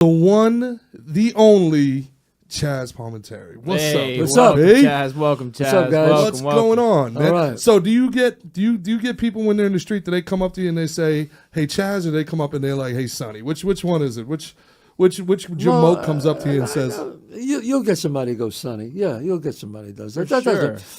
The one, the only Chaz Palminteri. What's up? Hey? Chaz, welcome, Chaz. What's up, guys? What's going on, man? All right. So do you get people when they're in the street that they come up to you and they say, "Hey, Chaz," or they come up and they're like, "Hey, Sonny"? Which one is it? Which jamoke comes up to you and says, You'll get somebody who goes Sonny. Yeah, you'll get somebody who does that.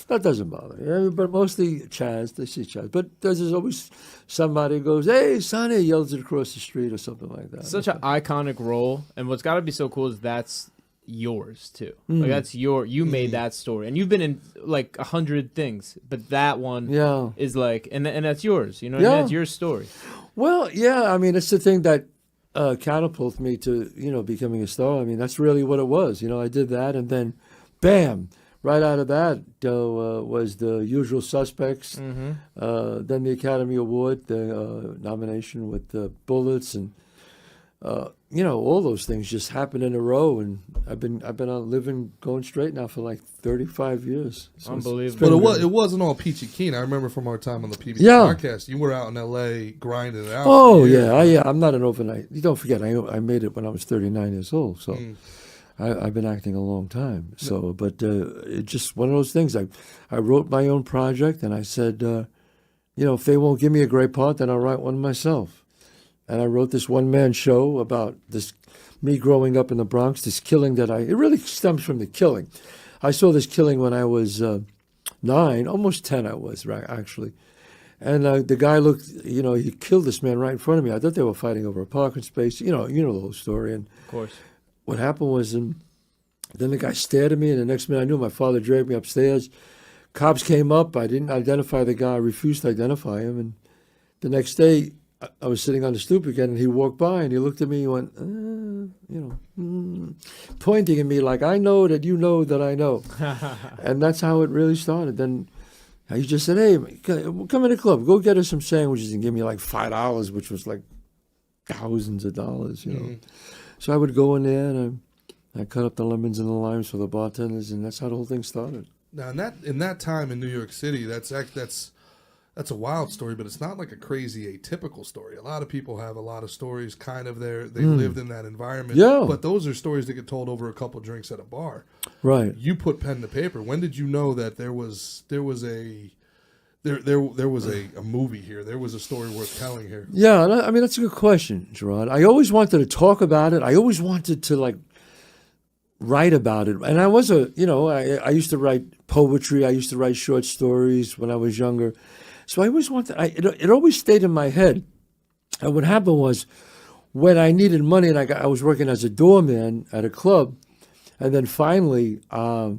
That doesn't bother me. But mostly Chaz, they see Chaz. But there's always somebody who goes, "Hey, Sonny," yells it across the street or something like that. Such an iconic role, and what's got to be so cool is that's yours too. Like that's you made that story, and you've been in like 100 things, but that one is like, and that's yours. You know what I mean? That's your story. Well, yeah. I mean, it's the thing that catapulted me to becoming a star. I mean, that's really what it was. I did that, and then, bam, right out of that was The Usual Suspects. Then the Academy Award, the nomination with the Bullets, and all those things just happened in a row. And I've been on living going straight now for like 35 years. So unbelievable. But it wasn't all peachy keen. I remember from our time on the PBS podcast, you were out in L.A. grinding it out. Oh yeah, I'm not an overnight. You don't forget, I made it when I was 39 years old. So I've been acting a long time. So, but it's just one of those things. I wrote my own project, and I said, if they won't give me a great part, then I'll write one myself. And I wrote this one-man show about me growing up in the Bronx, this killing it really stems from the killing. I saw this killing when I was 9, almost 10 I was, right, actually. And the guy looked, he killed this man right in front of me. I thought they were fighting over a parking space. You know the whole story. And of course. What happened was, then the guy stared at me, and the next minute I knew my father dragged me upstairs. Cops came up. I didn't identify the guy. I refused to identify him. And the next day, I was sitting on the stoop again, and he walked by, and he looked at me and went, pointing at me like, "I know that you know that I know." And that's how it really started. Then he just said, "Hey, come in the club. Go get us some sandwiches," and give me like $5, which was like thousands of dollars, So I would go in there, and I cut up the lemons and the limes for the bartenders, and that's how the whole thing started. Now, in that time in New York City, that's a wild story, but it's not like a crazy atypical story. A lot of people have a lot of stories they lived in that environment. Yeah. But those are stories that get told over a couple drinks at a bar. Right. You put pen to paper. When did you know that there was a movie here? There was a story worth telling here. Yeah, I mean, that's a good question, Gerard. I always wanted to talk about it. I always wanted to write about it. And I was I used to write poetry. I used to write short stories when I was younger. So I always wanted, it always stayed in my head. And what happened was, when I needed money, and I was working as a doorman at a club, and then finally I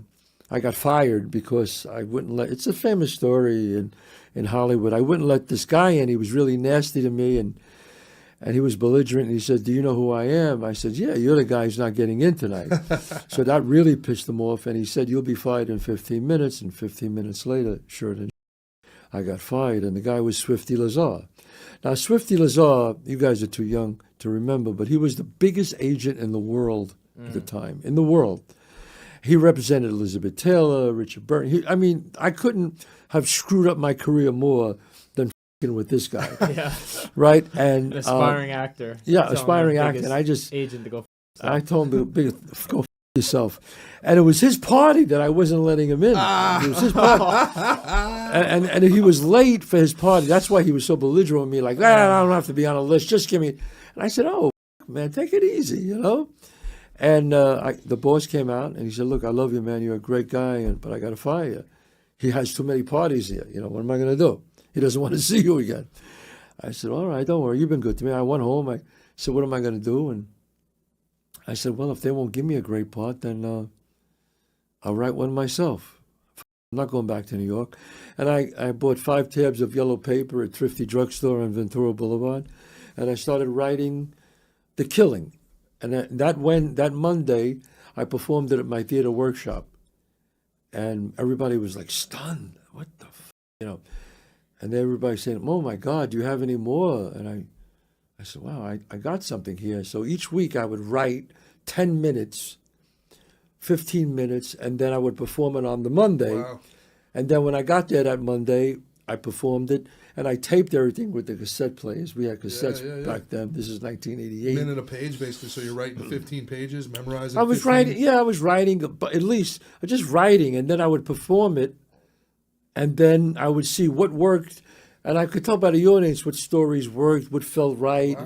got fired because I wouldn't let, it's a famous story in Hollywood, I wouldn't let this guy in. He was really nasty to me, and he was belligerent, and he said, "Do you know who I am?" I said, "Yeah, you're the guy who's not getting in tonight." So that really pissed him off, and he said, "You'll be fired in 15 minutes, and 15 minutes later, sure enough, I got fired, and the guy was Swifty Lazar. Now, Swifty Lazar, you guys are too young to remember, but he was the biggest agent in the world at the time, in the world. He represented Elizabeth Taylor, Richard Burton. I couldn't have screwed up my career more than with this guy. Yeah. Right? And an aspiring actor. Yeah, aspiring actor. And I just agent to go. I told him to go yourself. And it was his party that I wasn't letting him in. It was his party. and he was late for his party. That's why he was so belligerent with me, like, I don't have to be on a list. Just give me. And I said, "Oh, man, take it easy, And the boss came out, and he said, "Look, I love you, man. You're a great guy, but I got to fire you. He has too many parties here. What am I going to do? He doesn't want to see you again." I said, "All right, don't worry. You've been good to me." I went home. I said, "What am I going to do?" And I said, "Well, if they won't give me a great part, then I'll write one myself. I'm not going back to New York." And I bought 5 tabs of yellow paper at Thrifty Drugstore on Ventura Boulevard, and I started writing The Killing. And that Monday, I performed it at my theater workshop, and everybody was like stunned. What the And everybody saying, "Oh my God, do you have any more?" And I said, "Wow, I got something here." So each week I would write 10 minutes, 15 minutes, and then I would perform it on the Monday. Wow. And then when I got there that Monday, I performed it. and I taped everything with the cassette players. We had cassettes back then. This is 1988. Minute a page, basically. So you're writing 15 pages, memorizing. I was 15? writing. Yeah, I was writing, but at least just writing, and then I would perform it, and then I would see what worked, and I could tell by the audience what stories worked, what felt right,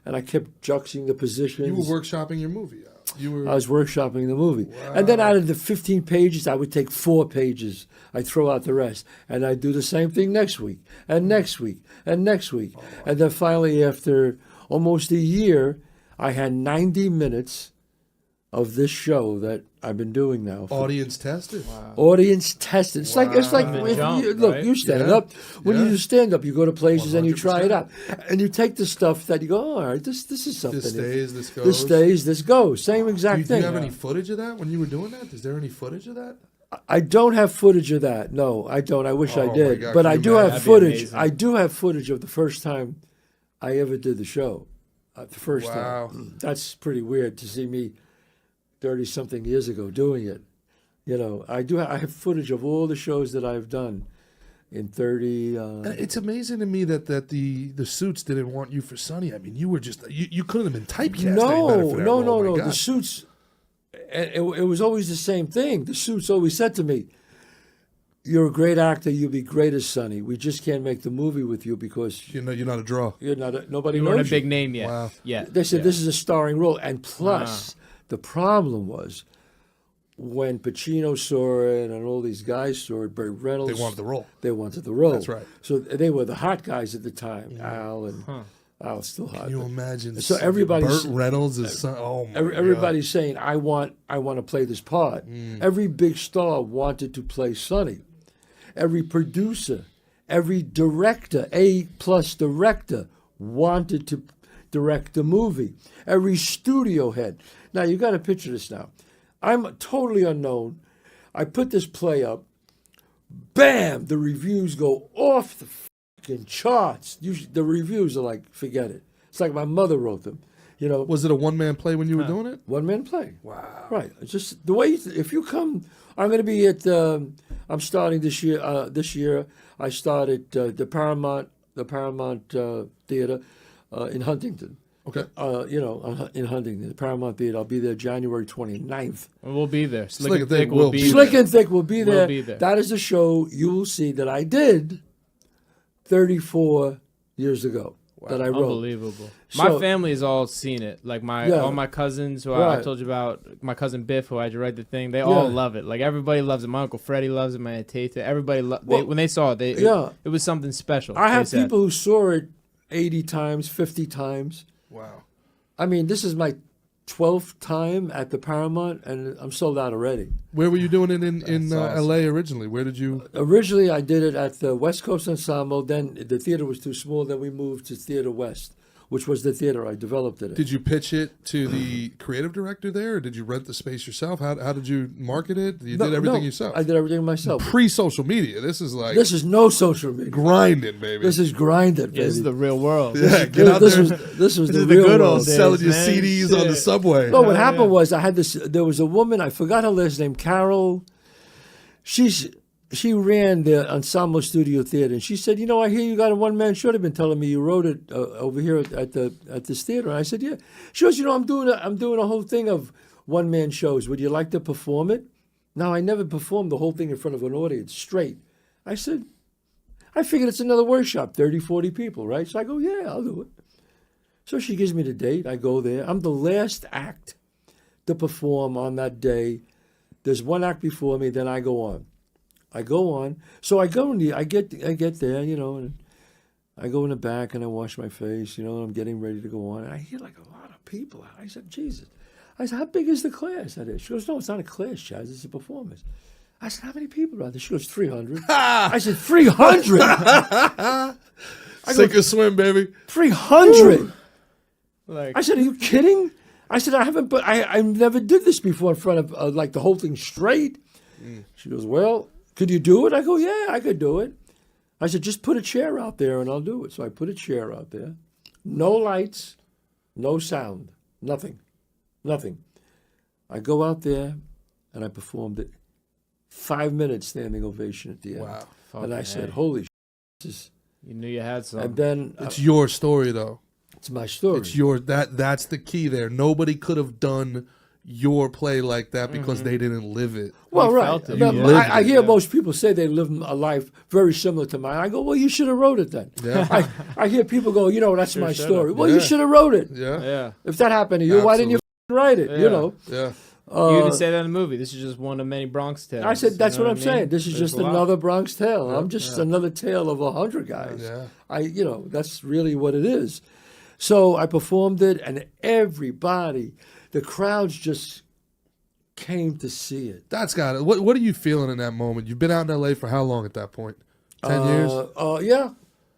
and I kept juxing the positions. You were workshopping your movie. I was workshopping the movie. And then out of the 15 pages, I would take 4 pages. I'd throw out the rest. And I'd do the same thing next week, and next week, and next week. And then finally, after almost a year, I had 90 minutes of this show that I've been doing now. Audience tested. Audience tested. It's like Right? You stand up. When you do stand up, you go to places 100%. And you try it out, and you take the stuff that you go, all right, this is something. This stays, this goes. This stays, this goes. Same exact thing. Do you have any footage of that when you were doing that? Is there any footage of that? I don't have footage of that. No, I don't. I wish I did, God, but I do have That'd be footage. amazing. I do have footage of the first time I ever did the show. The first time. That's pretty weird to see me 30-something years ago doing it. You know, I have footage of all the shows that I've done in 30. It's amazing to me that the suits didn't want you for Sonny. I mean, you were just you couldn't have been typecast. No. The suits. It was always the same thing. The suits always said to me, "You're a great actor. You'll be great as Sonny. We just can't make the movie with you because you're not a draw. You're not. Nobody You knows weren't a big you. name yet. Wow. Yeah. They said this is a starring role, and plus the problem was when Pacino saw it and all these guys saw it. Burt Reynolds. They wanted the role. They wanted the role. That's right. So they were the hot guys at the time. Al and Al's still hot. Can you imagine? So everybody's Burt Reynolds is son. Oh my everybody's saying, I want to play this part. Every big star wanted to play Sonny. Every producer, every director, A+ director wanted to direct the movie. Every studio head. Now you got to picture this now. I'm totally unknown. I put this play up. Bam! The reviews go off the fucking charts. Usually, the reviews are like, forget it. It's like my mother wrote them. You know, Was it a one-man play when you were doing it? one-man play. Wow. Right. It's just the way. If you come, I'm going to be at. I'm starting this year. This year, I start at the Paramount Theater in Huntington. Okay. In Huntington, the Paramount Theater. I'll be there January 29th. We'll be there. Slick and Thick will be there. Slick and Thick will be there. We'll be there. That is a show you will see that I did 34 years ago. That I wrote. Unbelievable. So- My family has all seen it. Like all my cousins who I Right. told you about, my cousin Biff who I had to write the thing, they all love it. Like everybody loves it. My Uncle Freddie loves it, my Aunt Tata. Everybody when they saw it, it was something special. I have they said. people who saw it 80 times, 50 times. Wow. I mean, this is my 12th time at the Paramount, and I'm sold out already. Where were you doing it in awesome. L.A. originally? Where did you? Originally, I did it at the West Coast Ensemble. Then the theater was too small. Then we moved to Theater West, which was the theater I developed it in. Did you pitch it to the creative director there, or did you rent the space yourself? How did you market it? You did everything yourself. I did everything myself. Pre-social media. This is like This is no social media. grinding, baby. This is grinded, Yeah, this is baby. the real world. yeah, get out This there. was the is the real good world. old days. Selling your man. CDs on the Shit. subway. No, what Yeah, happened yeah. was I had this. There was a woman. I forgot her last name. Carol. She ran the Ensemble Studio Theater, and she said, I hear you got a one-man show. They've been telling me you wrote it over here at this theater. And I said, yeah. She goes, I'm doing a whole thing of one-man shows. Would you like to perform it? Now, I never performed the whole thing in front of an audience straight. I said, I figured it's another workshop, 30, 40 people, right? So I go, yeah, I'll do it. So she gives me the date. I go there. I'm the last act to perform on that day. There's one act before me, then I go on. So I go I get there, and I go in the back and I wash my face, and I'm getting ready to go on. And I hear like a lot of people. I said, Jesus. I said, how big is the class? She goes, no, it's not a class, Chaz. It's a performance. I said, how many people are there? She goes, 300. I said, 300? Sink or swim, baby. 300? Like, I said, are you kidding? I said, I haven't, but I never did this before in front of like the whole thing straight. She goes, well, could you do it? I go, yeah, I could do it. I said, just put a chair out there and I'll do it. So I put a chair out there. No lights, no sound, nothing. I go out there and I performed it. 5 minutes standing ovation at the end. Wow. And I said, holy shit, You knew you had some. And then It's your story, though. it's my story. It's your that's the key there. Nobody could have done your play like that because they didn't live it. Well, You right. felt it. But You lived I it, hear yeah. most people say they live a life very similar to mine. I go, well, you should have wrote it then. Yeah. I hear people go, that's Sure my should've. story. Well, Yeah. you should have wrote it. Yeah. Yeah. If that happened to you, why didn't you write it? Yeah. Yeah. You even say that in the movie. This is just one of many Bronx tales. I said, that's You know what I'm I mean? saying. This is There's just a lot. another Bronx tale. I'm just another tale of 100 guys. Yeah. That's really what it is. So I performed it, and everybody, the crowds just came to see it. That's got it. What are you feeling in that moment? You've been out in LA for how long at that point? 10 years? Yeah.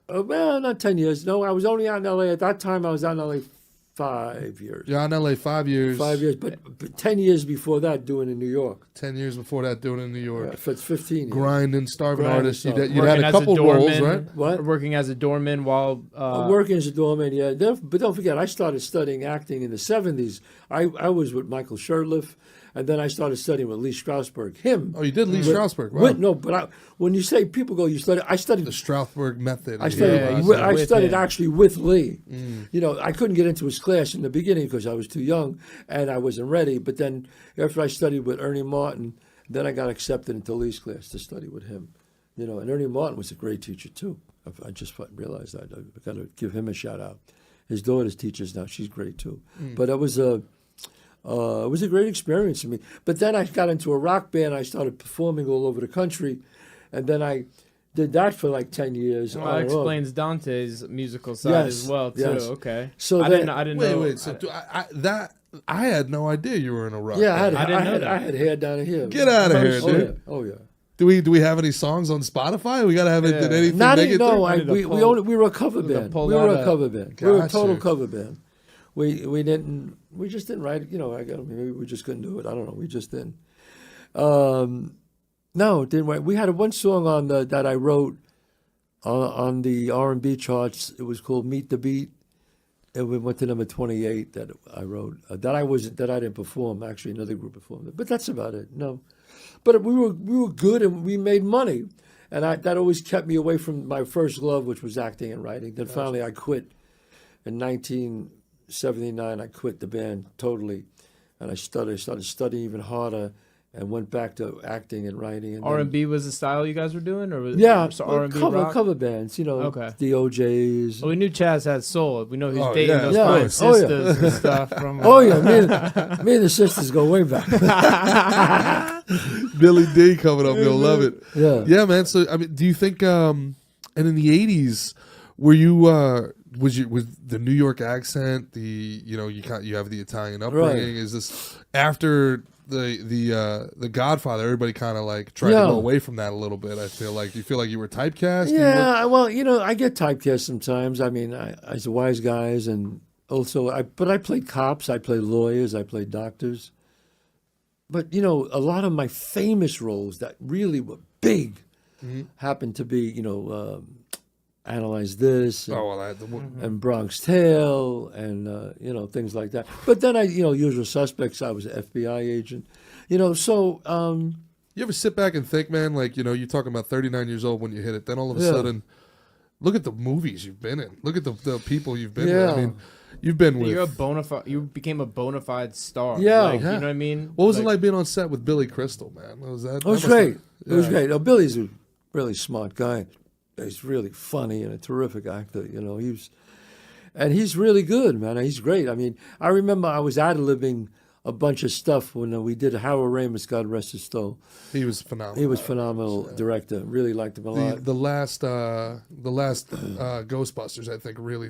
Well, not 10 years. No, I was only out in L.A. At that time, I was out in L.A. 5 years. You're out in LA 5 years. 5 years, but 10 years before that, doing in New York. 10 years before that, doing it in New York. Yeah, it's 15 years. Grinding, starving Grinding, artist. You starving. had Working a as couple roles, doorman, right? What? Working as a doorman while... Working as a doorman, yeah. But don't forget, I started studying acting in the 70s. I was with Michael Shurtleff, and then I started studying with Lee Strasberg. Him. Oh, you did Lee Strasberg. Wow. No, but when you say people go, you study. I studied The Strasberg method. I studied. Yeah, wi- I with studied him. actually with Lee. I couldn't get into his class in the beginning because I was too young and I wasn't ready. But then after I studied with Ernie Martin, then I got accepted into Lee's class to study with him. And Ernie Martin was a great teacher too. I just realized that. I got to give him a shout out. His daughter's teachers now; she's great too. But it was a great experience for me. But then I got into a rock band. I started performing all over the country, and then I did that for like 10 years. Well, on that and on. explains Dante's musical side Yes, as well, too. yes. Okay. So I then- didn't know. Wait. So I had no idea you were in a rock. Yeah, band. I didn't know that. I had hair down here. Get out of here, Oh dude. yeah. Oh yeah. Do we have any songs on Spotify? We gotta have it. Did anything Not make it no. through? I need to We pull- we were a cover band. pull We were that a cover band. We were a Gotcha. total cover band. We just didn't write. Maybe we just couldn't do it. I don't know. We just didn't. No, didn't write. We had one song that I wrote on the R&B charts. It was called "Meet the Beat." And we went to number 28 that I wrote. That I didn't perform. Actually, another group performed it. But that's about it. No, but we were good and we made money, and that always kept me away from my first love, which was acting and writing. Then finally, I quit in 1979. I quit the band totally, and I started studying even harder, and went back to acting and writing. And R&B was the style you guys were doing? Or was yeah, R&B rock? cover bands. Okay. The OJs. Well, we knew Chaz had soul. We know he's Oh, dating yeah, those of fine course. Oh, yeah. sisters and stuff from... Oh yeah, me and the sisters go way back. Billy D coming up. You'll love it. Yeah. Yeah, man. So I mean, do you think? And in the '80s, were you? Was the New York accent? You have the Italian upbringing. Right. Is this after the Godfather? Everybody kind of like tried to go away from that a little bit. I feel like. Do you feel like you were typecast? Yeah, well, I get typecast sometimes. I mean, I was the wise guys, and also I played cops, I played lawyers, I played doctors. But a lot of my famous roles that really were big happened to be, Analyze This, and Bronx Tale, and things like that. But then Usual Suspects. I was an FBI agent, So You ever sit back and think, man, like, you're talking about 39 years old when you hit it. Then all of a sudden, look at the movies you've been in. Look at the people you've been with. I mean, you've been with. You became a bona fide star. Yeah. Like, you know what I mean? What was it like being on set with Billy Crystal, man? It was great. It was great. Billy's a really smart guy. He's really funny and a terrific actor. He's really good, man. He's great. I mean, I remember I was ad-libbing a bunch of stuff when we did Harold Ramis, God rest his soul. He was phenomenal. He was phenomenal director. Really liked him a lot. The last Ghostbusters, I think, really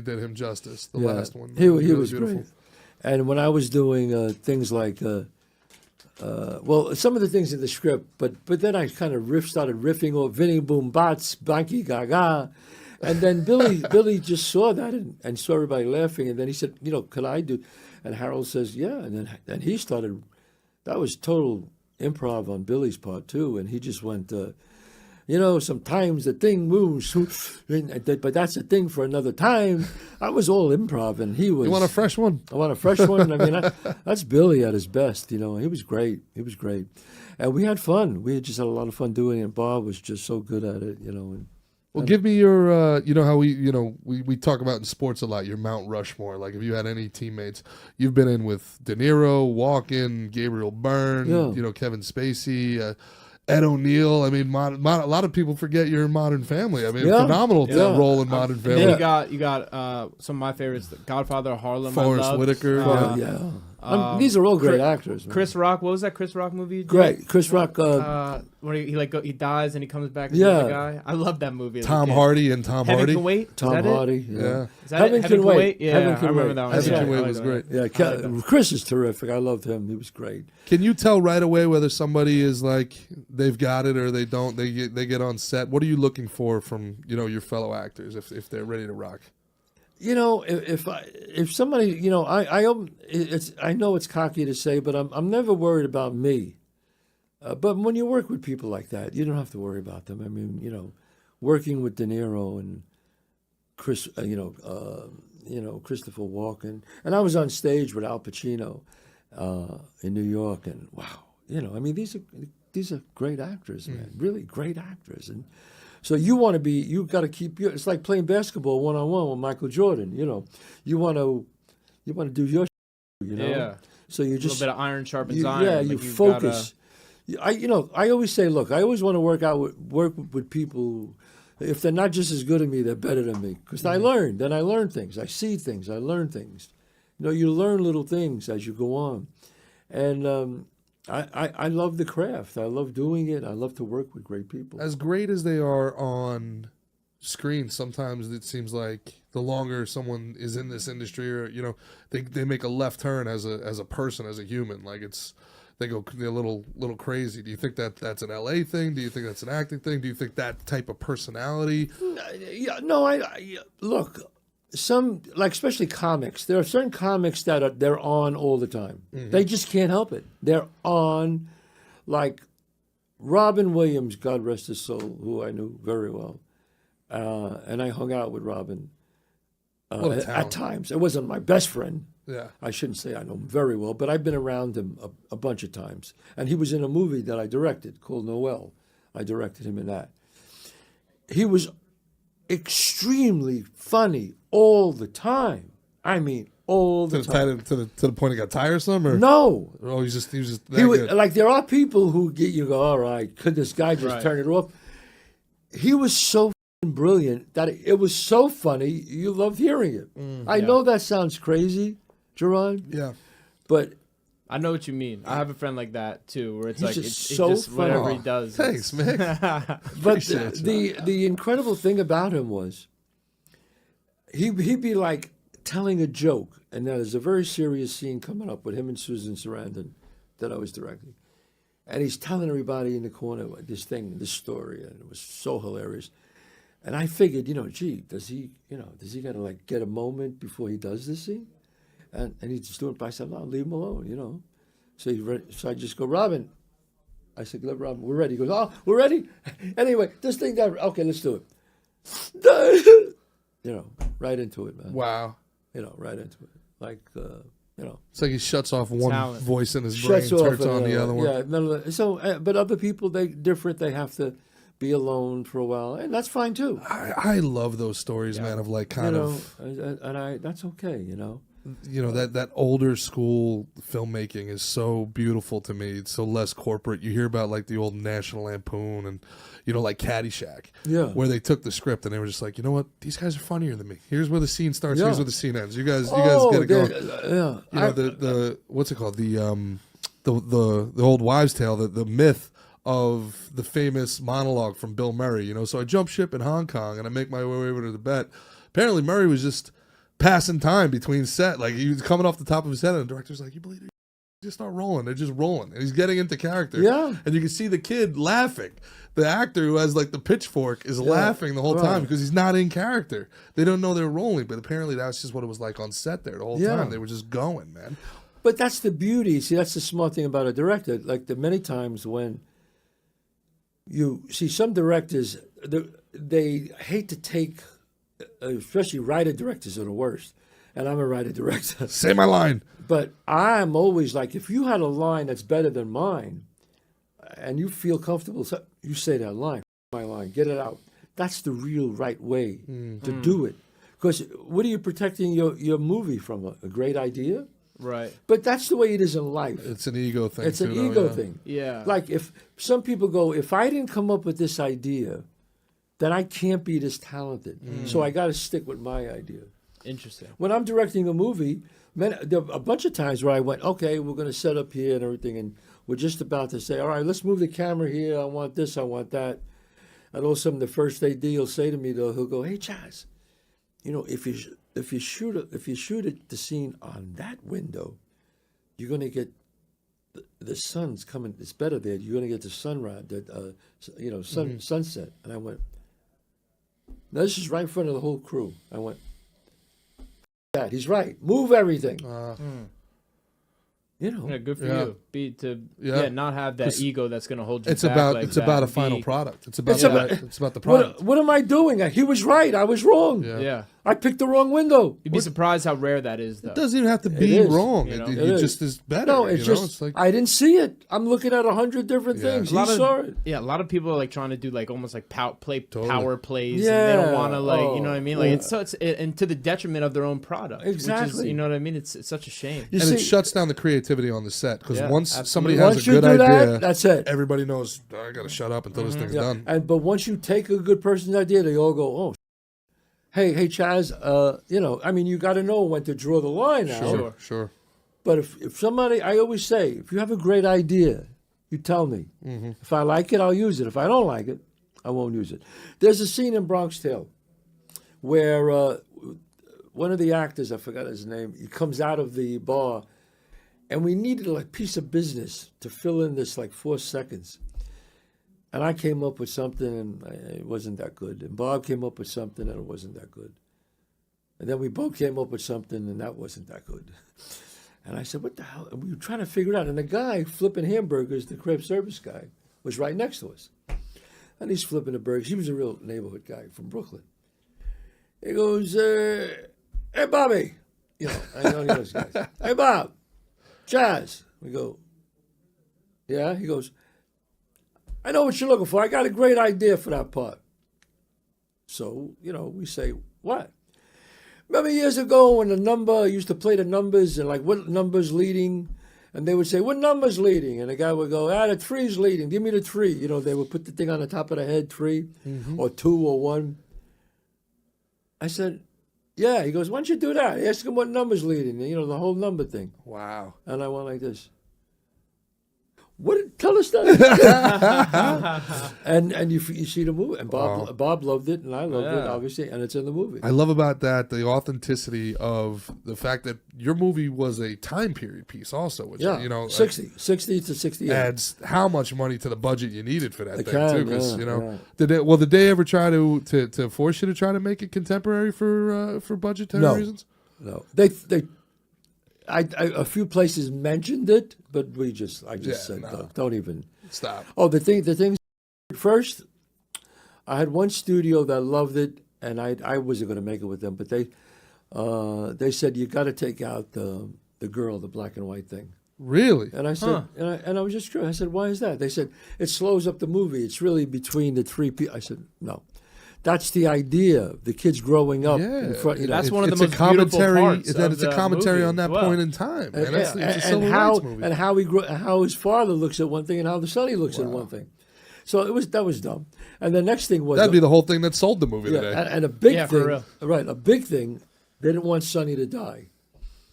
did him justice. The last one. He really was beautiful. great. And when I was doing things like, some of the things in the script, but then I kind of started riffing or Vinny Boom Bats, Banky Gaga. And then Billy just saw that and saw everybody laughing. And then he said, could I do? And Harold says, yeah. And then he started, that was total improv on Billy's part too. And he just went, sometimes the thing moves, but that's a thing for another time. I was all improv, and he was. You want a fresh one? I want a fresh one. I mean, that's Billy at his best. He was great. He was great, and we had fun. We just had a lot of fun doing it. Bob was just so good at it. And Well, give me your, you know how we talk about in sports a lot, your Mount Rushmore. Like if you had any teammates, you've been in with De Niro, Walken, Gabriel Byrne, Kevin Spacey, Ed O'Neill. I mean, a lot of people forget you're in Modern Family. I mean, phenomenal role in Modern Family. And then you got some of my favorites, Godfather of Harlem. Forrest Whitaker. These are all great actors. Man. Chris Rock. What was that Chris Rock movie? Great. Chris Rock. When he dies and he comes back as the guy. I love that movie. Tom Hardy and Tom Hardy. Heaven Can Wait. Tom Hardy. Yeah. Is that Heaven Can Wait? Yeah, I remember that one. Heaven Can Wait was great. Yeah, Chris is terrific. I loved him. He was great. Can you tell right away whether somebody is like they've got it or they don't? They get on set. What are you looking for from your fellow actors if they're ready to rock? If somebody, I know it's cocky to say, but I'm never worried about me. But when you work with people like that, you don't have to worry about them. I mean, working with De Niro and Christopher Walken, and I was on stage with Al Pacino in New York, and wow, these are great actors, man, really great actors, and. So you got to keep it's like playing basketball one-on-one with Michael Jordan, You want to do your Yeah. So you just a little bit of iron sharpens iron. Yeah, you focus. I always say, look, I always want to work with people. If they're not just as good as me, they're better than me. Because I learn. Then I learn things. I see things. I learn things. You learn little things as you go on. And I love the craft. I love doing it. I love to work with great people. As great as they are on screen, sometimes it seems like the longer someone is in this industry, or they make a left turn as a person, as a human. Like they go a little crazy. Do you think that's an LA thing? Do you think that's an acting thing? Do you think that type of personality? No, look. Some, like especially comics, there are certain comics that they're on all the time. Mm-hmm. They just can't help it. They're on, like Robin Williams, God rest his soul, who I knew very well, and I hung out with Robin at times. It wasn't my best friend. Yeah, I shouldn't say I know him very well, but I've been around him a bunch of times. And he was in a movie that I directed called Noel. I directed him in that. He was extremely funny all the time. I mean, all the time. To the point it got tiresome, or no? Oh, he was just that good. Like there are people who you go, all right, could this guy just turn it off? He was so brilliant that it was so funny. You loved hearing it. I know that sounds crazy, Gerard. Yeah, but I know what you mean. I have a friend like that too, where it's he's like just it's so just funny. whatever he does. Thanks, man. But the incredible thing about him was he'd be like telling a joke, and there's a very serious scene coming up with him and Susan Sarandon that I was directing, and he's telling everybody in the corner this story, and it was so hilarious. And I figured, gee, does he got to like get a moment before he does this scene? And he's just doing it, but I said, no, leave him alone, So I just go, Robin. I said, let Robin, we're ready. He goes, oh, we're ready? Anyway, this thing down. Okay, let's do it. Right into it, man. Wow. Right into it. Like, It's like he shuts off one talent. voice in his brain, turns on the other one. Yeah, so, but other people, they different. They have to be alone for a while, and that's fine too. I love those stories, man, of like kind of... And that's okay, that older school filmmaking is so beautiful to me. It's so less corporate. You hear about like the old National Lampoon and like Caddyshack, where they took the script and they were just like, you know what, these guys are funnier than me. Here's where the scene starts. Here's where the scene ends. You guys get it going. The what's it called? The old wives' tale, the myth of the famous monologue from Bill Murray. So I jump ship in Hong Kong and I make my way over to the bet. Apparently Murray was just passing time between set. Like he was coming off the top of his head and the director's like, you believe it? Just start rolling. They're just rolling. And he's getting into character. Yeah. And you can see the kid laughing. The actor who has like the pitchfork is laughing the whole time because he's not in character. They don't know they're rolling, but apparently that's just what it was like on set there the whole time. They were just going, man. But that's the beauty. See, that's the smart thing about a director. Like the many times when you see some directors, they hate to take, especially writer-directors are the worst. And I'm a writer-director. Say my line. But I'm always like, if you had a line that's better than mine, and you feel comfortable, you say that line, my line, get it out. that's the real right way to do it. Because what are you protecting your movie from? A great idea? Right. But that's the way it is in life. It's an ego thing. It's an ego thing. Yeah. Like if some people go, if I didn't come up with this idea, then I can't be this talented. So I got to stick with my idea. Interesting. When I'm directing a movie, there are a bunch of times where I went, okay, we're going to set up here and everything, and we're just about to say, all right, let's move the camera here. I want this, I want that. And all of a sudden, the first AD will say to me, though, he'll go, hey, Chaz, if you shoot the scene on that window, you're going to get the sun's coming. It's better there. You're going to get the sunrise, sunset. And I went, now this is right in front of the whole crew. I went, that he's right. Move everything. Yeah, good for you. Not have that ego that's going to hold you it's back. About like it's that. about a final product. It's about the product. What am I doing? He was right. I was wrong. Yeah. I picked the wrong window. You'd be surprised how rare that is, though. It doesn't even have to be wrong. It just is better. No, it's just it's like, I didn't see it. I'm looking at 100 different things. You saw it. Yeah, a lot of people are like trying to do like almost like power plays. Yeah. And they don't want to you know what I mean? Like it's and to the detriment of their own product. Exactly. Which is, you know what I mean? It's such a shame. It shuts down the creativity on the set because once somebody has a good idea, that's it. Everybody knows I got to shut up until this thing's done. But once you take a good person's idea, they all go, oh. Hey, Chaz, you got to know when to draw the line now. Sure. But if somebody, I always say, if you have a great idea, you tell me. If I like it, I'll use it. If I don't like it, I won't use it. There's a scene in Bronx Tale where one of the actors, I forgot his name, he comes out of the bar, and we needed a piece of business to fill in this 4 seconds. And I came up with something, and it wasn't that good. And Bob came up with something, and it wasn't that good. And then we both came up with something, and that wasn't that good. And I said, what the hell? And we were trying to figure it out. And the guy flipping hamburgers, the crib service guy, was right next to us. And he's flipping the burgers. He was a real neighborhood guy from Brooklyn. He goes, hey, Bobby. I know those guys. Hey, Bob, Chaz. We go, yeah? He goes, I know what you're looking for. I got a great idea for that part. So, we say, what? Remember years ago when used to play the numbers and what number's leading? And they would say, what number's leading? And the guy would go, the 3's leading. Give me the 3. They would put the thing on the top of the head, 3 or 2 or 1. I said, yeah. He goes, why don't you do that? Ask him what number's leading, the whole number thing. Wow. And I went like this. Tell us that. and you see the movie, and Bob loved it, and I loved it, obviously, and it's in the movie. I love about that the authenticity of the fact that your movie was a time period piece, also, which 60 to 68 adds how much money to the budget you needed for that thing too. Because did they ever try to force you to try to make it contemporary for budgetary reasons? No, a few places mentioned it, but I just said, don't even stop. Oh, the thing. First, I had one studio that loved it, and I wasn't going to make it with them, but they said you got to take out the girl, the black and white thing. Really? And I said, and I was just curious. I said, why is that? They said it slows up the movie. It's really between the three people. I said, no. That's the idea. The kids growing up in front. That's one of the most beautiful parts. It's a commentary on that point in time. And how his father looks at one thing and how the son looks at one thing. So that was dumb. And the next thing was that'd be the whole thing that sold the movie today. And a big thing, right? A big thing. They didn't want Sonny to die.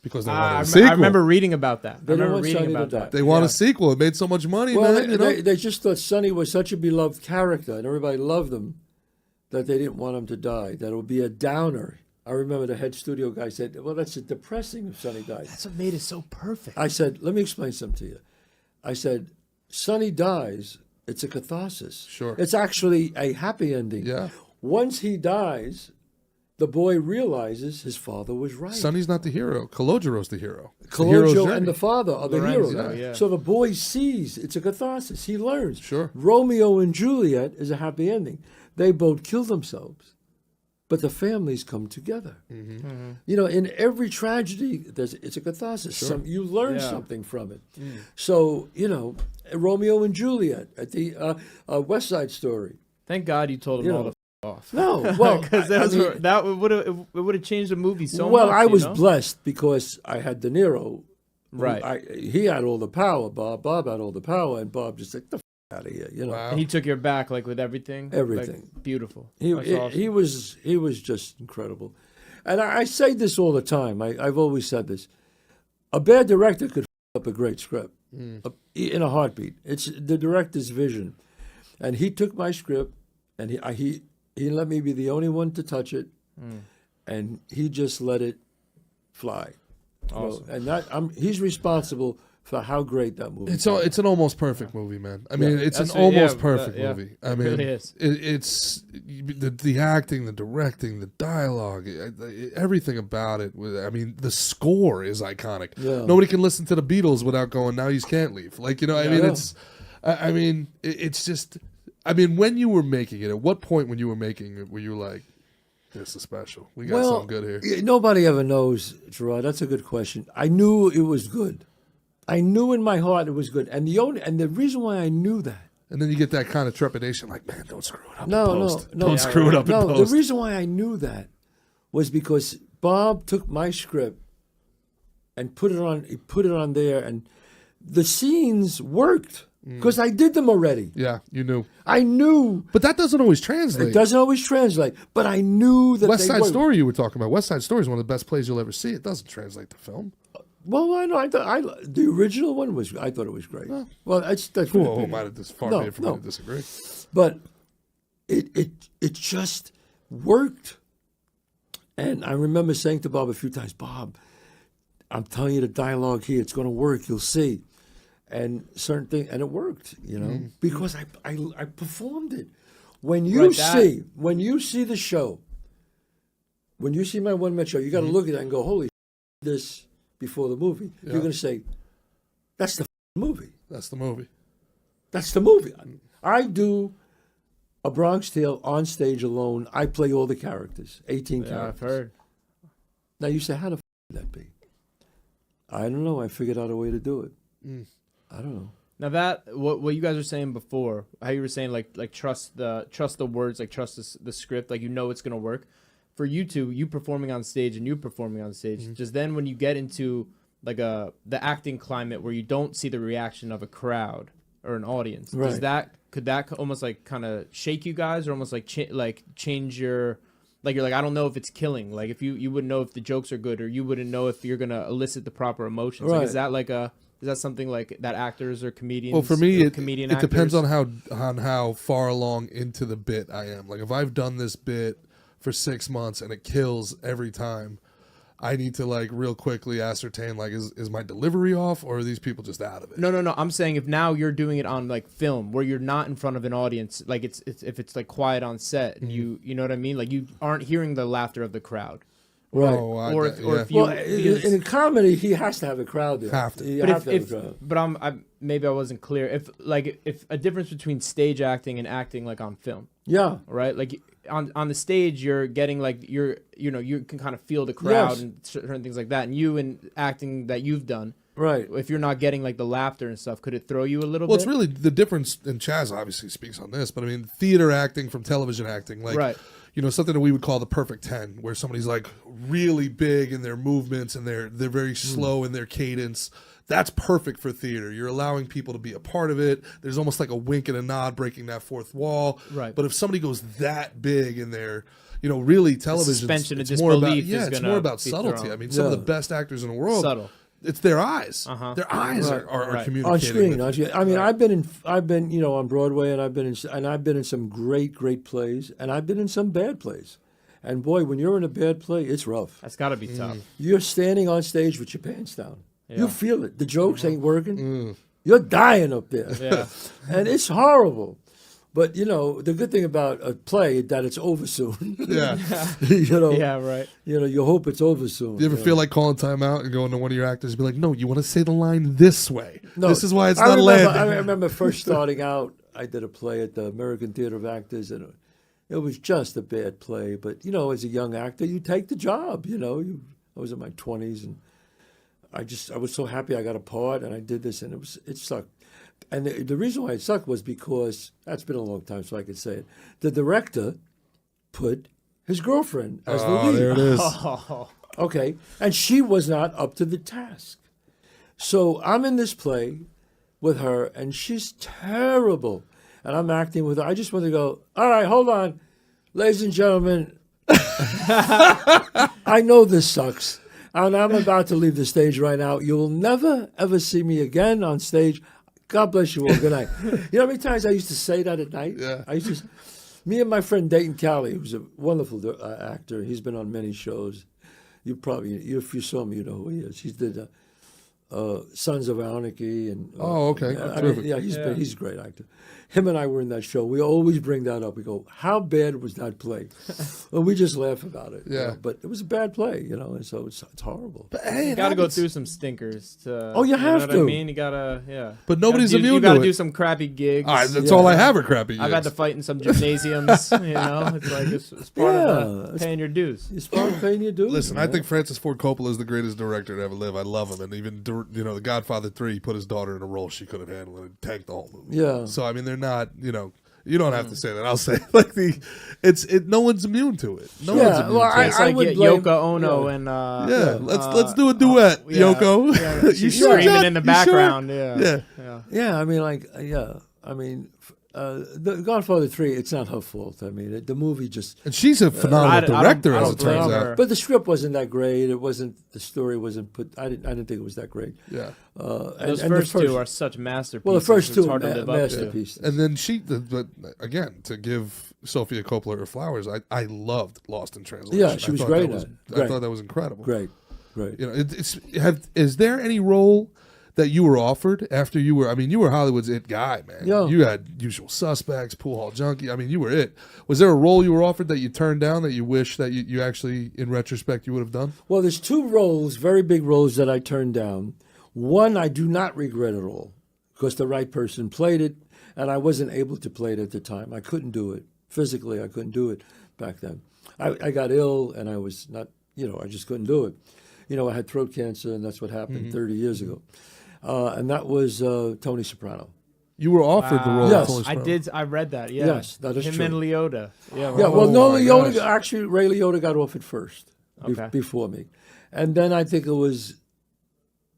Because they wanted a sequel. I remember reading about that. They didn't want Sonny to die. They want a sequel. It made so much money. Well, man, they just thought Sonny was such a beloved character, and everybody loved him, that they didn't want him to die. That it would be a downer. I remember the head studio guy said, "Well, that's depressing if Sonny dies." That's what made it so perfect. I said, "Let me explain something to you." I said, "Sonny dies. It's a catharsis. Sure. It's actually a happy ending. Yeah. Once he dies, the boy realizes his father was right. Sonny's not the hero. Kalojiro's the hero. Kalojo and the father are the Lorenzo, heroes. yeah. So the boy sees it's a catharsis. He learns. Sure. Romeo and Juliet is a happy ending. They both kill themselves, but the families come together. Mm-hmm. Mm-hmm. You know, in every tragedy, it's a catharsis. Sure. You learn something from it. So, you know, Romeo and Juliet at the West Side Story. Thank God you told him all the off. No, well, because that would have changed the movie so much. Well, I was blessed because I had De Niro. Right. He had all the power. Bob had all the power, and Bob just like, the out of here, Wow. And he took your back like with everything. Everything. Like, beautiful. Awesome. He was just incredible. And I say this all the time. I've always said this. A bad director could up a great script in a heartbeat. It's the director's vision. And he took my script, and he let me be the only one to touch it, and he just let it fly. Awesome. And he's responsible for how great that movie is. It's an almost perfect movie, man. I mean, it's an almost perfect movie. I mean, really is. It's the acting, the directing, the dialogue, everything about it. I mean, the score is iconic. Yeah. Nobody can listen to the Beatles without going, "Now you can't leave." Like, you know, I mean, it's just. I mean, when you were making it, at what point when you were making it were you like, this is special. We got something good here. Nobody ever knows, Gerard. That's a good question. I knew it was good. I knew in my heart it was good. And the reason why I knew that. And then you get that kind of trepidation, like, man, don't screw it up No, in post. no. Don't screw it up in post. The reason why I knew that was because Bob took my script and put it on there, and the scenes worked. Because I did them already. Yeah, you knew. I knew. But that doesn't always translate. It doesn't always translate. But I knew that West Side Story you were talking about. West Side Story is one of the best plays you'll ever see. It doesn't translate to film. Well, I know. The original one I thought it was great. Well, that's cool. Who might have this far be from me to disagree. But it just worked. And I remember saying to Bob a few times, Bob, I'm telling you the dialogue here, it's going to work. You'll see. And certain things, and it worked, you know, because I performed it. When you see the show, when you see my one-man show, you got to look at that and go, holy this before the movie. Yeah. You're going to say, that's the movie. That's the movie. That's the movie. I do a Bronx Tale on stage alone. I play all the characters, 18 characters. I've heard. Now you say, how the would that be? I don't know. I figured out a way to do it. I don't know. Now that what you guys were saying before, how you were saying like trust the words, like trust the script, like you know it's gonna work. For you two, you performing on stage and you performing on stage, just then when you get into like the acting climate where you don't see the reaction of a crowd or an audience, could that almost like kind of shake you guys, or almost like change your, like you're like, I don't know if it's killing, like if you wouldn't know if the jokes are good, or you wouldn't know if you're gonna elicit the proper emotions. Right. Like is that something like that actors or comedians? Well, for me, it actors? Depends on how far along into the bit I am. Like if I've done this bit for 6 months and it kills every time, I need to like real quickly ascertain like is my delivery off, or are these people just out of it? No. I'm saying if now you're doing it on like film where you're not in front of an audience, like it's if it's like quiet on set and you know what I mean, like you aren't hearing the laughter of the crowd. Right. Or if you, in comedy, he has to have a crowd there. Have to. But maybe I wasn't clear. If a difference between stage acting and acting like on film. Yeah. Right. Like on the stage, you're getting like you can kind of feel the crowd and certain things like that. And you in acting that you've done. Right. If you're not getting like the laughter and stuff, could it throw you a little bit? Well, it's really the difference, and Chaz obviously speaks on this, but I mean, theater acting from television acting, like. Right. You know, something that we would call the perfect 10, where somebody's like really big in their movements and they're very slow in their cadence. That's perfect for theater. You're allowing people to be a part of it. There's almost like a wink and a nod breaking that fourth wall. Right. But if somebody goes that big in their, really television, suspension of it's more about it's more about subtlety. I mean, some of the best actors in the world. Subtle. It's their eyes. Their eyes are communicating on screen. I mean, right. I've been on Broadway, and I've been in some great plays, and I've been in some bad plays. And boy, when you're in a bad play, it's rough. That's got to be tough. You're standing on stage with your pants down. Yeah. You feel it. The jokes ain't working. You're dying up there. Yeah. And it's horrible. But, the good thing about a play is that it's over soon. Yeah. Yeah, right. You hope it's over soon. Do you ever feel like calling timeout and going to one of your actors and be like, no, you want to say the line this way. No, this is why it's not landing. I remember first starting out, I did a play at the American Theater of Actors, and it was just a bad play. But, as a young actor, you take the job, I was in my 20s, and I was so happy I got a part, and I did this, and it sucked. And the reason why it sucked was because, that's been a long time, so I could say it. The director put his girlfriend as the lead. Oh, there it is. Okay, and she was not up to the task. So I'm in this play with her, and she's terrible. And I'm acting with her. I just want to go, all right, hold on. Ladies and gentlemen, I know this sucks. And I'm about to leave the stage right now. You will never, ever see me again on stage. God bless you all. Good night. You know how many times I used to say that at night? Yeah. I used to, me and my friend Dayton Cowley, who's a wonderful actor. He's been on many shows. You probably, if you saw him, you know who he is. He did Sons of Anarchy. And, Oh, okay. Terrific. He's a great actor. Him and I were in that show. We always bring that up. We go, how bad was that play? Well, we just laugh about it. Yeah. You know? But it was a bad play, and so it's horrible. But hey, You got to go through some stinkers. To, you have know to. What I mean, you gotta, But nobody's you immune gotta to it. do some crappy gigs. That's all I have are crappy gigs. I've had to fight in some gymnasiums. It's like it's part of paying your dues. It's part of paying your dues. Listen, I think Francis Ford Coppola is the greatest director to ever live. I love him, and even The Godfather 3, he put his daughter in a role she couldn't handle and tanked the whole movie. Yeah. So I mean, they're not. You don't have to say that. I'll say no one's immune to it. No one's immune to it. It's like Yoko Ono and let's do a duet, Yoko. Yeah, she's screaming in the background. Sure? Yeah. I mean, The Godfather 3. It's not her fault. I mean, the movie just. And she's a phenomenal director, as it turns out. But the script wasn't that great. It wasn't. The story wasn't put. I didn't think it was that great. Yeah. Those first two are such masterpieces. Well, the first two are masterpieces. And then but again, to give Sofia Coppola her flowers, I loved Lost in Translation. Yeah, she was great. I thought that was incredible. Great. Is there any role that you were offered after you were? I mean, you were Hollywood's it guy, man. Yeah. You had Usual Suspects, Pool Hall Junkie. I mean, you were it. Was there a role you were offered that you turned down that you wish that you actually, in retrospect, you would have done? Well, there's two roles, very big roles that I turned down. One I do not regret at all because the right person played it, and I wasn't able to play it at the time. I couldn't do it. Physically, I couldn't do it back then. I got ill, and I was not, I just couldn't do it. I had throat cancer, and that's what happened 30 years ago. And that was Tony Soprano. You were offered the role of Tony Soprano. I read that, yeah. Yes, that is Him true. and Liotta. Yeah, well, no, Liotta, actually, Ray Liotta got offered first before me. And then I think it was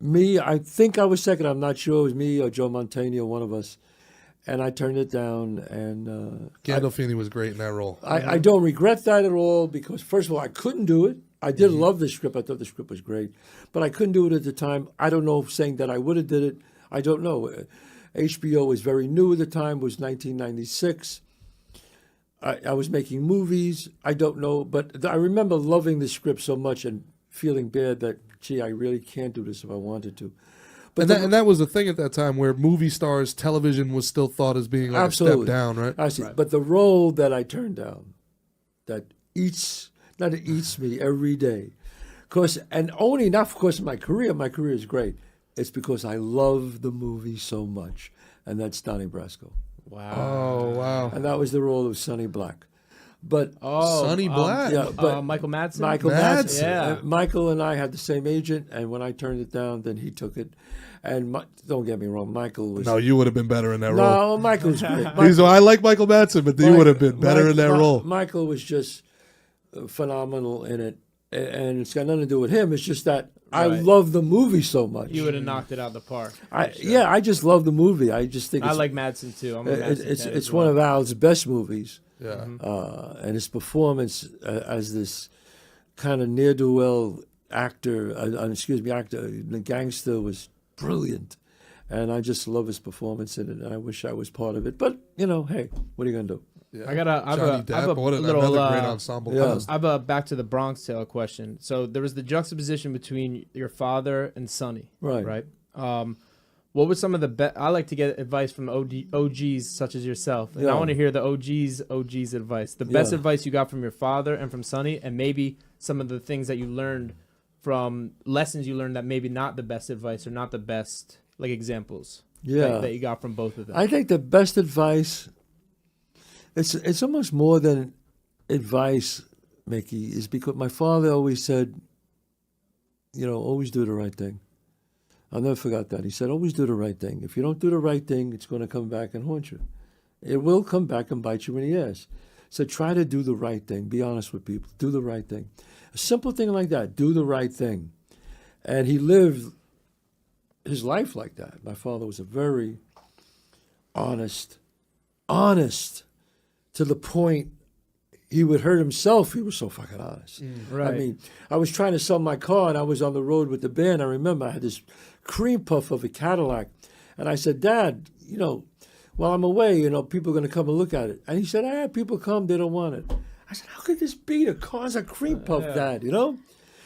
me. I think I was second. I'm not sure. It was me or Joe Mantegna, one of us. And I turned it down. And Gandolfini was great in that role. I don't regret that at all because, first of all, I couldn't do it. I did love the script. I thought the script was great. But I couldn't do it at the time. I don't know, saying that I would have did it. I don't know. HBO was very new at the time. It was 1996. I was making movies. I don't know. But I remember loving the script so much and feeling bad that, gee, I really can't do this if I wanted to. But that was the thing at that time where movie stars, television was still thought as being like a step down, right? I see. Right. But the role that I turned down, that eats me every day. And only not because of my career. My career is great. It's because I love the movie so much. And that's Donnie Brasco. Wow. Oh, wow. And that was the role of Sonny Black. But Sonny Black? Michael Madsen? Michael Madsen. Yeah. Michael and I had the same agent. And when I turned it down, then he took it. And don't get me wrong, Michael was... No, you would have been better in that role. No, Michael was great. I like Michael Madsen, but you would have been better in that role. Michael was just phenomenal in it. And it's got nothing to do with him. It's just that I love the movie so much. You would have knocked it out of the park. Yeah, I just love the movie. I just think I like Madsen too. It's one of Al's best movies. Yeah. And his performance as this kind of ne'er-do-well actor, the gangster was brilliant. And I just love his performance in it. And I wish I was part of it. But, hey, what are you going to do? Yeah. I have a little great ensemble. Yeah. I have a back to the Bronx Tale question. So there was the juxtaposition between your father and Sonny, right? What was some of the best? I like to get advice from OGs such as yourself, and I want to hear the OGs advice. The best advice you got from your father and from Sonny, and maybe some of the things that you learned from lessons you learned that maybe not the best advice or not the best examples. That you got from both of them. I think the best advice. It's almost more than advice, Mickey, is because my father always said, always do the right thing. I'll never forget that. He said, always do the right thing. If you don't do the right thing, it's going to come back and haunt you. It will come back and bite you in the ass. said, try to do the right thing. Be honest with people. Do the right thing. A simple thing like that. Do the right thing. And he lived his life like that. My father was a very honest to the point he would hurt himself. He was so fucking honest. Right. I mean, I was trying to sell my car, and I was on the road with the band. I remember I had this cream puff of a Cadillac, and I said, Dad, while I'm away, people are going to come and look at it. And he said, people come, they don't want it. I said, how could this be? The car's a cream puff, Dad, It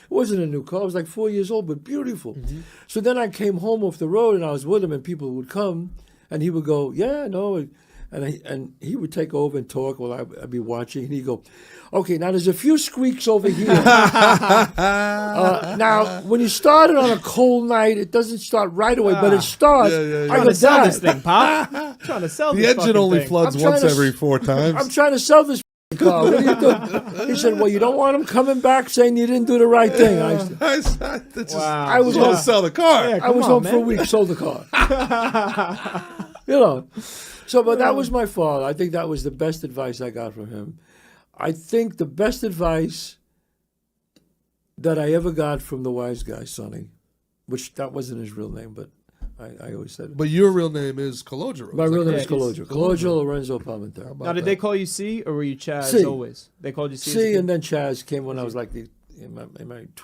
wasn't a new car. I was like 4 years old, but beautiful. Mm-hmm. So then I came home off the road, and I was with him, and people would come, and he would go, yeah, no. And he would take over and talk while I'd be watching. And he'd go, okay, now there's a few squeaks over here. Now, when you start it on a cold night, it doesn't start right away, but it starts. I go, sell this thing, Pop. Trying to sell this thing. The engine only floods once every 4 times. I'm trying to sell this car. What are you doing? He said, well, you don't want him coming back saying you didn't do the right thing. I was going to sell the car. Yeah, I was home for a week, sold the car. So, but that was my father. I think that was the best advice I got from him. I think the best advice that I ever got from the wise guy, Sonny, which that wasn't his real name, but I always said it. But your real name is Calogero. My real name is Calogero. Calogero Lorenzo Palminteri. Now, did they call you C, or were you Chaz C. always? They called you C? C, and then Chaz came when I was like in my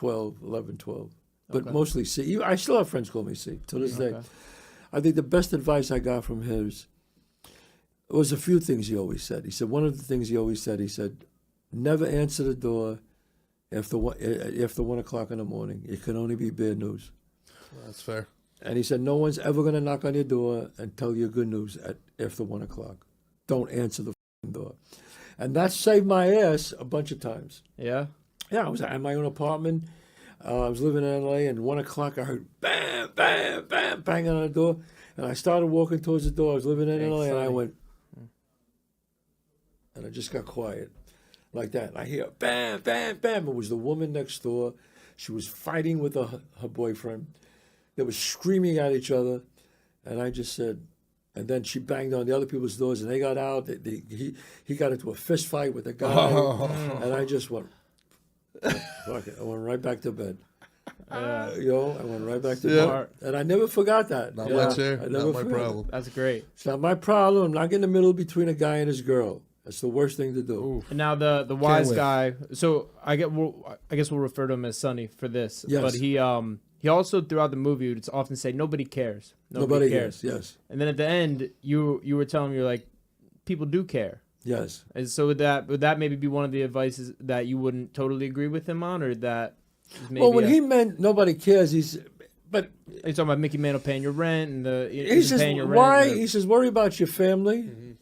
11, 12. But mostly C. I still have friends call me C to this day. I think the best advice I got from him was a few things he always said. He said, one of the things he always said, he said, never answer the door after 1 o'clock in the morning. It can only be bad news. That's fair. And he said, no one's ever going to knock on your door and tell you good news after 1 o'clock. Don't answer the door. And that saved my ass a bunch of times. Yeah? Yeah, I was at my own apartment. I was living in L.A., and 1 o'clock I heard bam, bam, bam, banging on the door. And I started walking towards the door. I was living in L.A., and I went, and I just got quiet like that. And I hear bam, bam, bam. It was the woman next door. She was fighting with her boyfriend. They were screaming at each other. And I just said, and then she banged on the other people's doors, and they got out. He got into a fist fight with a guy. And I just went, fuck it. I went right back to bed. I went right back to bed. And I never forgot that. Not my chair. Not my problem. That's great. It's not my problem. I'm not in the middle between a guy and his girl. That's the worst thing to do. Ooh. And now the wise guy. So I guess we'll refer to him as Sonny for this. Yes. But he also throughout the movie would often say nobody cares. Nobody cares. Yes. And then at the end you were telling me, you're like, people do care. Yes. And so would that maybe be one of the advices that you wouldn't totally agree with him on, or that? Well, when he meant nobody cares, but he's talking about Mickey Mantle paying your rent and he says paying your why? Rent he says worry about your family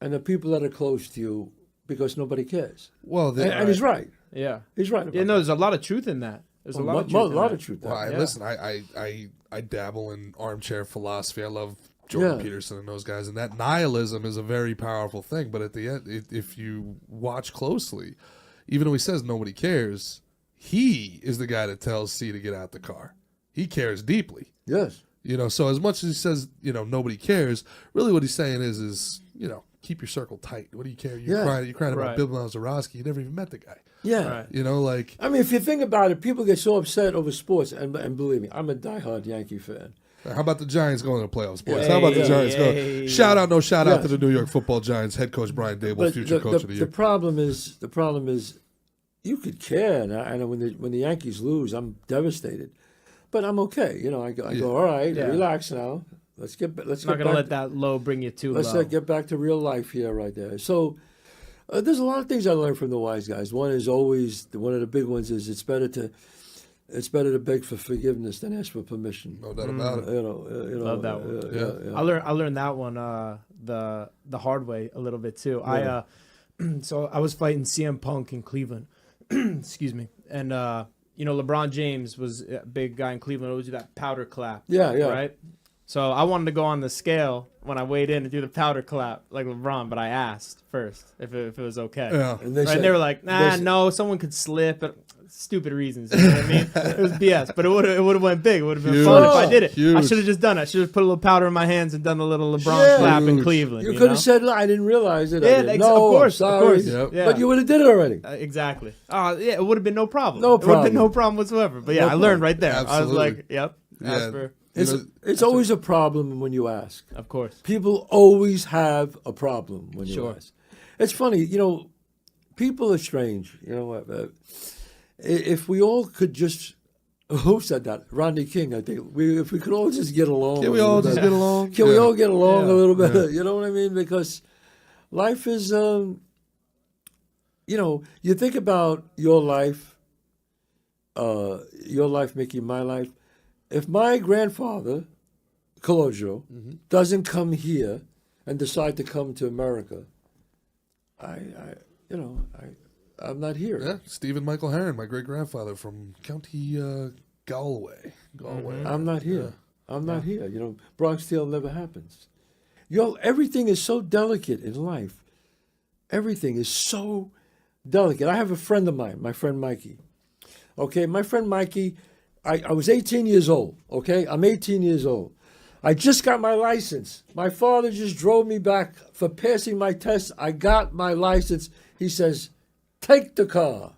and the people that are close to you, because nobody cares. Well, and he's right. Yeah, he's right. About there's a lot of truth in that. There's a lot of truth. Well, listen, I dabble in armchair philosophy. I love Jordan Peterson and those guys, and that nihilism is a very powerful thing. But at the end, if you watch closely, even though he says nobody cares, he is the guy that tells C to get out the car. He cares deeply. Yes. So as much as he says, nobody cares, really what he's saying is, keep your circle tight. What do you care? You're crying about Bill Mazeroski. You never even met the guy. Yeah. Right. I mean, if you think about it, people get so upset over sports, and believe me, I'm a diehard Yankee fan. How about the Giants going to the playoffs, boys? How about the Giants going? Shout out to the New York Football Giants head coach Brian Dable, future coach of the year. The problem is, you could care, and I know when the Yankees lose, I'm devastated, but I'm okay. I go, all right, relax now. Let's get not going to let that low bring you too low. Let's get back to real life here, right there. So there's a lot of things I learned from the wise guys. One is always, one of the big ones is it's better to beg for forgiveness than ask for permission. No doubt about it. Love that one. I learned that one the hard way a little bit too. Yeah. So I was fighting CM Punk in Cleveland. Excuse me. And LeBron James was a big guy in Cleveland. Always do that powder clap. Yeah. Right. So I wanted to go on the scale when I weighed in and do the powder clap like LeBron, but I asked first if it was okay. Yeah. And And they were like, nah, no, someone could slip. But stupid reasons. You know what I mean? It was BS, but it would have went big. It would have been fun if I did it. Huge. I should have just done it. I should have put a little powder in my hands and done the little LeBron clap in Cleveland. You could have said, I didn't realize it. Yeah, no, of course. sorry. Of course. Yep. Yeah. But you would have did it already. Exactly. Yeah, it would have been no problem. No It would have been problem. no problem whatsoever. But yeah, No I learned right there. Absolutely. I was like, yep. Yeah. It's always a problem when you ask. Of course. People always have a problem when you Sure. ask. It's funny, people are strange. You know what? If we all could just, who said that? Rodney King, I think. If we could all just get along. Can we all just get along? Can we all get along Yeah. a little bit? You know what I mean? Because life is, you think about your life, Mickey, my life. If my grandfather, Colosio, doesn't come here and decide to come to America, I'm not here. Yeah, Stephen Michael Heron, my great grandfather from County Galway. I'm not here. I'm not here. Bronx deal never happens. Everything is so delicate in life. Everything is so delicate. I have a friend of mine, my friend Mikey. Okay, my friend Mikey, I was 18 years old, okay? I'm 18 years old. I just got my license. My father just drove me back for passing my test. I got my license. He says, take the car.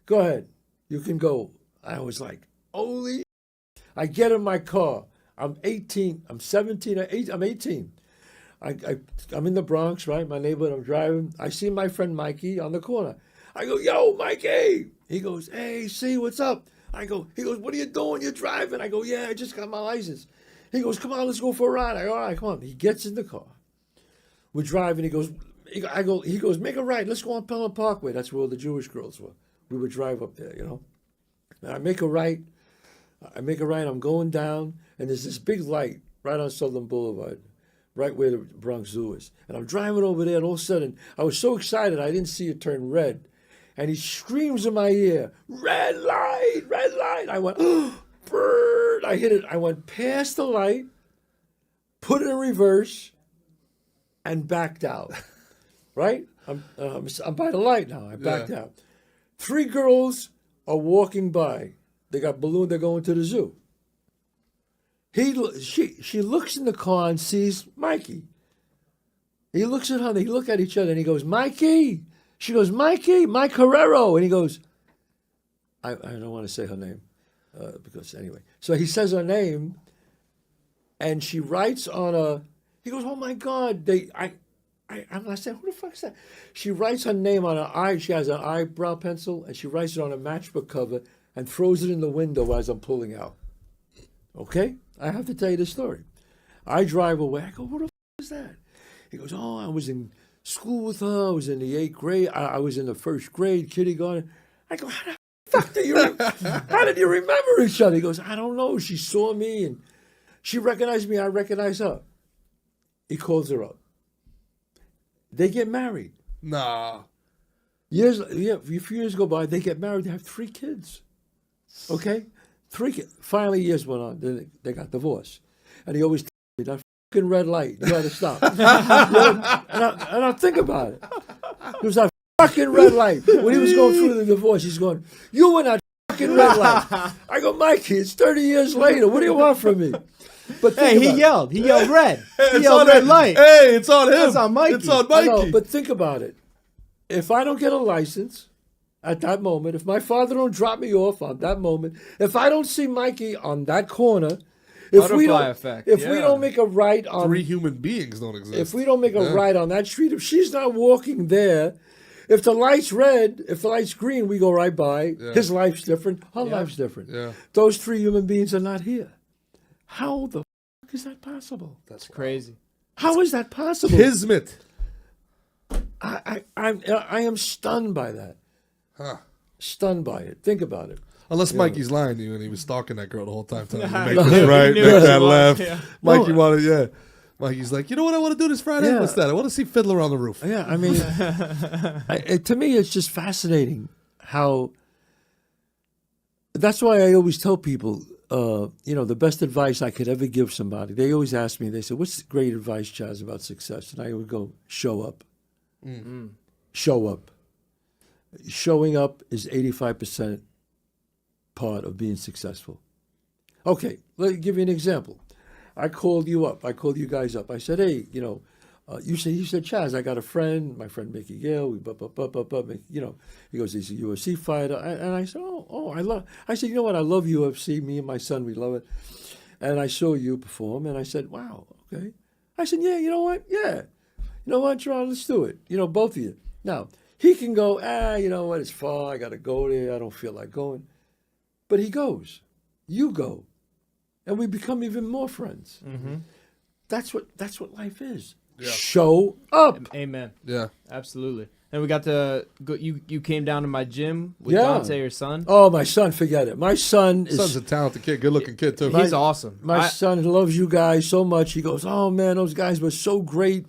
Go ahead. You can go. I was like, holy. I get in my car. I'm 18. I'm 17. I'm 18. I'm in the Bronx, right? My neighborhood. I'm driving. I see my friend Mikey on the corner. I go, yo, Mikey. He goes, hey, see, what's up? He goes, what are you doing? You're driving. I go, yeah, I just got my license. He goes, come on, let's go for a ride. I go, all right, come on. He gets in the car. We're driving. He goes, make a right. Let's go on Pelham Parkway. That's where all the Jewish girls were. We would drive up there, And I make a right. I'm going down, and there's this big light right on Southern Boulevard, right where the Bronx Zoo is. And I'm driving over there, and all of a sudden, I was so excited, I didn't see it turn red. And he screams in my ear, red light, red light. I went, oh, bird. I hit it. I went past the light, put it in reverse, and backed out. Right? I'm by the light now. I backed out. 3 girls are walking by. They got balloon. They're going to the zoo. She looks in the car and sees Mikey. He looks at her. They look at each other, and he goes, Mikey. She goes, Mikey, Mike Herrero. And he goes, I don't want to say her name because anyway. So he says her name, and she writes on he goes, oh, my God. I'm not saying, who the fuck is that? She writes her name on her eye. She has an eyebrow pencil, and she writes it on a matchbook cover and throws it in the window as I'm pulling out. Okay? I have to tell you the story. I drive away. I go, who the fuck is that? He goes, oh, I was in school with her. I was in the 8th grade. I was in the 1st grade, kindergarten. I go, how the fuck do how did you remember each other? He goes, I don't know. She saw me, and she recognized me. I recognize her. He calls her up. They get married. Nah. A few years go by. They get married. They have 3 kids. Okay? 3 kids. Finally, years went on. Then they got divorced. And he always told me, that fucking red light, you got to stop. And I think about it. It was that fucking red light. When he was going through the divorce, he's going, you and that fucking red light. I go, Mikey, it's 30 years later. What do you want from me? But hey, he yelled red. He yelled red light. Hey, it's on him. It's on Mikey. It's on Mikey. I know, but think about it. If I don't get a license at that moment, if my father don't drop me off on that moment, if I don't see Mikey on that corner, if we don't make a right on 3 human beings don't exist. If we don't make a right on that street, if she's not walking there, if the light's red, if the light's green, we go right by. Yeah. His life's different. Her life's different. Yeah. Those 3 human beings are not here. How the fuck is that possible? That's crazy. How is that possible? Kismet. I am stunned by that. Huh. Stunned by it. Think about it. Unless Mikey's lying to you and he was stalking that girl the whole time. Telling you to He make knew- this right, he knew make it that was, left. yeah. Mikey wanted, Mikey's like, you know what I want to do this Friday? Yeah. What's that? I want to see Fiddler on the Roof. Yeah, I mean, to me, it's just fascinating how. That's why I always tell people, the best advice I could ever give somebody. They always ask me, they say, what's great advice, Chaz, about success? And I would go, show up. Mm-hmm. Show up. Showing up is 85% part of being successful. Okay, let me give you an example. I called you up. I called you guys up. I said, hey, he said, Chaz, I got a friend, my friend Mickey Gall. He goes, he's a UFC fighter. And I said, I said, you know what? I love UFC. Me and my son, we love it. And I saw you perform, and I said, wow, okay. I said, yeah, you know what? Yeah. You know what, Gerard, let's do it. Both of you. Now, he can go, you know what? It's far. I got to go there. I don't feel like going. But he goes. You go. And we become even more friends. Mm-hmm. That's what life is. Yeah. Show up. Amen. Yeah, absolutely. And we got to go. You came down to my gym with Dante, your son. Oh, my son, forget it. My son's a talented kid, good-looking kid too. He's awesome. My son loves you guys so much. He goes, oh man, those guys were so great.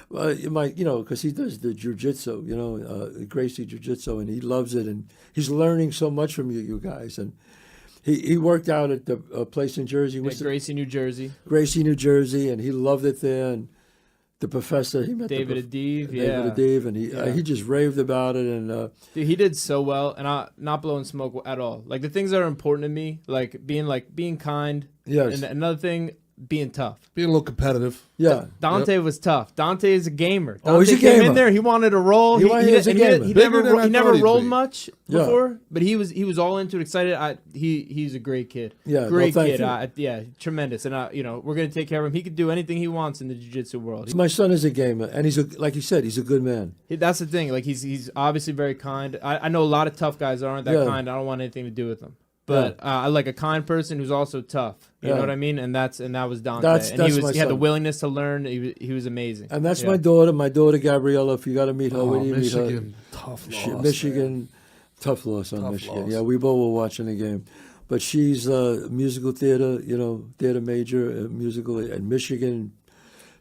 Because he does the jiu-jitsu, Gracie jiu-jitsu, and he loves it, and he's learning so much from you guys. And he worked out at the place in Jersey. Gracie, New Jersey. Gracie, New Jersey, and he loved it there. And the professor, he met David Adiv, David Adiv, and he just raved about it. And dude, he did so well, and not blowing smoke at all. Like the things that are important to me, like being kind. Yes. And another thing, being tough. Being a little competitive. Yeah. Dante was tough. Dante is a gamer. He's a came gamer. in there. He wanted to roll. He never rolled much before, but he was all into it, excited. He's a great kid. Yeah, great kid. Tremendous. And we're gonna take care of him. He could do anything he wants in the jiu-jitsu world. My son is a gamer, and like you said, he's a good man. That's the thing. Like he's obviously very kind. I know a lot of tough guys aren't that kind. I don't want anything to do with them. But I like a kind person who's also tough. You know what I mean? And that was Dante. He had the willingness to learn. He was amazing. And that's my daughter Gabriella. If you got to meet her, where do you meet her? Michigan, tough loss. Michigan, tough loss on Michigan. Loss. Yeah, we both were watching the game. But she's musical theater, theater major, musical at Michigan.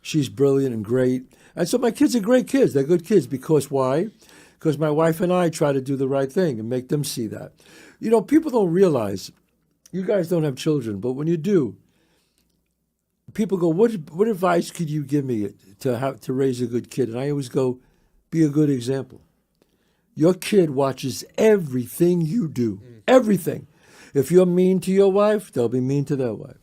She's brilliant and great. And so my kids are great kids. They're good kids because why? Because my wife and I try to do the right thing and make them see that. People don't realize, you guys don't have children, but when you do, people go, what advice could you give me to raise a good kid? And I always go, be a good example. Your kid watches everything you do, everything. If you're mean to your wife, they'll be mean to their wife.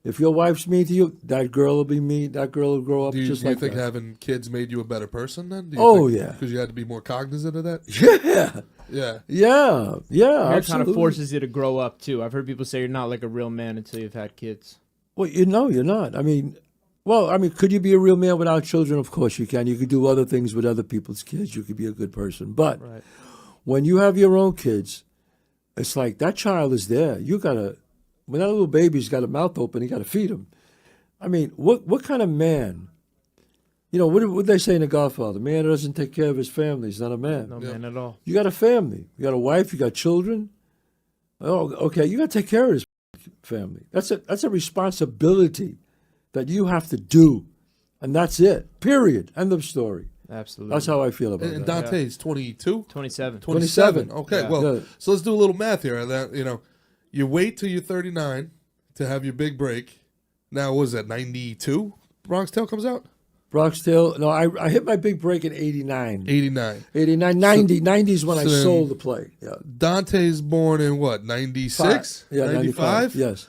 If your wife's mean to you, that girl will be mean. That girl will grow up just like that. Do you think having kids made you a better person then? Yeah. Because you had to be more cognizant of that? Yeah. It absolutely. kind of forces you to grow up, too. I've heard people say you're not like a real man until you've had kids. Well, you're not. Could you be a real man without children? Of course you can. You could do other things with other people's kids. You could be a good person. But when you have your own kids, it's like that child is there. When that little baby's got a mouth open, you got to feed him. What kind of man? What they say in The Godfather? Man who doesn't take care of his family is not a man. No man at all. You got a family. You got a wife. You got children. Oh, okay. You got to take care of his family. That's a responsibility that you have to do, and that's it. Period. End of story. Absolutely. That's how I feel about it. And Dante's 22? 27. 27. Okay. Well, so let's do a little math here. You wait till you're 39 to have your big break. Now, what was that, 92? Bronx Tale comes out? Bronx Tale. No, I hit my big break in 89. 89. 90. 90 is when I sold the play. Yeah. Dante's born in what, 96? Yeah, 95? Yes.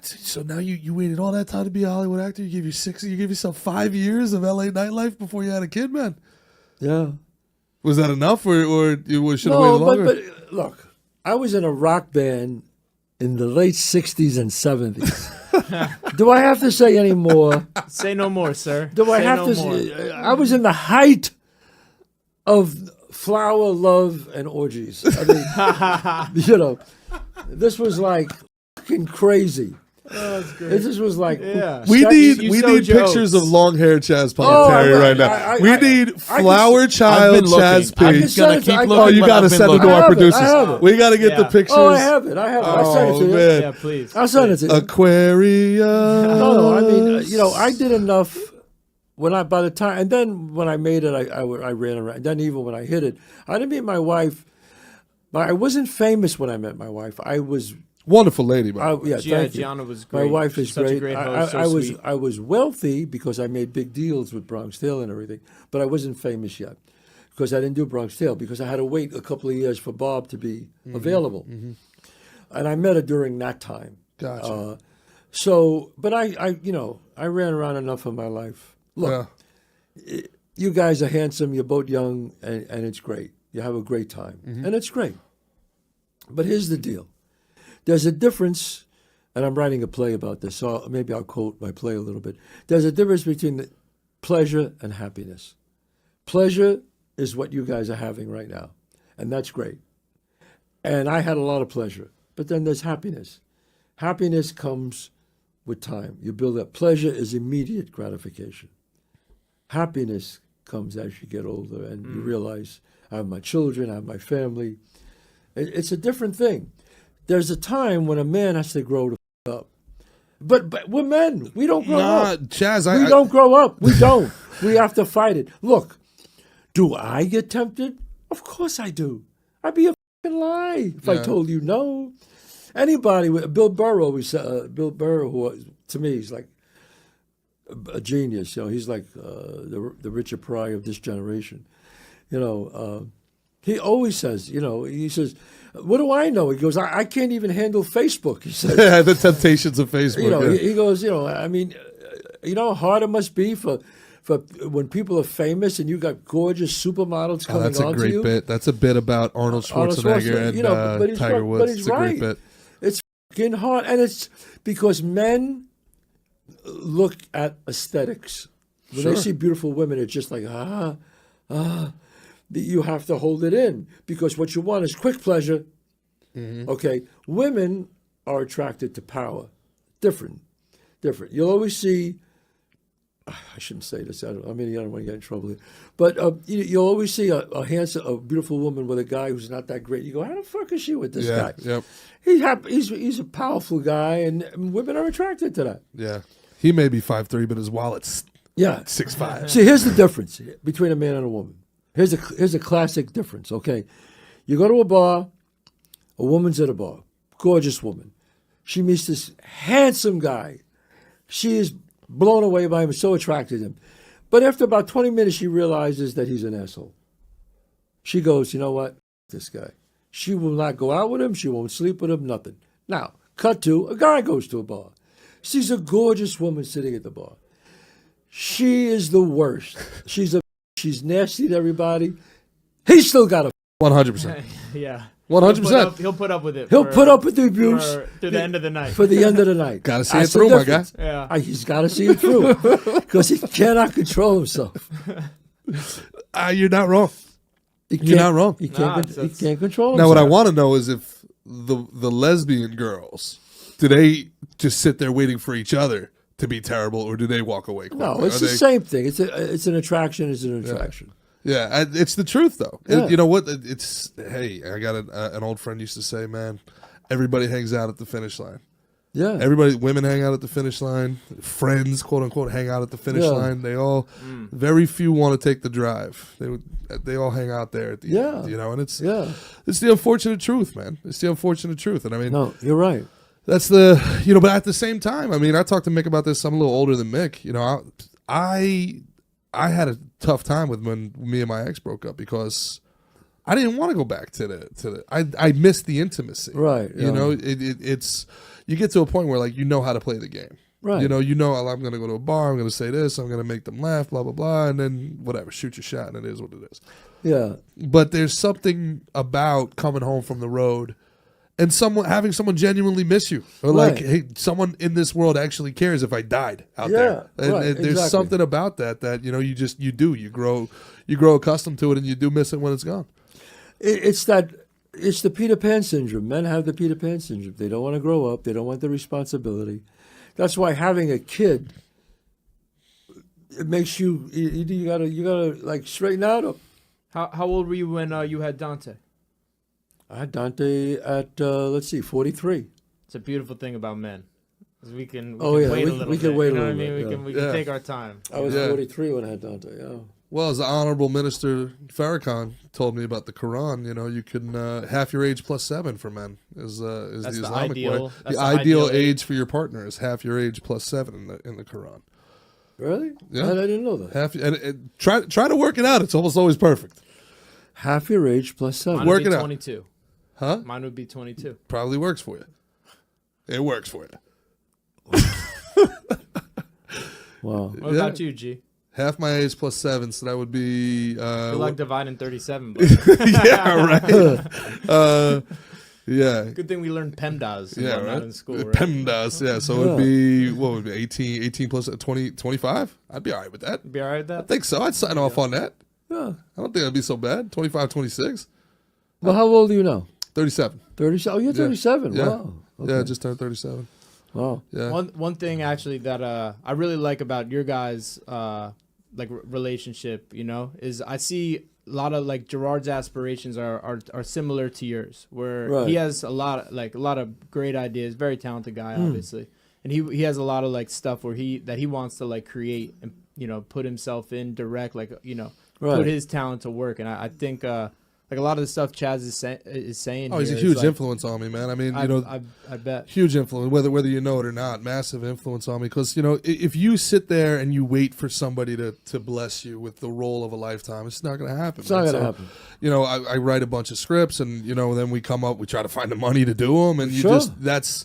So now you waited all that time to be a Hollywood actor? You gave yourself 5 years of LA nightlife before you had a kid, man? Yeah. Was that enough, or you should have waited longer? But look, I was in a rock band in the late 60s and 70s. Do I have to say any more? Say no more, sir. I was in the height of flower, love, and orgies. This was like fucking crazy. Oh, that's great. This was like we need pictures of long hair Chaz Palminteri right now. We need flower child Chaz P. You got to send it to our producers. We got to get the pictures. Oh, I have it. I'll send it to you. Man. Yeah, please. I'll send it to you. Aquarius. No, I did enough. By the time, and then when I made it, I ran around. Then even when I hit it, I didn't meet my wife. I wasn't famous when I met my wife. I was Wonderful lady, by the way. Thank you. Gianna was great. My wife is She's such great. a great host, I was wealthy because I made big deals with Bronx Tale and everything, but I wasn't famous yet because I didn't do Bronx Tale because I had to wait a couple of years for Bob to be available, and I met her during that time. Gotcha. But I ran around enough of my life. Look, you guys are handsome. You're both young, and it's great. You have a great time, and it's great. But here's the deal. There's a difference, and I'm writing a play about this, so maybe I'll quote my play a little bit. There's a difference between pleasure and happiness. Pleasure is what you guys are having right now, and that's great. And I had a lot of pleasure, but then there's happiness. Happiness comes with time. You build up. Pleasure is immediate gratification. Happiness comes as you get older, and you realize, I have my children, I have my family. It's a different thing. There's a time when a man has to grow the up. But we're men. We don't grow up. Chaz, we don't grow up. We don't. We have to fight it. Look, do I get tempted? Of course I do. I'd be a fucking lie if I told you no. Anybody, Bill Burr always Bill Burr, who to me is like a genius. He's like the Richard Pryor of this generation. He always says, he says, what do I know? He goes, I can't even handle Facebook. He says, the temptations of Facebook. He goes, how hard it must be for when people are famous and you got gorgeous supermodels coming on to you. That's a great bit. That's a bit about Arnold Schwarzenegger and Tiger Woods. But he's right. Great bit. It's fucking hard, and it's because men look at aesthetics. When they see beautiful women, it's just like you have to hold it in because what you want is quick pleasure. Okay, women are attracted to power. Different. You'll always see. I shouldn't say this. I don't want to get in trouble here. But you'll always see a handsome, a beautiful woman with a guy who's not that great. You go, how the fuck is she with this guy? Yep. He's a powerful guy, and women are attracted to that. Yeah. He may be 5'3", but his wallet's 6'5". See, here's the difference between a man and a woman. Here's a classic difference, okay? You go to a bar, a woman's at a bar, gorgeous woman. She meets this handsome guy. She is blown away by him, so attracted to him. But after about 20 minutes, she realizes that he's an asshole. She goes, you know what? This guy. She will not go out with him. She won't sleep with him, nothing. Now, cut to, a guy goes to a bar. Sees a gorgeous woman sitting at the bar. She is the worst. She's nasty to everybody. He's still got a 100%. Yeah. 100%. He'll put up with it. He'll put up with the abuse to the end of the night. For the end of the night. Got to see it through, my guy. Yeah. He's got to see it through because he cannot control himself. You're not wrong. You're not wrong. He can't control himself. Now, what I want to know is if the lesbian girls, do they just sit there waiting for each other to be terrible, or do they walk away quickly? No, it's the same thing. It's an attraction. It's an attraction. Yeah, it's the truth, though. Yeah. You know what? Hey, I got an old friend used to say, man, everybody hangs out at the finish line. Yeah. Women hang out at the finish line. Friends, quote unquote, hang out at the finish line. They all, very few want to take the drive. They all hang out there at the end, and it's the unfortunate truth, man. It's the unfortunate truth. And I mean, no, you're right. That's but at the same time, I mean, I talked to Mick about this. I'm a little older than Mick. I had a tough time with when me and my ex broke up because I didn't want to go back to the. I missed the intimacy. Right. Yeah. It's you get to a point where like how to play the game. Right. I'm going to go to a bar. I'm going to say this. I'm going to make them laugh. Blah blah blah. And then whatever, shoot your shot, and it is what it is. Yeah. But there's something about coming home from the road and having someone genuinely miss you, or like, hey, someone in this world actually cares if I died out there. And there's something about that you grow accustomed to it, and you do miss it when it's gone. It's the Peter Pan syndrome. Men have the Peter Pan syndrome. They don't want to grow up. They don't want the responsibility. That's why having a kid, it makes you gotta like straighten out. How old were you when you had Dante? I had Dante at 43. It's a beautiful thing about men. We can wait a little bit. We can wait a little bit. We can take our time. I was 43 when I had Dante. Yeah. Well, as the Honorable Minister Farrakhan told me about the Quran, you can half your age plus 7 for men is the Islamic way. The ideal age for your partner is half your age plus 7 in the Quran. Really? Yeah, I didn't know that. Try to work it out. It's almost always perfect. Half your age plus 7. Mine would be 22. Huh? Mine would be 22. Probably works for you. It works for you. Wow. What about you, G? Half my age plus 7, so that would be... Good luck dividing 37. But yeah, right. Yeah. Good thing we learned PEMDAS in school, right? PEMDAS, yeah. So it would be, what would it be, 18 plus 20, 25? I'd be all right with that. Be all right with that? I think so. I'd sign off on that. Yeah. I don't think that'd be so bad. 25, 26. Well, how old are you now? 37. 37. Oh, you're 37. Yeah. Wow. Okay. Yeah, just turned 37. Wow. Yeah. One thing actually that I really like about your guys' relationship, is I see a lot of like Gerard's aspirations are similar to yours, where he has a lot of great ideas, very talented guy, obviously, and he has a lot of like stuff where he wants to like create and put himself in direct, put his talent to work, and I think like a lot of the stuff Chaz is saying. Oh, he's a huge influence on me, man. I mean, I bet huge influence, whether you know it or not, massive influence on me. Because if you sit there and you wait for somebody to bless you with the role of a lifetime, it's not going to happen. It's not going to happen. I write a bunch of scripts, and then we try to find the money to do them, and that's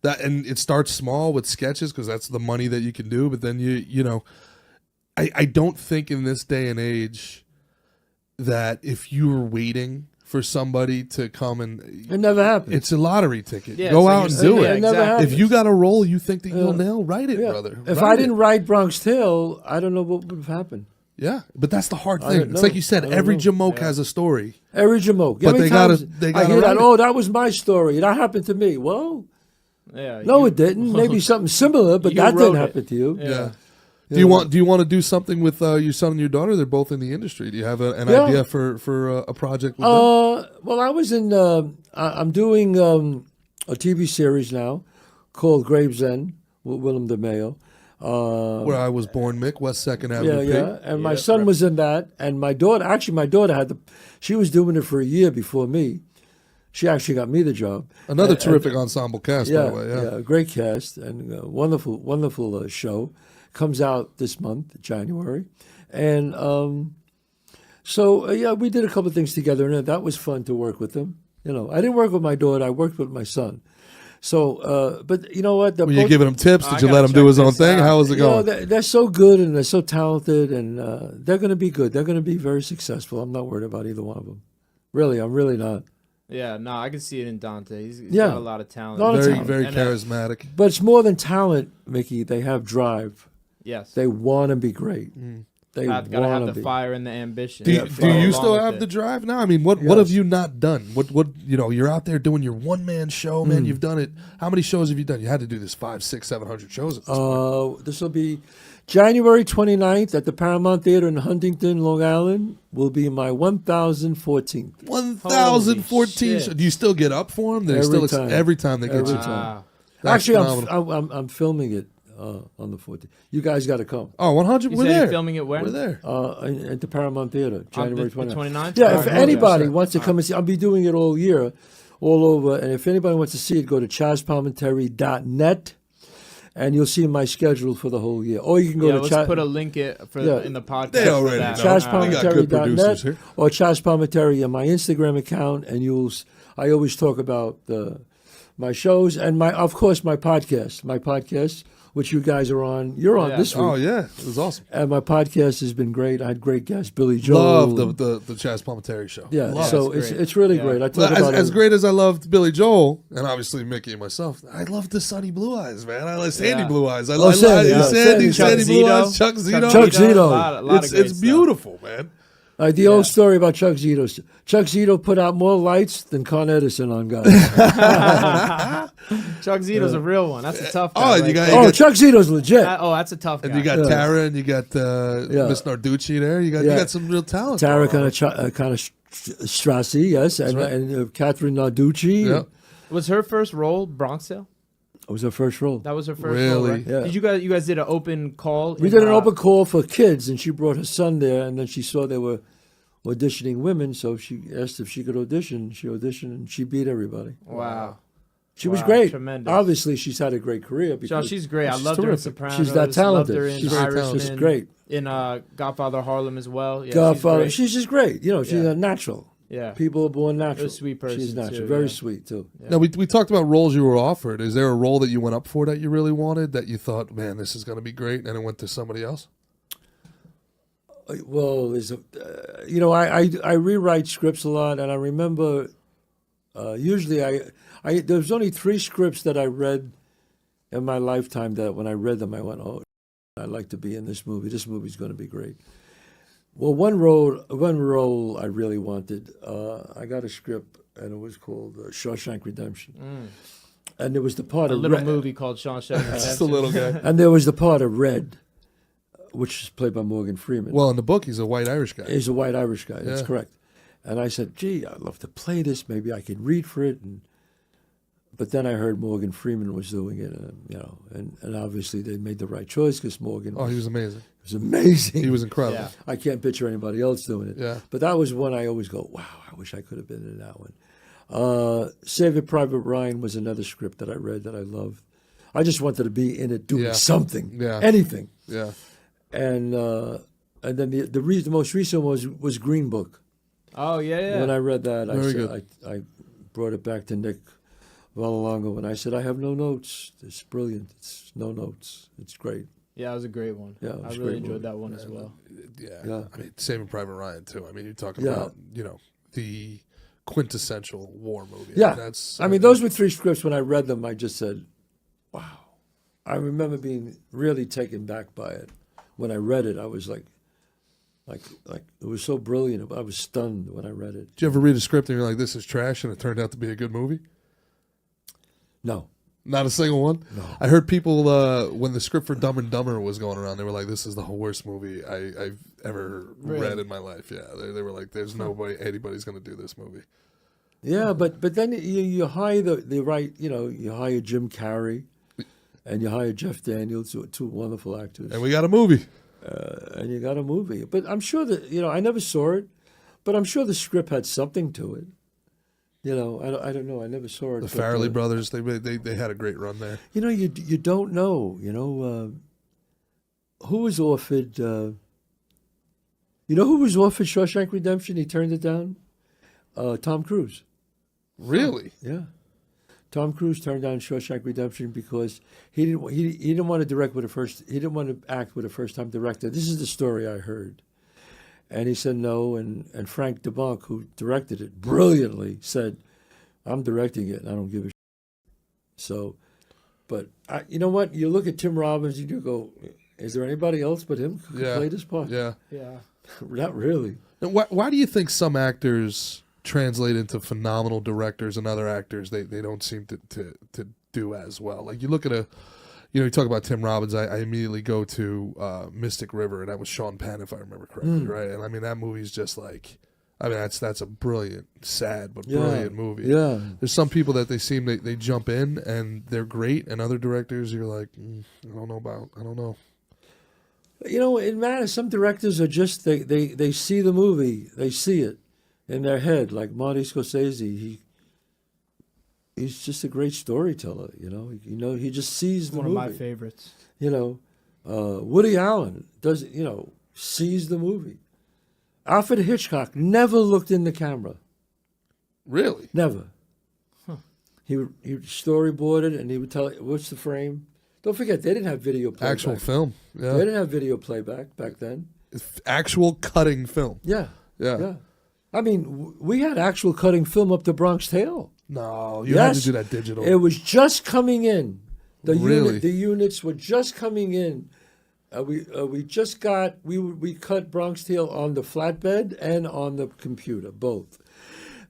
that, and it starts small with sketches because that's the money that you can do. But then I don't think in this day and age that if you were waiting for somebody to come it never happens. It's a lottery ticket. Yeah, Go out and do it. It never happens. If you got a role you think that you'll nail, write it, brother. If I didn't write Bronx Tale, I don't know what would have happened. Yeah, but that's the hard thing. It's like you said, every Jamoke has a story. Every Jamoke. But they gotta I hear that, that was my story. That happened to me. Well, it didn't. Maybe something similar, but that didn't happen to you. Yeah. Do you want to do something with your son and your daughter? They're both in the industry. Do you have an idea for a project with them? Well, I was in. I'm doing a TV series now called Gravesend with Willem DeMeo. Where I was born, Mick, West 2nd Avenue. Yeah. And my son was in that, and my daughter. Actually, my daughter she was doing it for a year before me. She actually got me the job. Another terrific ensemble cast, by the way. Yeah, great cast and wonderful show. Comes out this month, January, and we did a couple of things together, and that was fun to work with them. I didn't work with my daughter; I worked with my son. So, but you know what? Were you giving him tips? Did you let him do his own thing? How was it going? They're so good and they're so talented, and they're going to be good. They're going to be very successful. I'm not worried about either one of them. Really, I'm really not. Yeah, no, I can see it in Dante. He's got a lot of talent. Very charismatic. But it's more than talent, Mickey. They have drive. Yes. They want to be great. They gotta have the fire and the ambition. Do you still have the drive now? I mean, what have you not done? What you're out there doing your one-man show, man. You've done it. How many shows have you done? You had to do this 500, 600, 700 shows at this point. This will be January 29th at the Paramount Theater in Huntington, Long Island. Will be my 1014th. 1014. Do you still get up for them? Every time they get you. Time. Actually, I'm filming it. On the 14th. You guys got to come. Oh, 100. We're there. Filming it where? We're there. At the Paramount Theater, January 29th. 29th? Yeah, if anybody wants to come and see, I'll be doing it all year, all over. And if anybody wants to see it, go to chazpalminteri.net, and you'll see my schedule for the whole year. Or you can go to let's put a link in the podcast. They already know. chazpalminteri.net or Chaz Palminteri on my Instagram account, and I always talk about my shows and of course my podcast, which you guys are on. You're on this week. Oh, yeah. It was awesome. And my podcast has been great. I had great guests, Billy Joel. Love the Chaz Palminteri show. Yeah, so it's really great. I talk about as great as I loved Billy Joel, and obviously Mickey and myself, I love the Sunny Blue Eyes, man. I like Sandy Blue Eyes. I love Sandy Blue Eyes, Chuck Zito. Chuck Zito. It's beautiful, man. The old story about Chuck Zito. Chuck Zito put out more lights than Con Edison on guys. Chuck Zito's a real one. That's a tough guy. Chuck Zito's legit. That's a tough guy. And you got Tara and you got Miss Narducci there. You got some real talent. Tara kind of Strassi, yes, and Catherine Narducci. Was her first role Bronx Tale? It was her first role. That was her first Really? role, right? Yeah. Did you guys did an open call? We did an open call for kids, and she brought her son there, and then she saw they were auditioning women, so she asked if she could audition. She auditioned, and she beat everybody. Wow. She was great. Tremendous. Obviously, she's had a great career. Because she's great. I loved her in Sopranos. She's that talented. Loved her in She's Irishman, She's great. In Godfather Harlem as well. Yeah, Godfather. She's just great. She's Yeah. a natural. Yeah. People are born natural. A sweet person, She's natural. too, Very yeah. sweet, too. Yeah. Now, we talked about roles you were offered. Is there a role that you went up for that you really wanted, that you thought, man, this is going to be great, and it went to somebody else? Well, there's I rewrite scripts a lot, and I remember usually there's only 3 scripts that I read in my lifetime that when I read them, I went, oh, I'd like to be in this movie. This movie's going to be great. Well, one role I really wanted. I got a script, and it was called Shawshank Redemption. And there was the part a of little Red, movie called Shawshank Redemption. Just a little guy. and there was the part of Red, which is played by Morgan Freeman. Well, in the book, he's a white Irish guy. He's a white Irish guy. That's Yeah. correct. And I said, gee, I'd love to play this. Maybe I could read for it. But then I heard Morgan Freeman was doing it, and obviously they made the right choice because Morgan Oh, he was amazing. was amazing. He was incredible. Yeah. I can't picture anybody else doing it. Yeah. But that was one I always go, wow, I wish I could have been in that one. Saving Private Ryan was another script that I read that I loved. I just wanted to be in it doing something, anything. Yeah. And then the most recent was Green Book. Oh yeah. When I read that, Very good. I brought it back to Nick Vallalongo, and I said, I have no notes. It's brilliant. It's no notes. It's great. Yeah, it was a great one. Yeah, it was I a really great enjoyed movie. that one as well. Yeah. I mean, Saving Private Ryan, too. I mean, you're talking about, the quintessential war movie. Yeah. I mean, I mean, those were 3 scripts. When I read them, I just said, wow. I remember being really taken back by it. When I read it, I was like it was so brilliant. I was stunned when I read it. Did you ever read a script and you're like, this is trash, and it turned out to be a good movie? No. Not a single one? No. I heard people, when the script for Dumb and Dumber was going around, they were like, this is the worst movie I've ever read in my life. Yeah, they were like, there's no way anybody's going to do this movie. Yeah, but then you hire the right, you hire Jim Carrey and you hire Jeff Daniels, 2 wonderful actors. And we got a movie. And you got a movie. But I'm sure that, I never saw it, but I'm sure the script had something to it. I don't know. I never saw it. The Farrelly brothers, they had a great run there. You don't know. Who was offered? Who was offered Shawshank Redemption? He turned it down. Tom Cruise. Really? Yeah. Tom Cruise turned down Shawshank Redemption because he didn't want to direct with he didn't want to act with a first time director. This is the story I heard. And he said no, and Frank DeBonk, who directed it brilliantly, said, I'm directing it, and I don't give a shit. So, but you know what? You look at Tim Robbins, and you go, is there anybody else but him who could play this part? Yeah. Yeah. Not really. Now, why do you think some actors translate into phenomenal directors and other actors they don't seem to do as well? Like you look at you talk about Tim Robbins, I immediately go to Mystic River, and that was Sean Penn, if I remember correctly, right? And I mean, that movie's just like, that's a brilliant, sad, but brilliant movie. Yeah. There's some people that they jump in, and they're great, and other directors, you're like, I don't know. It matters. Some directors are just, they see the movie, they see it in their head, like Marty Scorsese. He's just a great storyteller, he just sees the movie. One of my favorites. Woody Allen does, sees the movie. Alfred Hitchcock never looked in the camera. Really? Never. Huh. He storyboarded, and he would tell, what's the frame? Don't forget, they didn't have video playback. Actual film. Yeah. They didn't have video playback back then. It's actual cutting film. Yeah. Yeah. I mean, we had actual cutting film up to Bronx Tale. No, you had to do that digital. It was just coming in. The Really? the units were just coming in. We cut Bronx Tale on the flatbed and on the computer, both.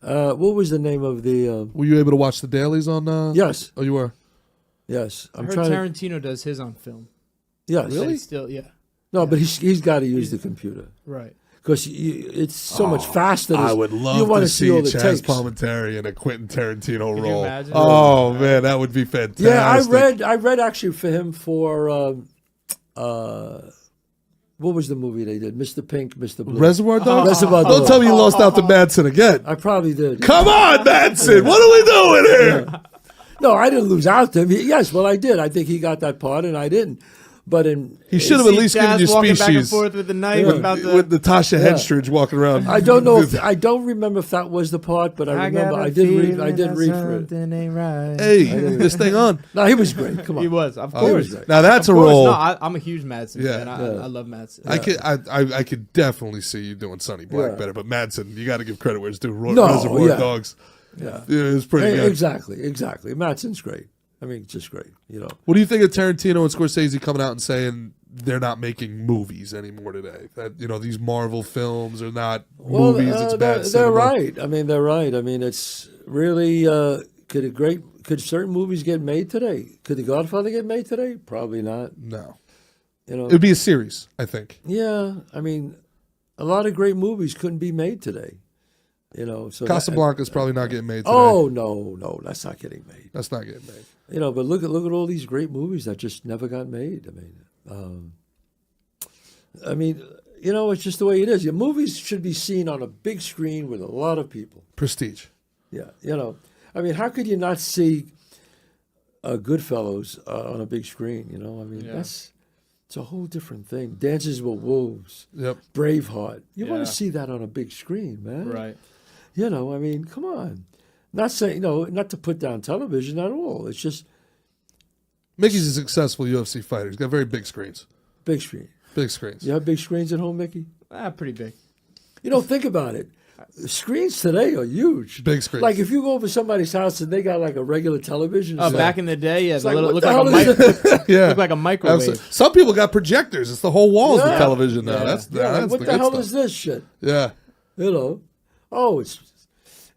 What was the name of the? Were you able to watch the dailies on? Yes. Oh, you were. Yes, I heard Tarantino does his on film. Yes. Really? Still, yeah. No, but he's got to use the computer. Right. because it's so much faster. I would love to see Chaz Palminteri in a Quentin Tarantino role. You imagine? Oh man, that would be fantastic. Yeah, I read actually for him for what was the movie they did? Mr. Pink, Mr. Blue. Reservoir Dogs? Reservoir Dogs. Don't tell me you lost out to Madsen again. I probably did. Come on, Madsen. What are we doing here? Yeah. No, I didn't lose out to him. Yes, well, I did. I think he got that part, and I didn't. But he should have at least given you walking Species back and forth with the knife with Natasha Henstridge walking around. I don't know. I don't remember if that was the part, but I remember I did read for it. Ain't right. Hey, this thing on. No, he was great. Come on, he was. Of course. He was great. Now that's a role. No, I'm a huge Madsen fan. I love Madsen. I could definitely see you doing Sonny Black better, but Madsen, you got to give credit where it's due. Reservoir Dogs. Yeah, it was pretty good. Exactly. Madsen's great. I mean, just great. What do you think of Tarantino and Scorsese coming out and saying they're not making movies anymore today? That these Marvel films are not movies. It's bad. They're right. I mean, they're right. I mean, it's really could certain movies get made today? Could The Godfather get made today? Probably not. No. It'd be a series, I think. Yeah, I mean, a lot of great movies couldn't be made today. So Casablanca's probably not getting made today. Oh no, that's not getting made. That's not getting made. But look at all these great movies that just never got made. I mean, it's just the way it is. Your movies should be seen on a big screen with a lot of people. Prestige. Yeah, I mean, how could you not see Goodfellas on a big screen? I mean, it's a whole different thing. Dances with Wolves. Yep. Braveheart. You want to see that on a big screen, man. Right. I mean, come on. Not saying, not to put down television at all. It's just. Mickey's a successful UFC fighter. He's got very big screens. Big screen. Big screens. You have big screens at home, Mickey? Pretty big. Think about it. Screens today are huge. Big screens. Like if you go over somebody's house and they got like a regular television. Oh, back in the day, yeah, look like a microwave. Absolutely. Some people got projectors. It's the whole wall is the television now. That's what the hell is this shit? Yeah. Oh,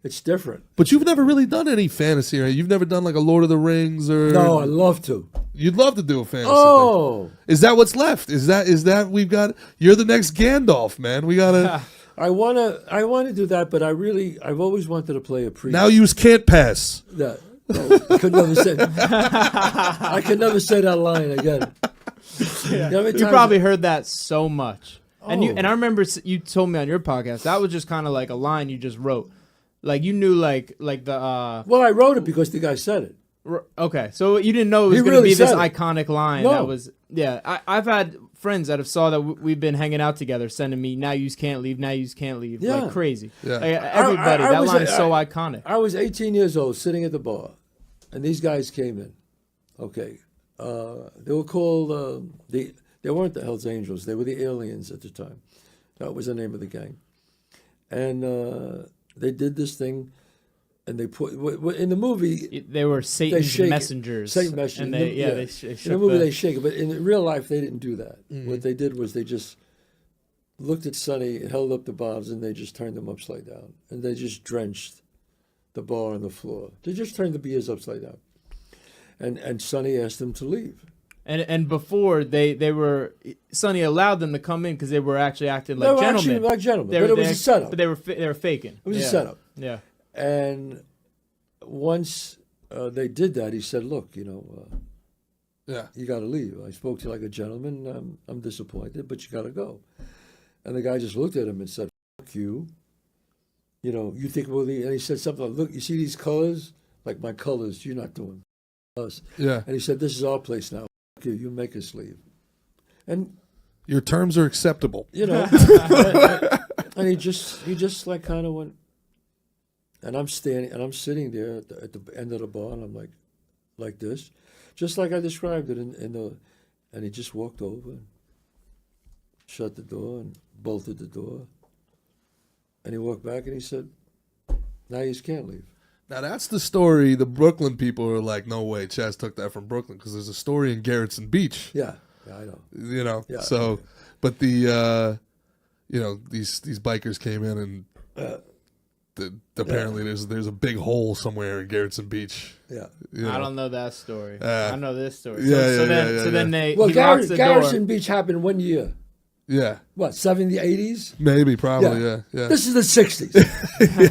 it's different. But you've never really done any fantasy, right? You've never done like a Lord of the Rings or. No, I'd love to. You'd love to do a fantasy thing. Is that what's left? Is that we've got? You're the next Gandalf, man. We gotta. I wanna do that, but I've always wanted to play a priest. Now you can't pass. Yeah, no, I could never say. I could never say that line again. Yeah. You probably heard that so much, and I remember you told me on your podcast that was just kind of like a line you just wrote, like you knew like the. Well, I wrote it because the guy said it. Okay, so you didn't know it was going to be this iconic line. No. That was I've had friends that have saw that we've been hanging out together, sending me "Now you can't leave, now you can't leave," like crazy. Yeah. Like, everybody, that line is so iconic. I was 18 years old, sitting at the bar, and these guys came in. Okay, they were called they weren't the Hells Angels; they were the Aliens at the time. That was the name of the gang, and they did this thing. And they put in the movie. They were Satan's messengers. Satan messengers. And they shook in the movie they shake it, but in real life they didn't do that. Mm-hmm. What they did was they just looked at Sonny, held up the bombs, and they just turned them upside down, and they just drenched the bar on the floor. They just turned the beers upside down, and Sonny asked them to leave. And before they were Sonny allowed them to come in because they were actually acting like gentlemen. Actually like gentlemen, but it was a setup. But they were faking. It was a setup. Yeah. And once they did that, he said, "Look, you got to leave. I spoke to you like a gentleman. I'm disappointed, but you got to go." And the guy just looked at him and said, "Fuck you. You think about the." And he said something like, "Look, you see these colors? Like my colors. You're not doing us." Yeah. And he said, "This is our place now. Fuck you. You make us leave." And your terms are acceptable. And he just like kind of went. And I'm sitting there at the end of the bar, and I'm like this, just like I described it and he just walked over, and shut the door and bolted the door, and he walked back and he said, "Now you just can't leave." Now that's the story. The Brooklyn people are like, "No way, Chaz took that from Brooklyn," because there's a story in Garrettson Beach. Yeah, I know. Yeah, so, but the, these bikers came in and. Apparently, there's a big hole somewhere in Garrettson Beach. Yeah, I don't know that story. I know this story. So then he locks the door. Garrettson Beach happened one year. Yeah. What, 70s, 80s? Maybe, probably, yeah. This is the 60s.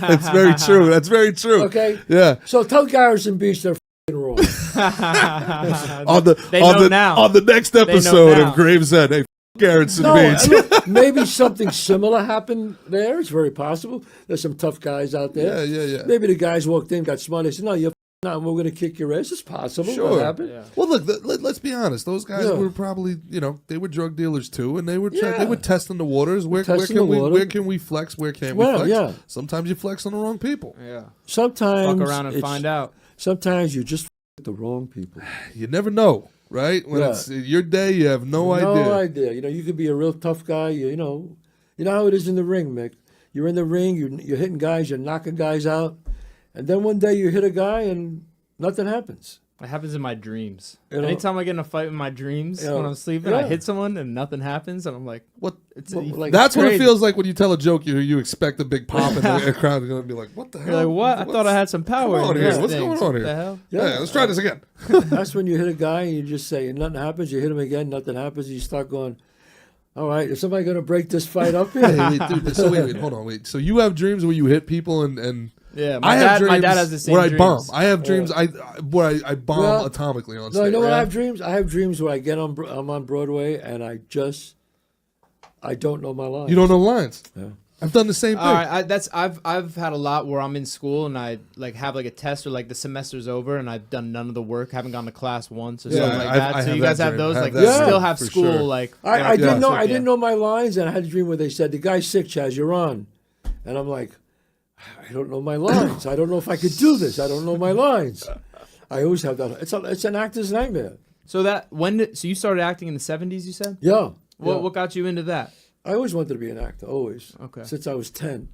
That's very true. That's very true. Okay? Yeah. So tell Garrison Beach they're wrong. on the next episode of Gravesend, hey, Garrison Beach. Look, maybe something similar happened there. It's very possible. There's some tough guys out there. Yeah. Maybe the guys walked in, got smart. They said, no, you're not, we're going to kick your ass. It's possible. Sure. That happened. Yeah. Well, look, let's be honest. Those guys were probably, they were drug dealers too, and they were testing the waters. Where can we flex? Where can't we flex? Yeah. Sometimes you flex on the wrong people. Yeah. Sometimes fuck around and find out. Sometimes you just with the wrong people. You never know, right? When it's your day, you have no idea. No idea. You could be a real tough guy. You know how it is in the ring, Mick. You're in the ring. You're hitting guys. You're knocking guys out. And then one day you hit a guy and nothing happens. It happens in my dreams. Anytime I get in a fight in my dreams when I'm sleeping, I hit someone and nothing happens, and I'm like, "What?" That's what it feels like when you tell a joke. You expect a big pop, and the crowd is going to be like, "What the hell?" You're like, "What? I thought I had some power." What's going on here? The hell? Yeah, let's try this again. That's when you hit a guy and you just say, and nothing happens. You hit him again, nothing happens. You start going, all right, is somebody going to break this fight up here? Hey, dude, so wait, hold on, wait. So you have dreams where you hit people and yeah, my dad has the same where dreams. I bomb. I have dreams where I bomb atomically on stage. No, you know what I have dreams? I have dreams where I'm on Broadway and I don't know my lines. You don't know lines? Yeah. I've done the same thing. All right, I've had a lot where I'm in school and I have a test or the semester's over and I've done none of the work, haven't gone to class once or something like that. So you guys have those you still have school sure. I didn't know my lines, and I had a dream where they said the guy's sick, Chaz, you're on, and I'm like, I don't know my lines. I don't know if I could do this. I don't know my lines. I always have that. It's an actor's nightmare. So you started acting in the 70s, you said? Yeah. What got you into that? I always wanted to be an actor, always. Okay. Since I was 10.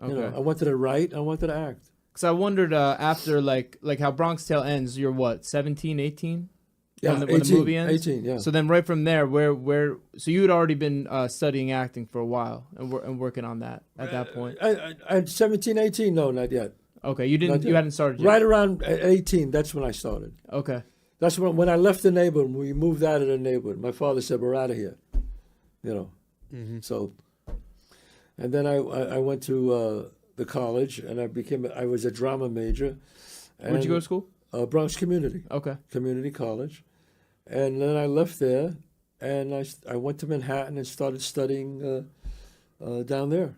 Okay. I wanted to write, I wanted to act. Because I wondered after, like how Bronx Tale ends, you're what, 17, 18? Yeah, when the movie ends? 18, yeah. So then right from there, so you had already been studying acting for a while and working on that at that point? I 17, 18, no, not yet. Okay, you hadn't started yet? Right around 18, that's when I started. Okay. That's when I left the neighborhood, we moved out of the neighborhood. My father said, we're out of here, Mm-hmm. So, and then I went to the college, and I was a drama major. Where'd you go to school? Bronx Community. Okay. Community College. And then I left there, and I went to Manhattan and started studying down there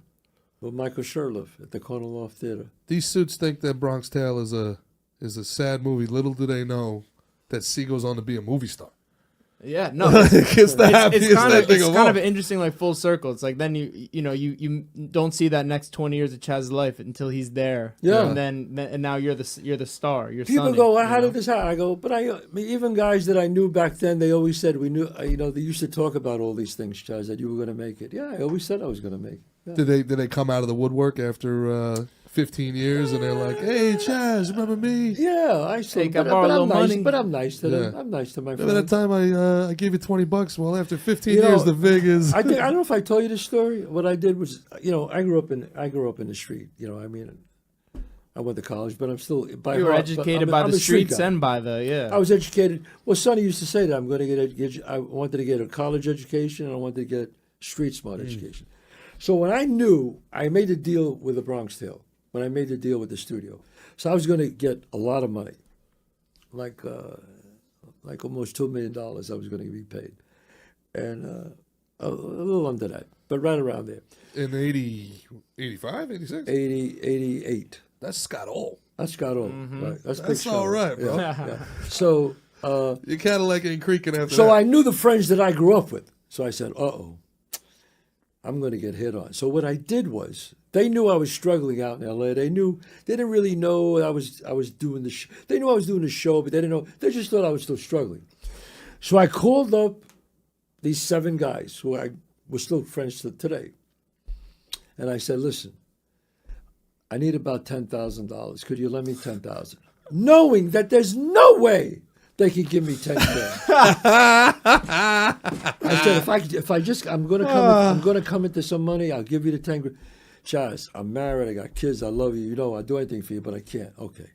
with Michael Sherloff at the Corner Loft Theater. These suits think that Bronx Tale is a sad movie. Little do they know that C goes on to be a movie star. Yeah, no, it's kind of an interesting full circle. It's like then you don't see that next 20 years of Chaz's life until he's there. Yeah, and now you're the star. You're people Sonny, go, well, how did this happen? I go, but even guys that I knew back then, they always said we knew. They used to talk about all these things, Chaz, that you were going to make it. Yeah, I always said I was going to make it. Yeah. Did they come out of the woodwork after 15 years and they're like, hey, Chaz, remember me? Yeah, I say, but I'm nice. But I'm nice to them. I'm nice to my friends. Remember that time I gave you $20? Well, after 15 years, the vig is. I don't know if I told you this story. What I did was, I grew up in the street. I went to college, but I'm still by you were heart, educated by the streets and by I was educated. Well, Sonny used to say that I wanted to get a college education and I wanted to get street smart education. So when I made a deal with the Bronx Tale. When I made the deal with the studio, so I was going to get a lot of money, like almost $2 million. I was going to be paid, and a little under that, but right around there. In 80, 85, 86? 88. That's Scott Old. That's Scott Old. Mm-hmm. Right. That's all right, bro. Yeah. So your Cadillac ain't creaking after that. So I knew the friends that I grew up with. So I said, I'm going to get hit on. So what I did was, they knew I was struggling out in L.A. They didn't really know I was doing the. They knew I was doing the show, but they didn't know. They just thought I was still struggling. So I called up these 7 guys who I was still friends to today, and I said, "Listen, I need about $10,000. Could you lend me $10,000?" Knowing that there's no way they could give me $10,000. I said, I'm going to come into some money. I'll give you the $10,000. Chaz, I'm married, I got kids, I love you, I'll do anything for you, but I can't. Okay.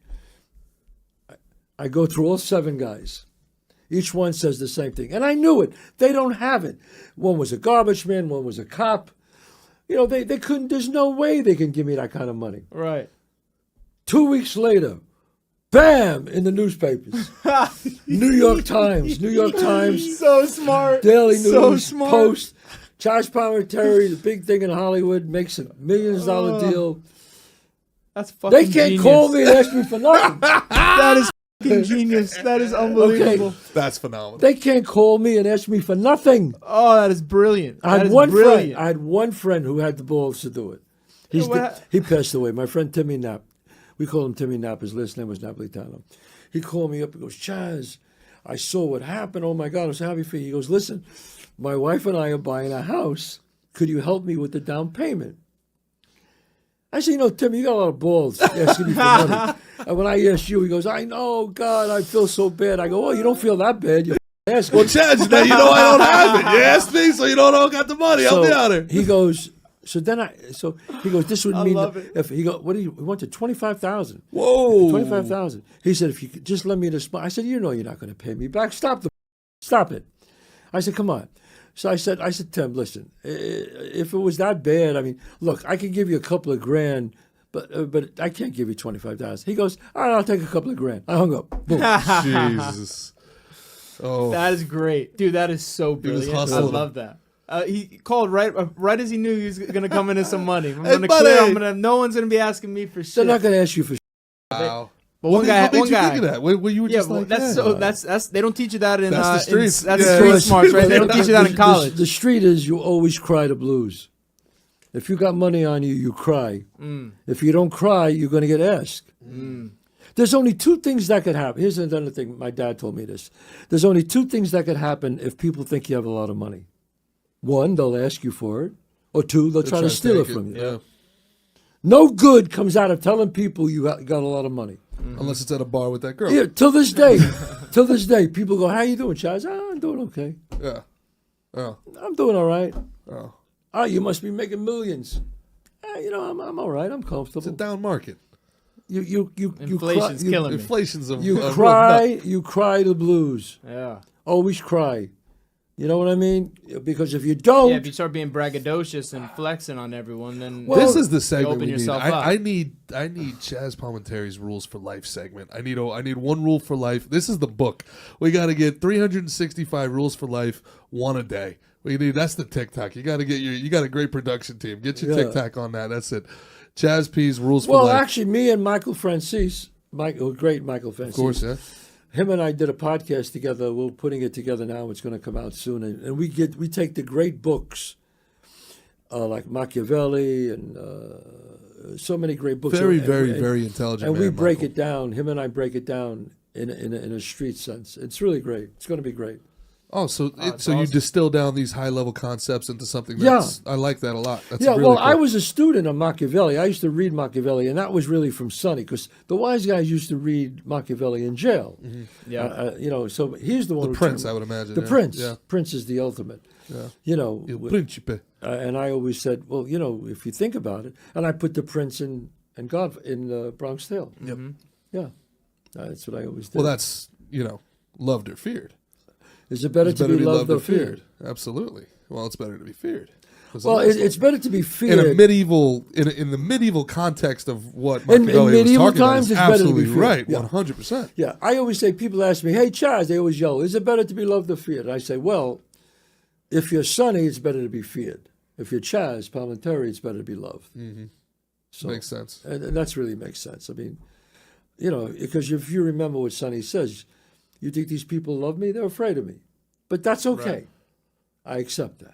I go through all 7 guys. Each one says the same thing. And I knew it. They don't have it. One was a garbage man. One was a cop. They couldn't, there's no way they can give me that kind of money. Right. 2 weeks later, bam, in the newspapers. New York Times. So smart. Daily so News, smart. Post. Chaz Palminteri, the big thing in Hollywood, makes a millions-dollar deal. That's fucking They can't genius. call me and ask me for nothing. That is fucking genius. That is unbelievable. Okay. That's phenomenal. They can't call me and ask me for nothing. Oh, that is brilliant. I had one friend who had the balls to do it. He passed away. My friend Timmy Knapp. We call him Timmy Knapp. His last name was Napolitano. He called me up. He goes, Chaz, I saw what happened. Oh, my God, I'm so happy for you. He goes, listen, my wife and I are buying a house. Could you help me with the down payment? I said, Tim, you got a lot of balls asking me for money. And when I asked you, he goes, I know, God, I feel so bad. I go, oh, you don't feel that bad. You ask me. Well, Chaz, now you know I don't have it. You asked me, so you don't got the money. Help me out here. He goes, he goes, this would mean, it. he went to 25,000. Whoa. 25,000. He said, if you could just let me this money. I said, you're not going to pay me back. Stop it. I said, come on. So I said, Tim, listen, if it was that bad, I mean, look, I could give you a couple of grand, but I can't give you 25,000. He goes, all right, I'll take a couple of grand. I hung up. Boom. Jesus. Oh. That is great. Dude, that is so brilliant. I love that. He called right as he knew he was going to come into some money. No one's going to be asking me for shit. They're not going to ask you for shit. Wow. But one guy. Think of that? Where you were just like, that's they don't teach you that in that's the streets. That's street smarts, right? They don't teach you that in college. The street is you always cry the blues. If you got money on you, you cry. If you don't cry, you're going to get asked. There's only two things that could happen. Here's another thing. My dad told me this. There's only two things that could happen if people think you have a lot of money. One, they'll ask you for it. Or two, they'll try to steal it from you. Yeah. No good comes out of telling people you got a lot of money. Unless it's at a bar with that girl. Yeah, till this day, people go, how you doing, Chaz? Oh, I'm doing okay. Yeah. Oh. I'm doing all right. Oh. You must be making millions. I'm all right. I'm comfortable. It's a down market. Inflation's killing me. Inflation's you cry the blues. Yeah. Always cry. You know what I mean? Because if you don't, if you start being braggadocious and flexing on everyone, then this is the segment we need. Up. I need Chaz Palminteri's rules for life segment. I need one rule for life. This is the book. We got to get 365 rules for life, one a day. That's the TikTok. You got a great production team. Get your TikTok on that. That's it. Chaz P's rules for life. Well, actually, me and Michael Francis, great Michael Francis. Of course, yeah. Him and I did a podcast together. We're putting it together now. It's going to come out soon. And we take the great books, like Machiavelli and so many great books. Very intelligent. And we break it down. Him and I break it down in a street sense. It's really great. It's going to be great. Oh, so awesome. You distill down these high-level concepts into something I like that a lot. That's really cool. I was a student of Machiavelli. I used to read Machiavelli, and that was really from Sonny, because the wise guys used to read Machiavelli in jail. Mm-hmm. Yeah. So he's the one. The prince, I would imagine. The prince. Yeah. Prince is the ultimate. Yeah. Il principe. And I always said, well, if you think about it, and I put the prince in Bronx Tale. Yep. Yeah. That's what I always did. Well, that's, loved or feared. Is it better to be loved or feared? Absolutely. Well, it's better to be feared. Well, it's better to be feared. In the medieval context of what Machiavelli was talking about, it's absolutely right, 100%. Yeah, I always say, people ask me, hey, Chaz, they always yell, is it better to be loved or feared? And I say, well, if you're Sonny, it's better to be feared. If you're Chaz Palminteri, it's better to be loved. Mm-hmm. So, makes sense. And that really makes sense. I mean, because if you remember what Sonny says, you think these people love me? They're afraid of me. But that's okay. Right. I accept that.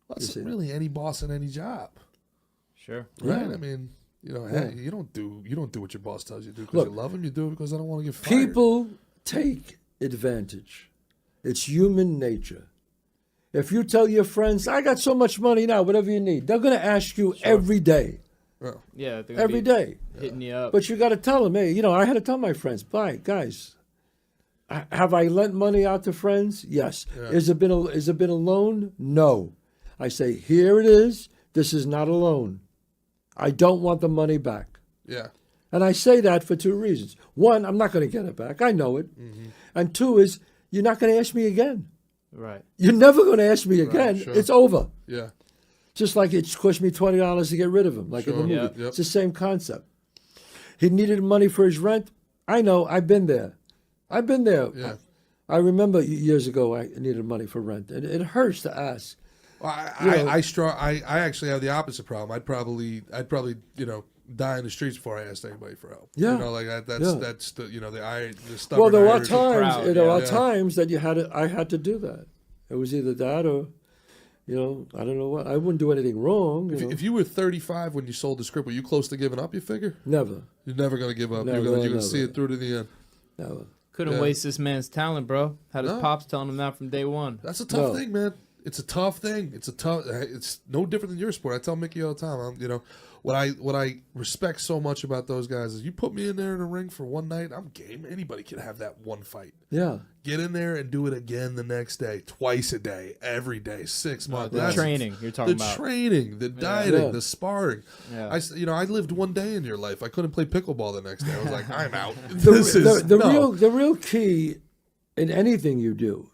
Well, that's really any boss in any job. Sure. Right? Yeah. I mean, hey, you don't do what your boss tells you to do because you love him. You do it because I don't want to get fired. People take advantage. It's human nature. If you tell your friends, I got so much money now, whatever you need, they're going to ask you every day. Yeah. Every day. Hitting you up. But you got to tell them, hey, I had to tell my friends, bye, guys. Have I lent money out to friends? Yes. Yeah. Has it been a loan? No. I say, here it is. This is not a loan. I don't want the money back. Yeah. And I say that for two reasons. One, I'm not going to get it back. I know it. Mm-hmm. And two is, you're not going to ask me again. Right. You're never going to ask me again. Sure. It's over. Yeah. Just like it cost me $20 to get rid of him, like in the movie. Yep. It's the same concept. He needed money for his rent. I know. I've been there. Yeah. I remember years ago I needed money for rent, and it hurts to ask. Well, I actually have the opposite problem. I'd probably die in the streets before I asked anybody for help. Yeah. That's the the stubborn. Well, there are Irish times times that I had to do that. It was either that or, I don't know what. I wouldn't do anything wrong. If you were 35 when you sold the script, were you close to giving up? You figure? Never. You're never going to give up. Never, you're going to never. see it through to the end. Never. Couldn't waste this man's talent, bro. Had his pops telling him that from day one. That's a tough thing, man. It's a tough thing. It's no different than your sport. I tell Mickey all the time. What I respect so much about those guys is you put me in there in a ring for one night, I'm game. Anybody can have that one fight. Yeah. Get in there and do it again the next day, twice a day, every day, 6 months. The training you're talking about. The training, the dieting, the sparring. Yeah. I lived one day in your life. I couldn't play pickleball the next day. I was like, I'm out. The real key in anything you do,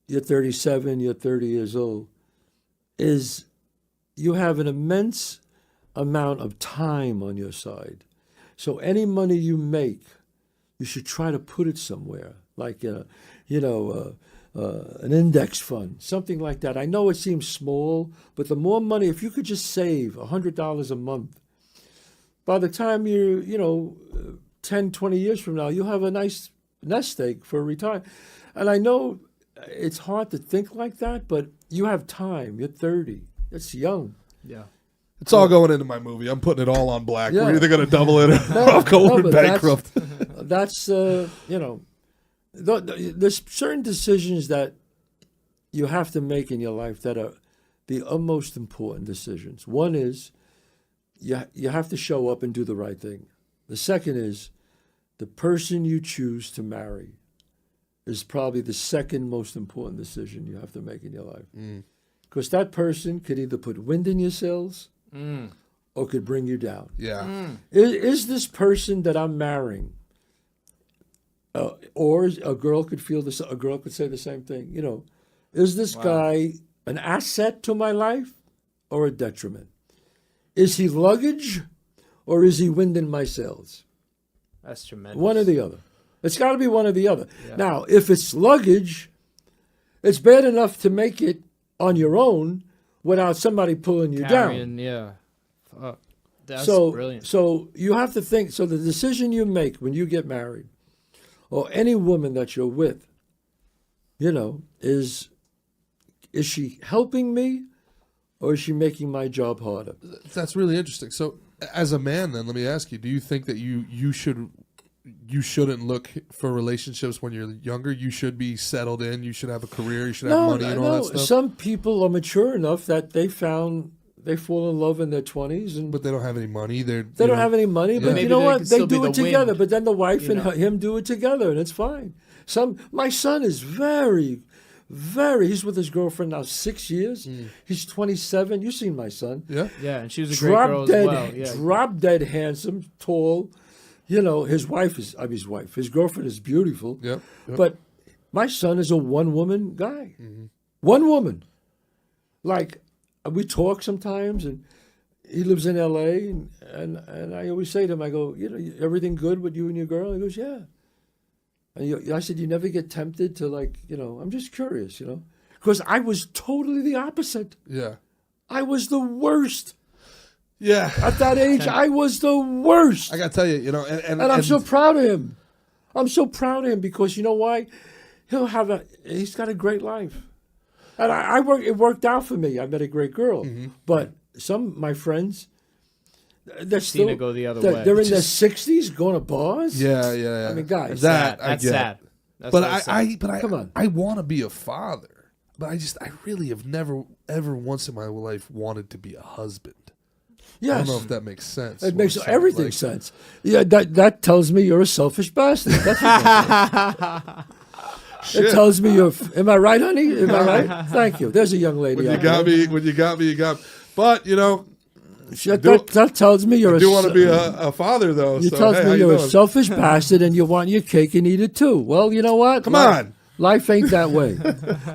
you're 37, you're 30 years old, is you have an immense amount of time on your side. So any money you make, you should try to put it somewhere, like an index fund, something like that. I know it seems small, but the more money, if you could just save $100 a month, by the time you're 10, 20 years from now, you'll have a nice nest egg for retirement. And I know it's hard to think like that, but you have time. You're 30. It's young. Yeah. It's all going into my movie. I'm putting it all on black. Yeah. We're either going to double it or I'll go bankrupt. That's there's certain decisions that you have to make in your life that are the most important decisions. One is you have to show up and do the right thing. The second is the person you choose to marry is probably the second most important decision you have to make in your life. Because that person could either put wind in your sails or could bring you down. Yeah. Is this person that I'm marrying, or a girl could feel this? A girl could say the same thing. Is this guy an asset to my life or a detriment? Is he luggage or is he wind in my sails? That's tremendous. One or the other. It's got to be one or the other. Yeah. Now, if it's luggage, it's bad enough to make it on your own without somebody pulling you down. Yeah. That's brilliant. So you have to think. So the decision you make when you get married, or any woman that you're with, is she helping me, or is she making my job harder? That's really interesting. So, as a man, then let me ask you: do you think that you shouldn't look for relationships when you're younger? You should be settled in. You should have a career. You should have money and all that stuff. Some people are mature enough that they fall in love in their 20s, but they don't have any money. They don't have any money, but you know what? They do it together. Wind. But then the wife and him do it together, and it's fine. My son is very, very. He's with his girlfriend now 6 years. He's 27. You've seen my son. Yeah, yeah, and she was a great girl as well. Yeah. Drop dead handsome, tall. His wife is. His girlfriend is beautiful. Yep. But my son is a one-woman guy. One woman. Like, we talk sometimes, and he lives in L.A., and I always say to him, I go, everything good with you and your girl? He goes, yeah. And I said, you never get tempted to, I'm just curious, because I was totally the opposite. Yeah. I was the worst. Yeah. At that age, I was the worst. I got to tell you, and I'm so proud of him. I'm so proud of him because you know why? He's got a great life. And it worked out for me. I met a great girl. But some of my friends, they're still to go the other way. They're in their 60s going to bars. Yeah. I mean, guys, that's I sad. Come on. I want to be a father, but I really have never ever once in my life wanted to be a husband. Yes. I don't know if that makes sense. It makes everything sense. Yeah, that tells me you're a selfish bastard. That's what it tells me you're. Am I right, honey? Am I right? Thank you. There's a young lady. When you got me, you got me. But That tells me you're I do want to be a father, though. You so, tells hey, me you're a selfish bastard and you want your cake and eat it too. Well, you know what? Come on. Life ain't that way.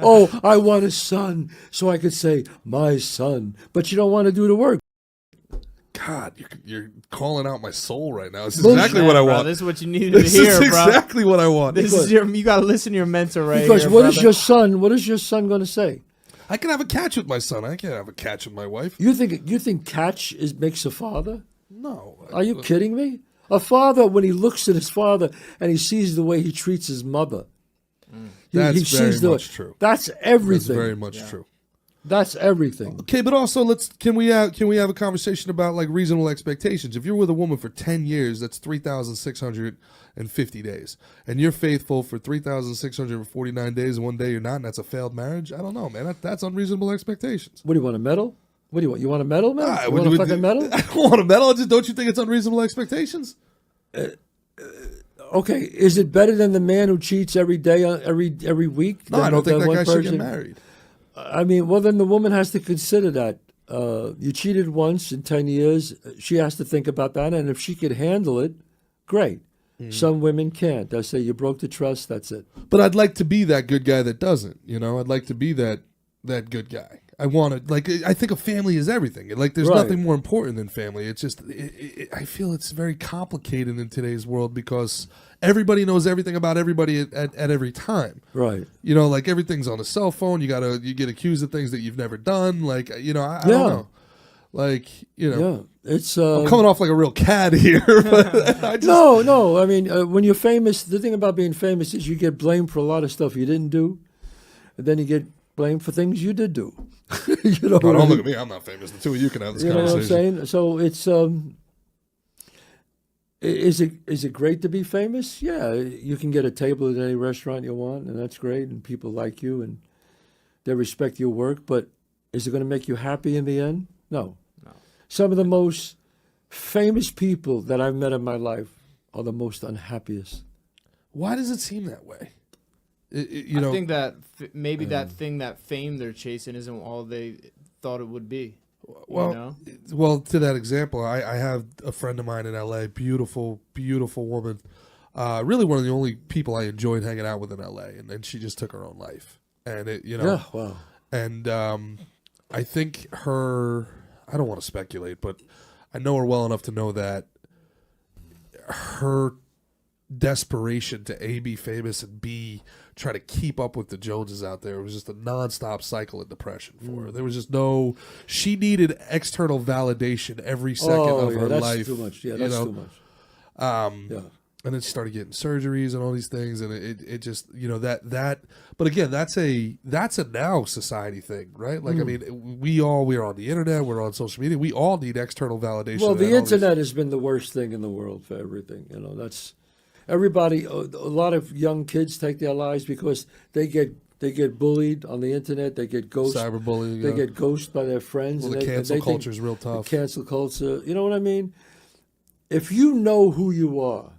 Oh, I want a son so I could say, my son. But you don't want to do the work. God, you're calling out my soul right now. This is exactly what I want. This is what you needed to hear, bro. This is exactly what I want. You got to listen to your mentor right because here, what is your son going to say? I can have a catch with my son. I can't have a catch with my wife. You think catch makes a father? No. Are you kidding me? A father, when he looks at his father and he sees the way he treats his mother, that's very much true. That's everything. That's very much true. That's everything. Okay, but also can we have a conversation about like reasonable expectations? If you're with a woman for 10 years, that's 3,650 days, and you're faithful for 3,649 days, and one day you're not, and that's a failed marriage. I don't know, man. That's unreasonable expectations. What do you want, a medal? What do you want? You want a medal, man? You want a fucking medal? I don't want a medal. Don't you think it's unreasonable expectations? Okay, is it better than the man who cheats every day, every week? No, I don't think that guy should get married. I mean, well, then the woman has to consider that. You cheated once in 10 years. She has to think about that. And if she could handle it, great. Some women can't. I say you broke the trust, that's it. But I'd like to be that good guy that doesn't. I'd like to be that good guy. I want to, I think a family is everything. Like, there's nothing more important than family. It's just, I feel it's very complicated in today's world because everybody knows everything about everybody at every time. Right. Like everything's on a cell phone. You get accused of things that you've never done. Like, I don't know. Like, Yeah. It's, I'm coming off like a real cad here. But I just, No. I mean, when you're famous, the thing about being famous is you get blamed for a lot of stuff you didn't do. And then you get blamed for things you did do. Don't look at me. I'm not famous. The two of you can have this conversation. You know what I'm saying? So it's is it great to be famous? Yeah, you can get a table at any restaurant you want, and that's great, and people like you and they respect your work. But is it going to make you happy in the end? No. Some of the most famous people that I've met in my life are the most unhappiest. Why does it seem that way? I think that maybe that thing, that fame they're chasing, isn't all they thought it would be. Well, to that example, I have a friend of mine in L.A., beautiful, beautiful woman, really one of the only people I enjoyed hanging out with in L.A., and then she just took her own life. And And I think I don't want to speculate, but I know her well enough to know that her desperation to A, be famous, and B, try to keep up with the Joneses out there. It was just a nonstop cycle of depression for her. There was just she needed external validation every second of her life. Too much. Yeah, that's too much. And then she started getting surgeries and all these things, and it just, that. But again, that's a now society thing, right? Like, I mean, we're on the internet, we're on social media, we all need external validation. Well, the internet has been the worst thing in the world for everything. That's. Everybody, a lot of young kids take their lives because they get bullied on the internet. They get ghosted. Cyberbullying. They get ghosted by their friends. Well, the cancel culture is real tough. The cancel culture. You know what I mean? If you know who you are,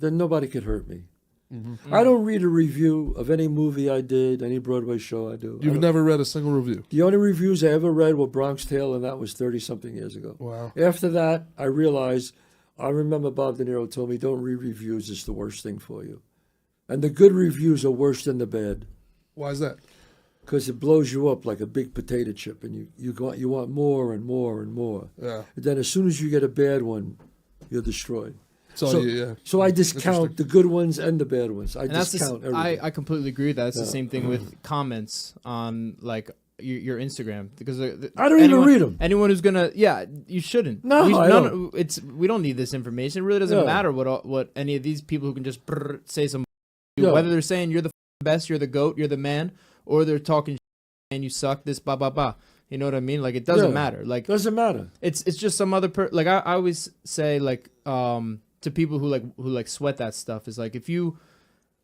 then nobody could hurt me. Mm-hmm. I don't read a review of any movie I did, any Broadway show I do. You've never read a single review? The only reviews I ever read were Bronx Tale, and that was 30-something years ago. Wow. After that, I realized... I remember Bob De Niro told me, don't read reviews, it's the worst thing for you. And the good reviews are worse than the bad. Why is that? Because it blows you up like a big potato chip, and you want more and more and more. Yeah. And then as soon as you get a bad one, you're destroyed. So I discount the good ones and the bad ones. I discount everything. I completely agree with that. It's the same thing with comments on like your Instagram, because I don't even read them. Anyone who's gonna, you shouldn't. No, we don't need this information. It really doesn't matter what any of these people who can just say some, whether they're saying you're the best, you're the GOAT, you're the man, or they're talking and you suck, this blah blah blah. You know what I mean? Like, it doesn't matter. Like, doesn't matter. It's just some other like I always say, like, to people who sweat that stuff, is like,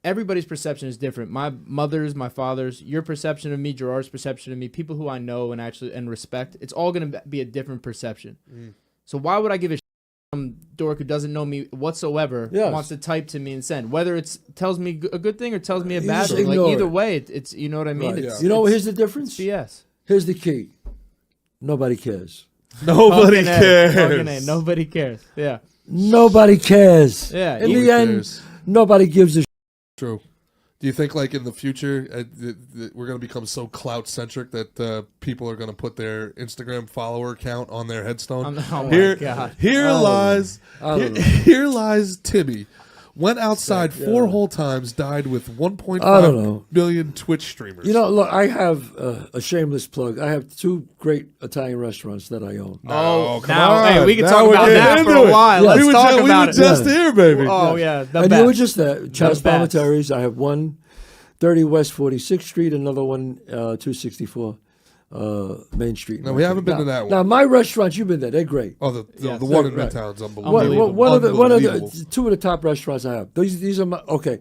everybody's perception is different. My mother's, my father's, your perception of me, Gerard's perception of me, people who I know and respect, it's all going to be a different perception. So why would I give a some dork who doesn't know me whatsoever wants to type to me and send, whether it tells me a good thing or tells me a bad thing? Like, either way, it's you know what I mean? Right. Here's the difference? BS. Here's the key. Nobody cares. Nobody cares. Nobody cares. Yeah. Nobody cares. Yeah. In the end, nobody gives a shit. True. Do you think, like, in the future, we're going to become so clout-centric that people are going to put their Instagram follower count on their headstone? My God. Here lies Timmy. Went outside 4 whole times, died with 1.5 million Twitch streamers. You know, look, I have a shameless plug. I have 2 great Italian restaurants that I own. Come on. Hey, we can talk about that for a while. Yeah. Let's talk about it. We were just here, baby. Oh, yeah. The and best. you were just there. Chaz Palminteri's. I have one 30 West 46th Street, another one 264 Main Street. No, we haven't been to that one. Now, my restaurants, you've been there. They're great. Oh, the one in Midtown's unbelievable. One of the 2 of the top restaurants I have. These are my, okay.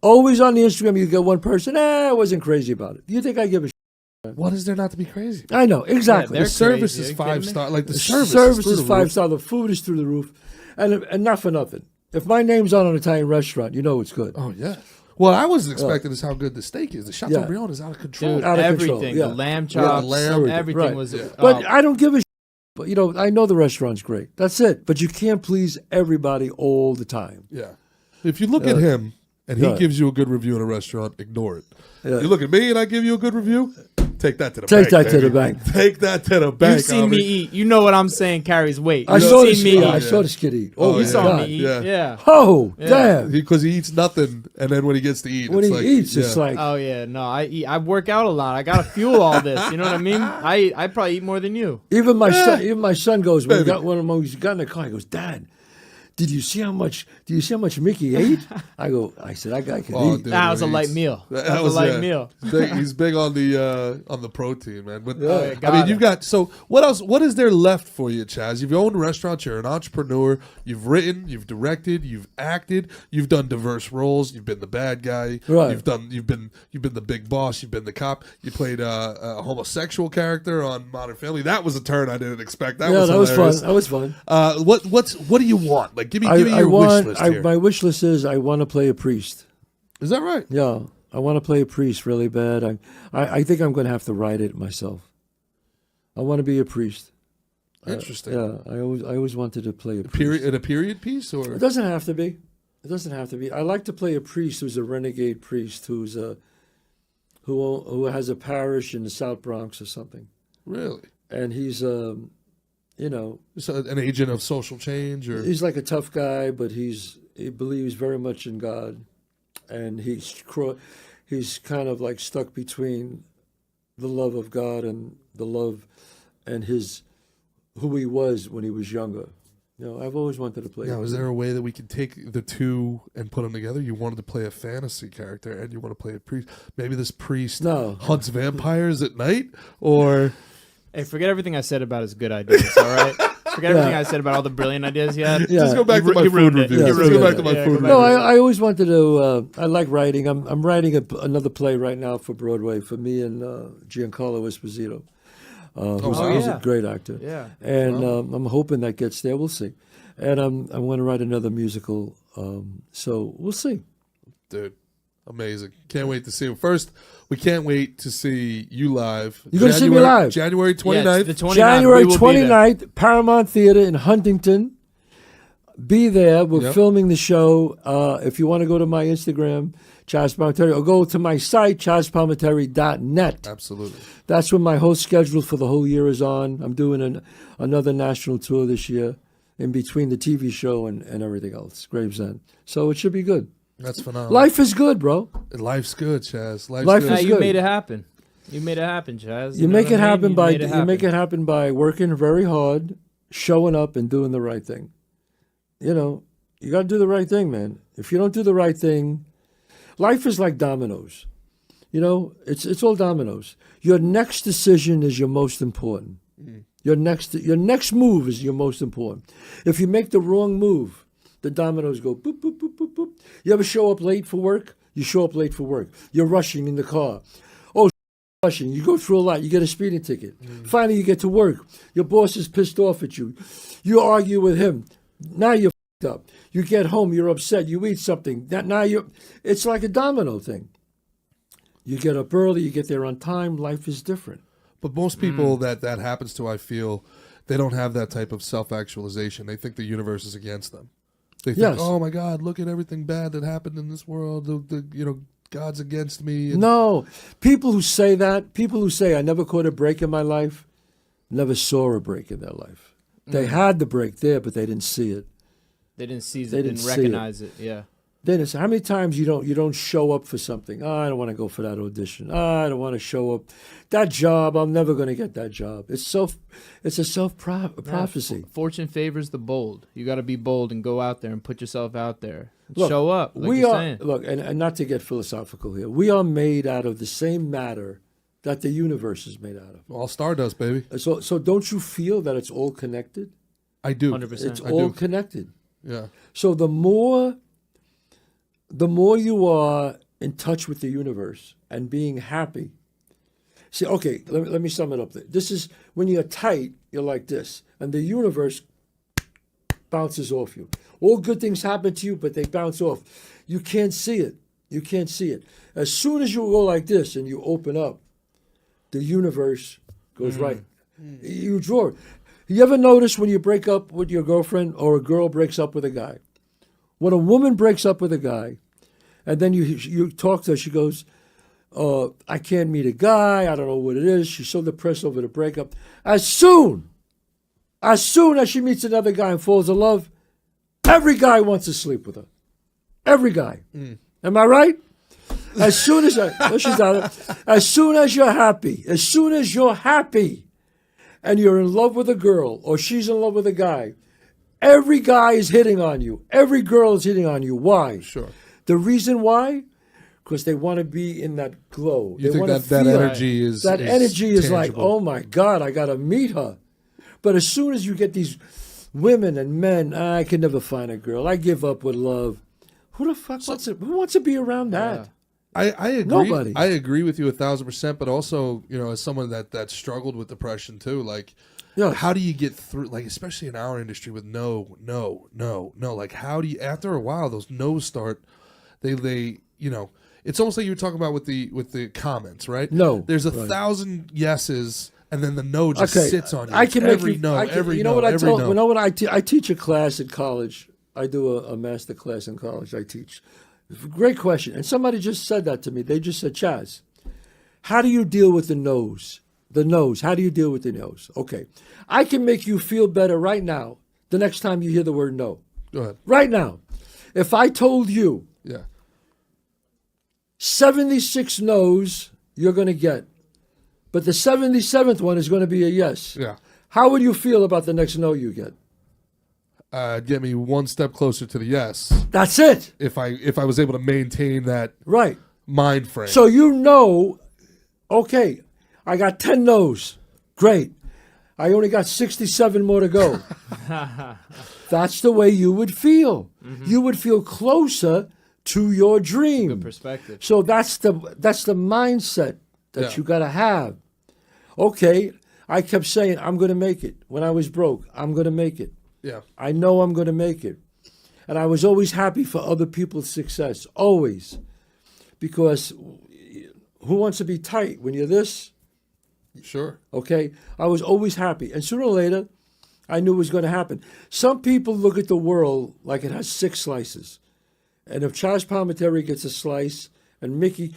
Always on the Instagram, you get one person, I wasn't crazy about it. Do you think I give a shit? What is there not to be crazy? I know, exactly. The service is 5-star. Like, the service is 5-star. The food is through the roof. And not for nothing. If my name's on an Italian restaurant, you know it's good. Oh, yeah. What I wasn't expecting is how good the steak is. The Chateaubriand is out of control. Dude, out of everything. control. The lamb chops, everything right. was. But I don't give a shit. But, you know, I know the restaurant's great. That's it. But you can't please everybody all the time. Yeah. If you look at him and he gives you a good review in a restaurant, ignore it. You look at me and I give you a good review, take that to the bank. Take that to the bank. Take that to the bank. You've seen me eat. You know what I'm saying carries weight. I saw this kid eat. Oh, you saw me eat. Yeah. Oh, damn. Because he eats nothing, and then when he gets to eat, when he eats, it's like. Oh yeah, no, I eat. I work out a lot. I gotta fuel all this. You know what I mean? I probably eat more than you. Even my son goes when he got one of them. He's got in the car. He goes, Dad. Did you see how much Mickey ate? I said, that guy can eat. Dude, that was a light meal. That was a light meal. He's big on the protein, man. But I mean, you've got, so what else? What is there left for you, Chaz? You've owned restaurants. You're an entrepreneur. You've written. You've directed. You've acted. You've done diverse roles. You've been the bad guy. Right. You've been the big boss. You've been the cop. You played a homosexual character on Modern Family. That was a turn I didn't expect. That was fun. That was fun. What do you want? Like, give me your wish list here. My wish list is I want to play a priest. Is that right? Yeah, I want to play a priest really bad. I think I'm going to have to write it myself. I want to be a priest. Interesting. I always wanted to play a priest. A period piece, or it doesn't have to be. It doesn't have to be. I like to play a priest who's a renegade priest who has a parish in the South Bronx or something. Really? And he's so an agent of social change, or he's like a tough guy, but he believes very much in God, and he's kind of like stuck between the love of God and the love and who he was when he was younger. You know, I've always wanted to play. Now, is there a way that we can take the two and put them together? You wanted to play a fantasy character, and you want to play a priest. Maybe this priest hunts vampires at night, or. Hey, forget everything I said about his good ideas, all right? Forget everything I said about all the brilliant ideas he had. Just go back to my food review. Just go back to my food review. No, I always wanted to, I like writing. I'm writing another play right now for Broadway for me and Giancarlo Esposito, who's a great actor. Yeah. And I'm hoping that gets there. We'll see. And I'm going to write another musical, so we'll see. Dude. Amazing. Can't wait to see him. First, we can't wait to see you live. You're going to see me live. January 29th. The 29th. January 29th, Paramount Theater in Huntington. Be there. We're filming the show. If you want to go to my Instagram, Chaz Palminteri, or go to my site, chazpalminteri.net. Absolutely. That's when my whole schedule for the whole year is on. I'm doing another national tour this year in between the TV show and everything else, Gravesend. So it should be good. That's phenomenal. Life is good, bro. Life's good, Chaz. Life is good. You made it happen. You made it happen, Chaz. You make it happen by working very hard, showing up, and doing the right thing. You know, you got to do the right thing, man. If you don't do the right thing, life is like dominoes. You know, it's all dominoes. Your next decision is your most important. Your next move is your most important. If you make the wrong move, the dominoes go boop, boop, boop, boop, boop. You ever show up late for work? You show up late for work. You're rushing in the car. Oh, rushing. You go through a lot. You get a speeding ticket. Finally, you get to work. Your boss is pissed off at you. You argue with him. Now you're f***ed up. You get home. You're upset. You eat something. It's like a domino thing. You get up early. You get there on time. Life is different. But most people that happens to, I feel, they don't have that type of self-actualization. They think the universe is against them. They think, oh my God, look at everything bad that happened in this world. God's against me. No, people who say that, people who say I never caught a break in my life, never saw a break in their life. They had the break there, but they didn't see it. They didn't see it. They didn't recognize it. Yeah. Then it's how many times you don't show up for something. Oh, I don't want to go for that audition. Oh, I don't want to show up. That job, I'm never going to get that job. It's a self-prophecy. Fortune favors the bold. You got to be bold and go out there and put yourself out there. Show up. Like you're saying. Look, and not to get philosophical here. We are made out of the same matter that the universe is made out of. All stardust, baby. So don't you feel that it's all connected? I do. 100%. It's all connected. Yeah. So the more you are in touch with the universe and being happy. See, okay, let me sum it up. This is when you're tight, you're like this, and the universe bounces off you. All good things happen to you, but they bounce off. You can't see it. You can't see it. As soon as you go like this and you open up, the universe goes right. You draw it. You ever notice when you break up with your girlfriend or a girl breaks up with a guy? When a woman breaks up with a guy, and then you talk to her, she goes, I can't meet a guy, I don't know what it is. She's so depressed over the breakup. As soon as she meets another guy and falls in love, every guy wants to sleep with her. Every guy. Am I right? As soon as you're happy, and you're in love with a girl, or she's in love with a guy, every guy is hitting on you. Every girl is hitting on you. Why? Sure. The reason why? Because they want to be in that glow. You think that energy is like, oh my God, I got to meet her. But as soon as you get these women and men, I can never find a girl. I give up with love. Who the fuck wants to be around that? I agree. Nobody. I agree with you 1,000%. But also, as someone that struggled with depression too, like, how do you get through? Like, especially in our industry with no. Like, how do you? After a while, those no's start. They it's almost like you were talking about with the comments, right? No, there's 1,000 yeses, and then the no just sits on you. I can every make no, every you know no, what I every told. no. You know what I teach a class in college. I do a master class in college. I teach. Great question. And somebody just said that to me. They just said, Chaz, how do you deal with the no's? The no's. How do you deal with the no's? Okay, I can make you feel better right now. The next time you hear the word no. Go ahead. Right now, if I told you. Yeah. 76 no's you're going to get, but the 77th one is going to be a yes. Yeah. How would you feel about the next no you get? Get me one step closer to the yes. That's it. If I was able to maintain that mind frame. So okay, I got 10 no's. Great. I only got 67 more to go. That's the way you would feel. Mm-hmm. You would feel closer to your dream. Good perspective. So that's the mindset that you got to have. Okay, I kept saying I'm going to make it. When I was broke, I'm going to make it. Yeah. I know I'm going to make it. And I was always happy for other people's success, always. Because who wants to be tight when you're this? Sure. Okay? I was always happy. And sooner or later, I knew it was going to happen. Some people look at the world like it has 6 slices. And if Chaz Palminteri gets a slice and Mickey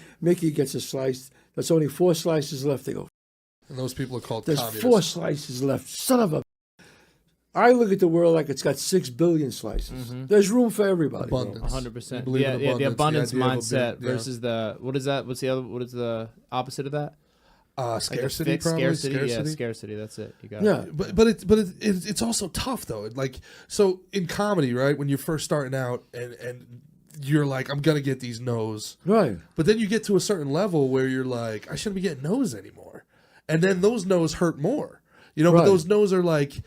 gets a slice, that's only 4 slices left. They go, and those people are called there's communists. 4 slices left. Son of a... I look at the world like it's got 6 billion slices. Mm-hmm. There's room for everybody. Abundance. 100%. Yeah, the abundance mindset versus the... What is that? What is the opposite of that? Scarcity, like probably. Scarcity. Yeah, scarcity. That's it. You got it. But it's also tough though. Like, so in comedy, right? When you're first starting out and you're like, I'm gonna get these no's, right? But then you get to a certain level where you're like, I shouldn't be getting no's anymore, and then those no's hurt more, But those no's are like,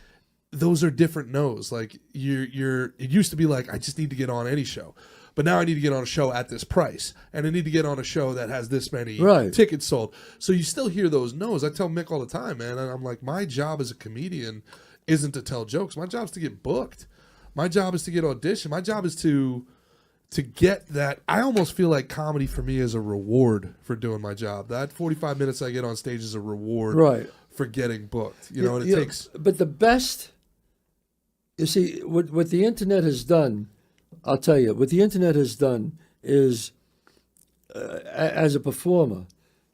those are different no's. Like you're. It used to be like, I just need to get on any show. But now I need to get on a show at this price, and I need to get on a show that has this many tickets sold. So you still hear those no's. I tell Mick all the time, man, and I'm like, my job as a comedian isn't to tell jokes. My job is to get booked. My job is to get auditioned. My job is to get that. I almost feel like comedy for me is a reward for doing my job. That 45 minutes I get on stage is a reward for getting booked. You know, and it takes. But the best, you see, what the internet has done, I'll tell you, what the internet has done is, as a performer,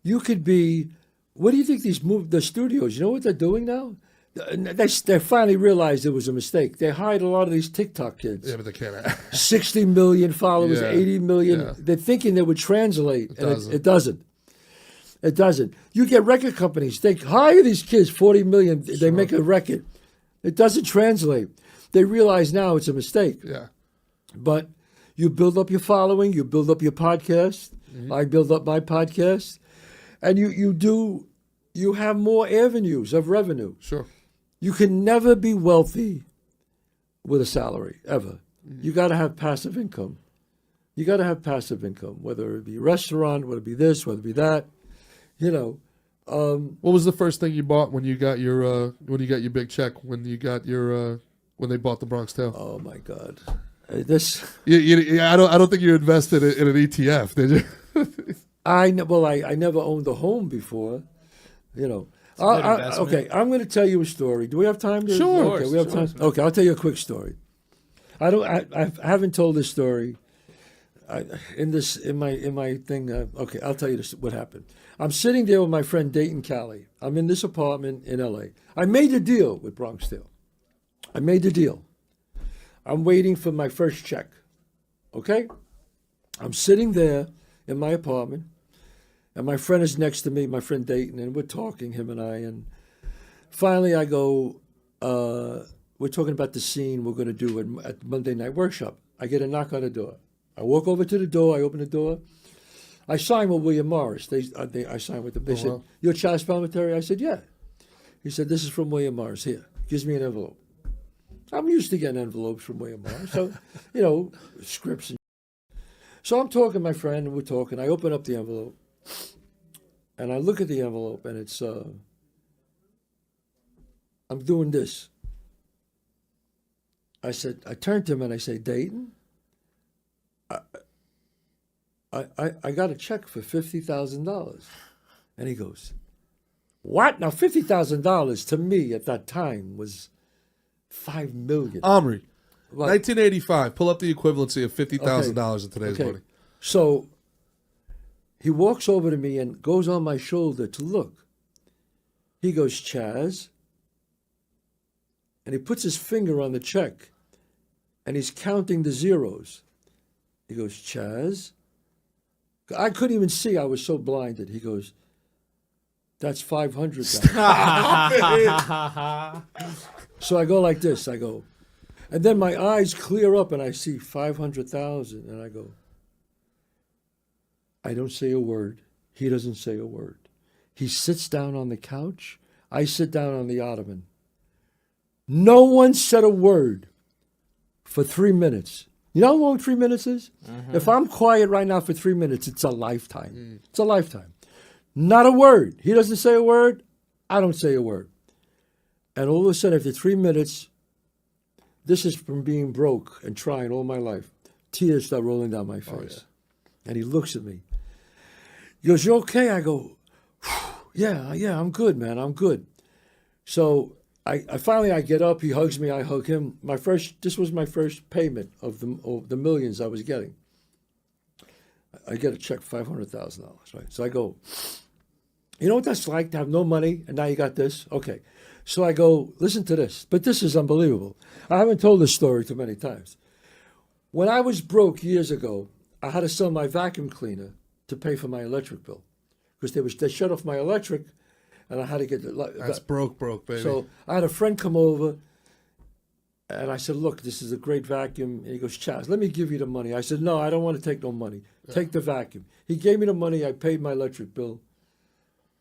you could be. What do you think the studios? You know what they're doing now? They finally realized it was a mistake. They hired a lot of these TikTok kids. Yeah, but they can't. 60 million followers, Yeah. 80 million. Yeah. They're thinking they would translate, it doesn't. It doesn't. You get record companies. They hire these kids, 40 million. They make a record. It doesn't translate. They realize now it's a mistake. Yeah. But you build up your following. You build up your podcast. Mm-hmm. I build up my podcast. And you have more avenues of revenue. Sure. You can never be wealthy with a salary, ever. You got to have passive income. You got to have passive income, whether it be restaurant, whether it be this, whether it be that. You know. What was the first thing you bought when you got your big check? When you got your when they bought the Bronx Tale? Oh my God, I don't think you invested in an ETF, did you? I never owned a home before. You know. Okay, I'm going to tell you a story. Do we have time? Sure. Okay, we have time. Okay, I'll tell you a quick story. I haven't told this story in my thing. Okay, I'll tell you what happened. I'm sitting there with my friend Dayton Cali. I'm in this apartment in L.A. I made a deal with Bronx Tale. I made the deal. I'm waiting for my first check. Okay? I'm sitting there in my apartment. And my friend is next to me, my friend Dayton, and we're talking, him and I. And finally I go, we're talking about the scene we're going to do at Monday Night Workshop. I get a knock on the door. I walk over to the door. I open the door. I sign with William Morris. I signed with them. They said, "You're Chaz Palminteri?" I said, "Yeah." He said, "This is from William Morris. Here." Gives me an envelope. I'm used to getting envelopes from William Morris. So, scripts. So I'm talking to my friend, and we're talking. I open up the envelope. And I look at the envelope, and it's, I'm doing this. I turned to him and I say, "Dayton, I got a check for $50,000. And he goes, "What?" Now, $50,000 to me at that time was $5 million. Omri, 1985, pull up the equivalency of $50,000 in today's money. So he walks over to me and goes on my shoulder to look. He goes, "Chaz." And he puts his finger on the check and he's counting the zeros. He goes, "Chaz." I couldn't even see. I was so blinded. He goes, "That's $500,000. So I go like this. I go, and then my eyes clear up and I see 500,000. And I go, I don't say a word. He doesn't say a word. He sits down on the couch. I sit down on the ottoman. No one said a word for 3 minutes. You know how long 3 minutes is? Mm-hmm. If I'm quiet right now for 3 minutes, it's a lifetime. It's a lifetime. Not a word. He doesn't say a word. I don't say a word. And all of a sudden, after 3 minutes, this is from being broke and trying all my life. Tears start rolling down my face. Oh, yeah. And he looks at me. He goes, "You okay?" I go, yeah, I'm good, man. I'm good. So I finally get up. He hugs me. I hug him. This was my first payment of the millions I was getting. I get a check for $500,000, right? So I go, "You know what that's like to have no money and now you got this?" Okay. So I go, "Listen to this." But this is unbelievable. I haven't told this story too many times. When I was broke years ago, I had to sell my vacuum cleaner to pay for my electric bill because they shut off my electric, and I had to get That's broke, baby. So I had a friend come over, and I said, "Look, this is a great vacuum." And he goes, "Chaz, let me give you the money." I said, "No, I don't want to take no money. Take the vacuum." He gave me the money. I paid my electric bill,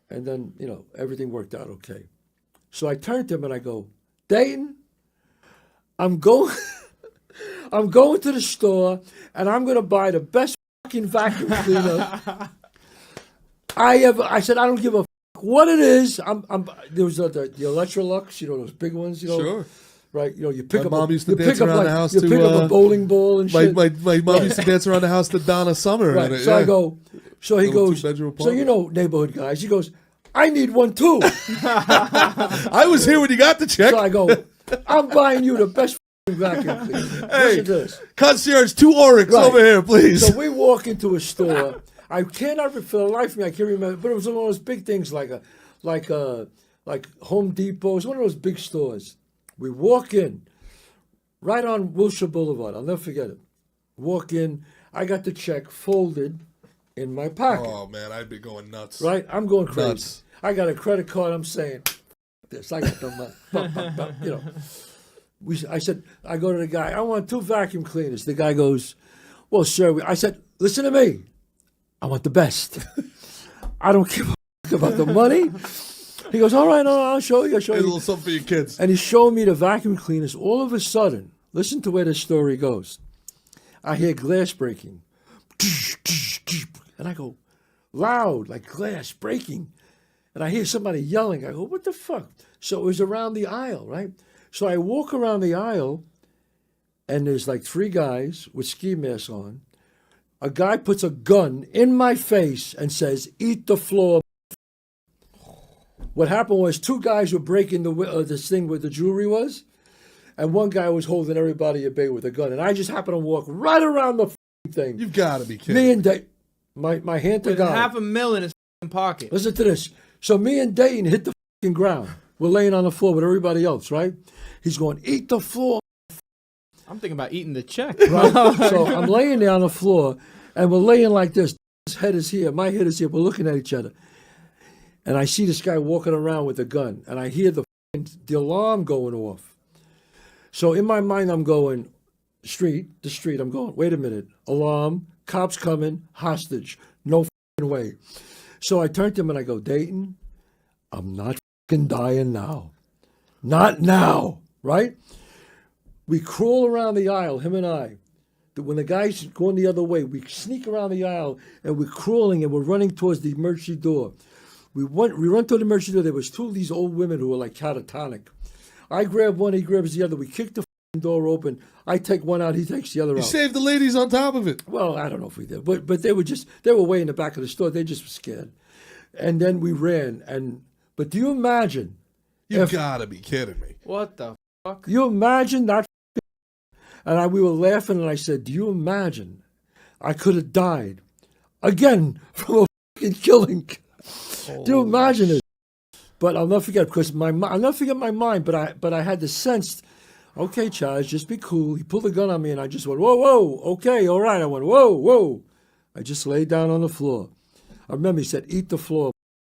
and then everything worked out okay. So I turned to him and I go, "Dayton, I'm going to the store and I'm going to buy the best fucking vacuum cleaner I said, "I don't give a what it is." There was the Electrolux, those big ones, Sure. Right? You pick my up. mom used to dance around the house you to pick up a bowling ball and shit. My mom used to dance around the house to Donna Summer. Right. And So I go. So he goes. two-bedroom So apartment. neighborhood guys. He goes, "I need one too." I was here when you got the check. So I go, I'm buying you the best vacuum cleaner. Hey, listen to this. concierge, 2 Oryx over here, please. So we walk into a store. I cannot, for the life of me, I can't remember, but it was one of those big things like Home Depot. It was one of those big stores. We walk in, right on Wilshire Boulevard. I'll never forget it. Walk in. I got the check folded in my pocket. Oh, man, I'd be going nuts. Right? I'm going crazy. Nuts. I got a credit card. I'm saying, this. I got the money. You know. I said, I go to the guy, I want 2 vacuum cleaners. The guy goes, well, sir. I said, listen to me. I want the best. I don't give a about the money. He goes, all right, no, I'll show you. Hey, a little something for your kids. And he's showing me the vacuum cleaners. All of a sudden, listen to where this story goes. I hear glass breaking. And I go, loud, like glass breaking. And I hear somebody yelling. I go, what the fuck? So it was around the aisle, right? So I walk around the aisle, and there's like 3 guys with ski masks on. A guy puts a gun in my face and says, eat the floor. What happened was 2 guys were breaking this thing where the jewelry was, and 1 guy was holding everybody at bay with a gun. And I just happened to walk right around the thing. You've got to be kidding. Me and Dayton, my hand to With God. $500,000 in his pocket. Listen to this. So me and Dayton hit the ground. We're laying on the floor with everybody else, right? He's going, eat the floor. I'm thinking about eating the check. Right? So I'm laying there on the floor, and we're laying like this. His head is here. My head is here. We're looking at each other. And I see this guy walking around with a gun, and I hear the alarm going off. So in my mind, I'm going, the street. I'm going, wait a minute. Alarm, cops coming, hostage. No way. So I turn to him and I go, Dayton, I'm not dying now. Not now, right? We crawl around the aisle, him and I. When the guy's going the other way, we sneak around the aisle, and we're crawling, and we're running towards the emergency door. We run to the emergency door. There was 2 of these old women who were like catatonic. I grab one, he grabs the other. We kick the door open. I take one out, he takes the other out. You saved the ladies on top of it. Well, I don't know if we did, but they were way in the back of the store. They just were scared. And then we ran. But do you imagine? You've got to be kidding me. What the fuck? You imagine that? And we were laughing, and I said, do you imagine I could have died again from a fucking killing? Do you imagine it? But I'll never forget, because I'll never forget my mind. But I had the sense, okay, Chaz, just be cool. He pulled the gun on me, and I just went, whoa, okay, all right. I went, whoa. I just laid down on the floor. I remember he said, eat the floor,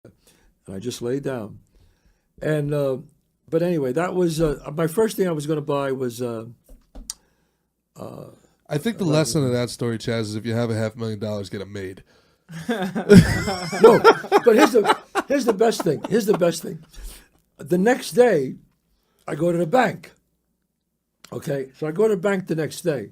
and I just laid down. And but anyway, that was my first thing I was going to buy was. I think the lesson of that story, Chaz, is if you have $500,000, get it made. No, but here's the best thing. Here's the best thing. The next day, I go to the bank. Okay, so I go to the bank the next day.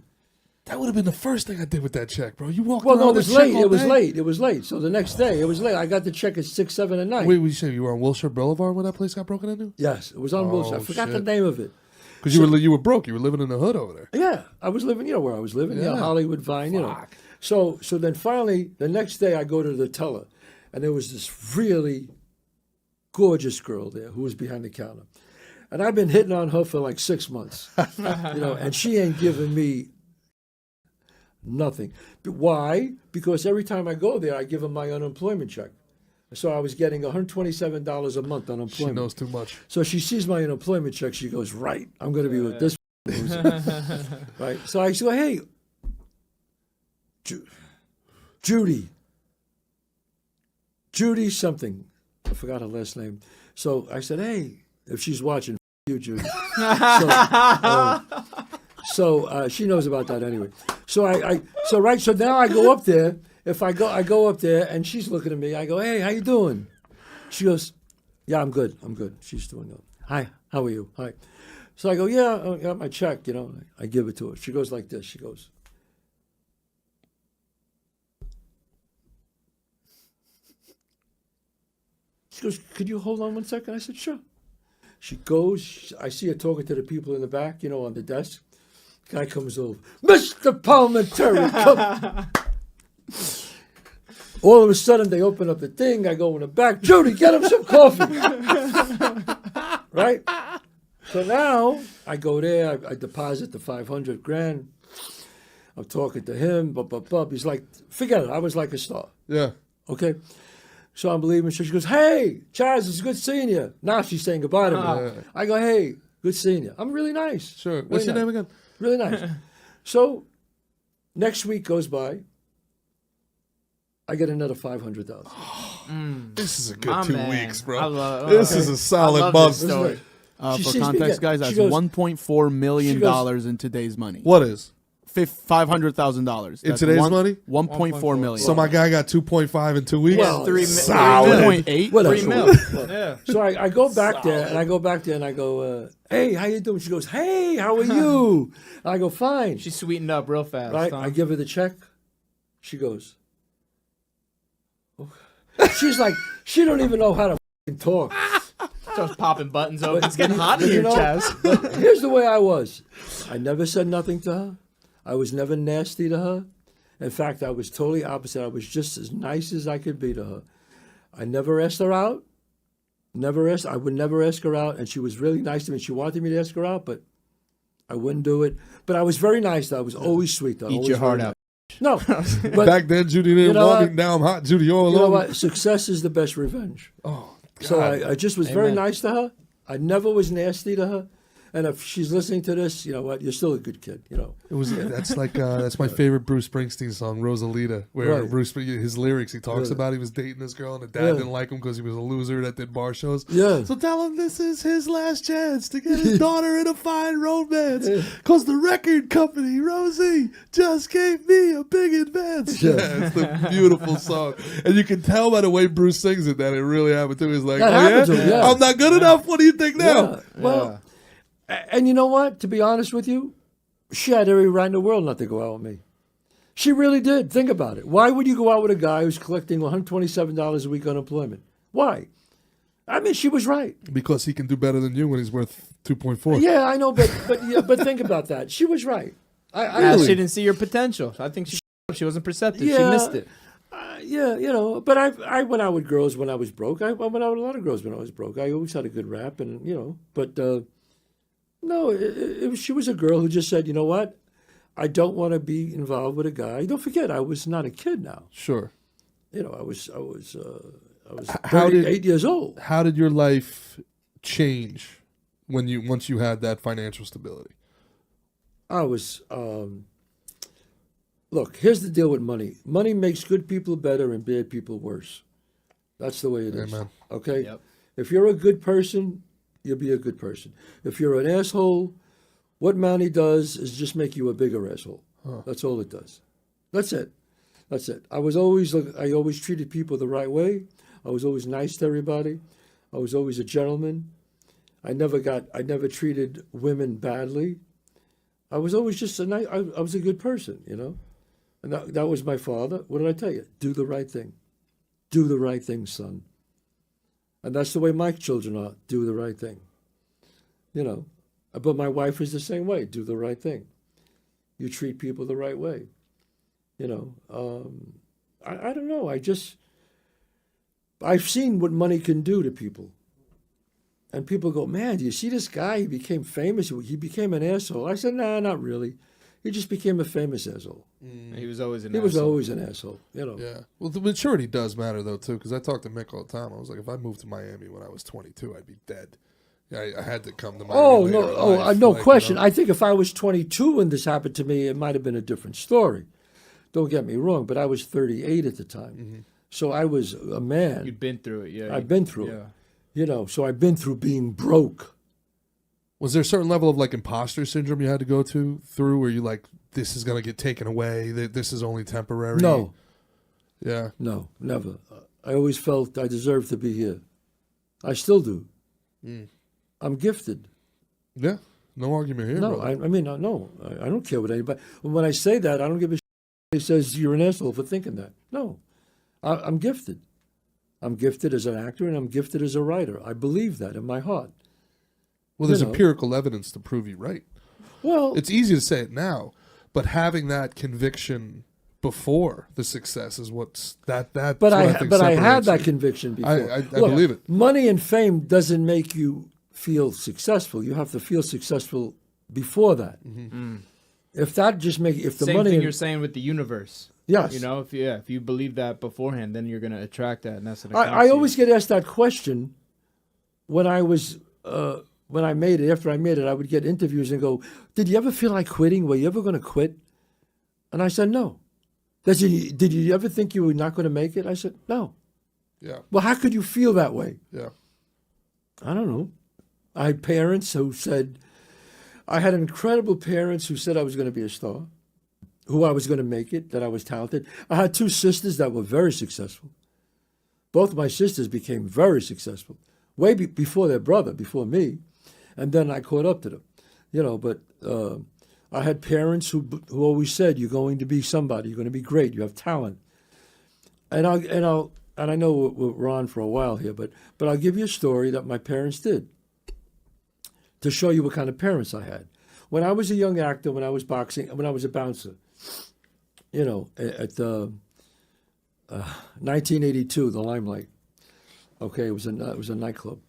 That would have been the first thing I did with that check, bro. You walked Well, around no, it with was that check late. all It was day? late. It was late. So the next day, it was late. I got the check at 6, 7 at night. Wait, you said you were on Wilshire Boulevard when that place got broken into? Yes, it was on Wilshire. I forgot the shit. name of it. Because you were broke. You were living in the hood over there. Yeah, I was living, where I was living, Yeah. Hollywood Vine, Fuck. So then finally, the next day I go to the teller, and there was this really gorgeous girl there who was behind the counter. And I've been hitting on her for like 6 months, and she ain't giving me nothing. But why? Because every time I go there, I give her my unemployment check. So I was getting $127 a month unemployment. She knows too much. So she sees my unemployment check. She goes, right, I'm going to be with this loser. Right. So I say, hey, Judy something. I forgot her last name. So I said, hey, if she's watching, you, Judy. So she knows about that anyway. So so now I go up there. I go up there, and she's looking at me. I go, hey, how you doing? She goes, yeah, I'm good. She's doing good. Hi, how are you? Hi. So I go, yeah, I got my check, I give it to her. She goes like this. She goes, could you hold on 1 second? I said, sure. She goes, I see her talking to the people in the back, on the desk. Guy comes over, Mr. Palminteri, come. All of a sudden, they open up the thing. I go in the back. Judy, get him some coffee. Right? So now I go there, I deposit the $500,000. I'm talking to him, he's like, forget it, I was like a star. Yeah. Okay? So I'm leaving. So she goes, hey, Chaz, it's good seeing you. Now she's saying goodbye to me. I go, hey, good seeing you. I'm really nice. Sure. What's your name again? Really nice. So next week goes by. I get another $500,000. This is a good 2 weeks, bro. This is a solid month. Story. For context, guys, that's $1.4 million in today's money. What is? $500,000. In today's money? $1.4 million. So my guy got 2.5 in 2 weeks? Well, solid. 2.8. $3 million. Yeah. So I go back there, and I go, hey, how you doing? She goes, hey, how are you? I go, fine. She sweetened up real fast. Right? Huh? I give her the check. She goes, oh. She's like, she don't even know how to talk. Starts popping buttons open. It's getting hot in here, Chaz. But here's the way I was. I never said nothing to her. I was never nasty to her. In fact, I was totally opposite. I was just as nice as I could be to her. I never asked her out. I would never ask her out. And she was really nice to me. She wanted me to ask her out, but I wouldn't do it. But I was very nice to her. I was always sweet to her. Eat your heart out. No. But back then, Judy didn't want me. Now I'm hot. Judy, you're alone. You know what? Success is the best revenge. Oh, God. So I just was very nice to her. I never was nasty to her. And if she's listening to this, you know what? You're still a good kid, you know. That's like that's my favorite Bruce Springsteen song, Rosalita, where Bruce, his lyrics, he talks about he was dating this girl and the dad didn't like him because he was a loser that did bar shows. Yeah. So tell him this is his last chance to get his daughter in a fine romance because the record company, Rosie, just gave me a big advance. Yeah, it's the beautiful song. And you can tell by the way Bruce sings it that it really happened to him. He's like, I'm not good enough. What do you think now? Yeah. Well, and you know what? To be honest with you, she had every right in the world not to go out with me. She really did. Think about it. Why would you go out with a guy who's collecting $127 a week unemployment? Why? I mean, she was right. Because he can do better than you when he's worth 2.4. Yeah, I know, but think about that. She was right. She didn't see your potential. I think she wasn't perceptive. She missed it. Yeah, you know, but I went out with girls when I was broke. I went out with a lot of girls when I was broke. I always had a good rap, and you know, but. No, she was a girl who just said, you know what? I don't want to be involved with a guy. Don't forget, I was not a kid now. Sure. You know, I was 38 years old. How did your life change once you had that financial stability? I was, look, here's the deal with money. Money makes good people better and bad people worse. That's the way it is. Amen. Okay? Yep. If you're a good person, you'll be a good person. If you're an asshole, what money does is just make you a bigger asshole. That's all it does. That's it. I always treated people the right way. I was always nice to everybody. I was always a gentleman. I never treated women badly. I was always just I was a good person, you know. And that was my father. What did I tell you? Do the right thing. Do the right thing, son. And that's the way my children are. Do the right thing. You know. But my wife is the same way. Do the right thing. You treat people the right way. You know. I don't know. I've seen what money can do to people. And people go, man, do you see this guy? He became famous. He became an asshole. I said, nah, not really. He just became a famous asshole. He was always an asshole. He was always an asshole, you know. Yeah. Well, the maturity does matter, though, too, because I talk to Mick all the time. I was like, if I moved to Miami when I was 22, I'd be dead. Yeah, I had to come to Miami. No question. You know? I think if I was 22 when this happened to me, it might have been a different story. Don't get me wrong, but I was 38 at the time. Mm-hmm. So I was a man. You'd been through it, yeah. I've been through it. You know, so I've been through being broke. Was there a certain level of like imposter syndrome you had to go through where you like, this is going to get taken away, that this is only temporary? No. Yeah. No, never. I always felt I deserved to be here. I still do. I'm gifted. Yeah. No argument here. No, I mean, no. I don't care what anybody. When I say that, I don't give a shit. He says you're an asshole for thinking that. No. I'm gifted. I'm gifted as an actor and I'm gifted as a writer. I believe that in my heart. Well, there's empirical evidence to prove you right. Well, it's easy to say it now, but having that conviction before the success is what's that. But I had that conviction before. I believe it. Money and fame doesn't make you feel successful. You have to feel successful before that. Mm-hmm. If that just if the same money thing you're saying with the universe. Yes. You know, if you believe that beforehand, then you're going to attract that, and that's what I always get asked that question when I was when I made it. After I made it, I would get interviews and go, "Did you ever feel like quitting? Were you ever going to quit?" And I said, "No." Did you ever think you were not going to make it? I said, "No." Yeah. Well, how could you feel that way? Yeah. I don't know. I had parents who said, I had incredible parents who said I was going to be a star, who I was going to make it, that I was talented. I had two sisters that were very successful. Both my sisters became very successful, way before their brother, before me, and then I caught up to them. You know, but I had parents who always said, "You're going to be somebody. You're going to be great. You have talent." And I know we're on for a while here, but I'll give you a story that my parents did to show you what kind of parents I had. When I was a young actor, when I was boxing, when I was a bouncer, you know, at 1982, the Limelight. Okay, it was a nightclub.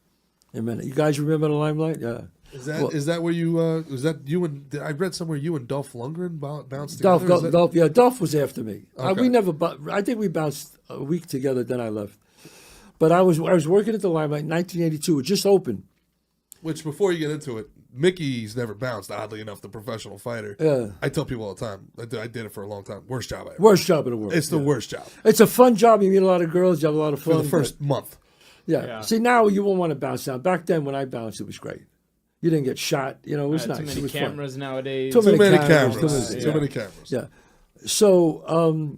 Amen. You guys remember the Limelight? Yeah. Is that where you was that you and I read somewhere you and Dolph Lundgren bounced together? Dolph was after me. Okay. We never. I think we bounced a week together. Then I left. But I was working at the Limelight in 1982. It just opened. Which, before you get into it, Mickey's never bounced. Oddly enough, the professional fighter. Yeah. I tell people all the time. I did it for a long time. Worst job I ever. Worst job in the world. It's the worst job. It's a fun job. You meet a lot of girls. You have a lot of fun. For the first month. Yeah. See, now you won't want to bounce now. Back then, when I bounced, it was great. You didn't get shot. You know, it was nice. Too many it was cameras fun. nowadays. Too many cameras. Too many cameras. Yeah. So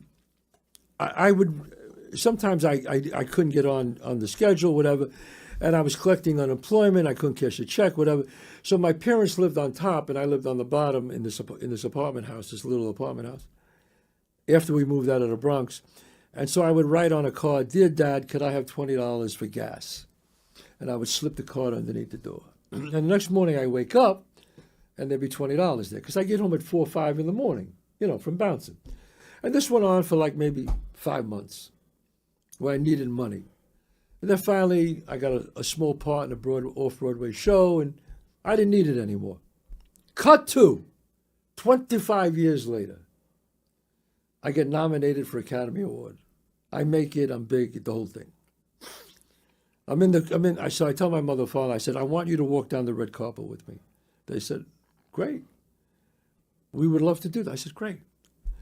I would sometimes I couldn't get on the schedule, whatever, and I was collecting unemployment. I couldn't cash a check, whatever. So my parents lived on top, and I lived on the bottom in this apartment house, this little apartment house. After we moved out of the Bronx, and so I would write on a card, "Dear Dad, could I have $20 for gas?" And I would slip the card underneath the door. And the next morning I wake up, and there'd be $20 there, because I get home at 4 or 5 in the morning, you know, from bouncing. And this went on for like maybe 5 months, where I needed money. And then finally, I got a small part in a off-Broadway show, and I didn't need it anymore. Cut to 25 years later, I get nominated for Academy Award. I make it, I'm big, the whole thing. So I tell my mother and father, I said, "I want you to walk down the red carpet with me." They said, "Great. We would love to do that." I said, "Great."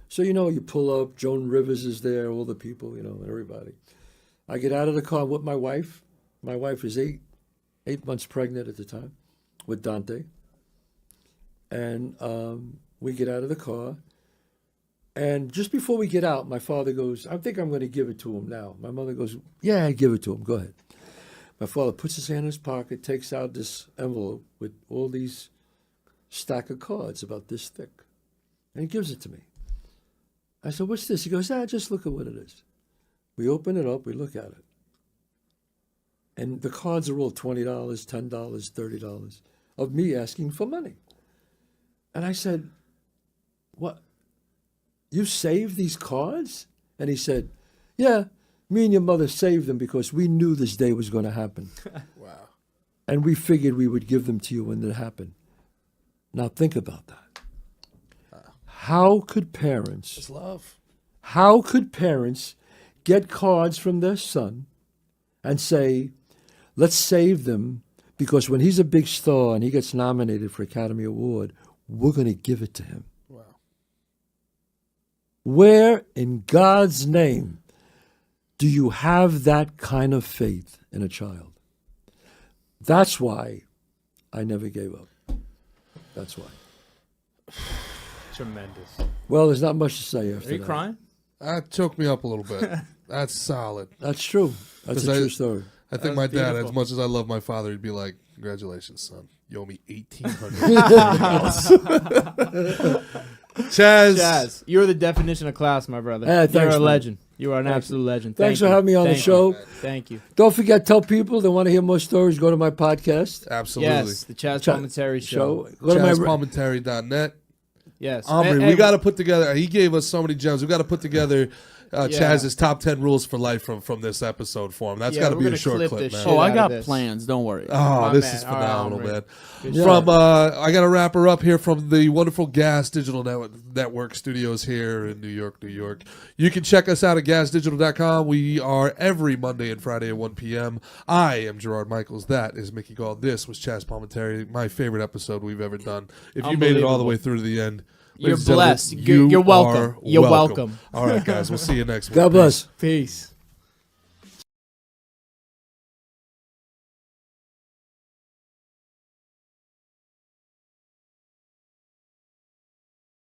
So, you know, you pull up, Joan Rivers is there, all the people, you know, everybody. I get out of the car with my wife. My wife is eight months pregnant at the time with Dante. And we get out of the car. And just before we get out, my father goes, "I think I'm going to give it to him now." My mother goes, "Yeah, give it to him. Go ahead." My father puts his hand in his pocket, takes out this envelope with all these stack of cards about this thick, and he gives it to me. I said, "What's this?" He goes, "Just look at what it is." We open it up, we look at it. And the cards are all $20, $10, $30 of me asking for money. And I said, "What? You saved these cards?" And he said, "Yeah, me and your mother saved them because we knew this day was going to happen." Wow. And we figured we would give them to you when it happened. Now think about that. How could parents... It's love. How could parents get cards from their son and say, "Let's save them because when he's a big star and he gets nominated for Academy Award, we're going to give it to him"? Wow. Where in God's name do you have that kind of faith in a child? That's why I never gave up. That's why. Tremendous. Well, there's not much to say after that. Are you crying? That choked me up a little bit. That's solid. That's true. That's a true story. I think my dad, beautiful. as much as I love my father, he'd be like, "Congratulations, son. You owe me $1,800." Chaz, you're the definition of class, my brother. Thanks, you're a man. legend. You are an absolute legend. Thanks Thank for you. having me on the show. Thank you. Don't forget, tell people they want to hear more stories, go to my podcast. Absolutely. Yes, the Chaz Palminteri show. Go to my ChazPalminteri.net. Yes. Omri, we got to put together, he gave us so many gems. We got to put together Chaz's top 10 rules for life from this episode for him. That's got to be a short clip, man. Oh, I got plans. Don't worry. Oh, this is phenomenal, man. From I got to wrap her up here from the wonderful Gas Digital Network studios here in New York, New York. You can check us out at gasdigital.com. We are every Monday and Friday at 1 p.m. I am Gerard Michaels. That is Mickey Gall. This was Chaz Palminteri, my favorite episode we've ever done. If you made it all the way through to the end, you're blessed. You're welcome. You're welcome. All right, guys. We'll see you next week. God bless. Peace.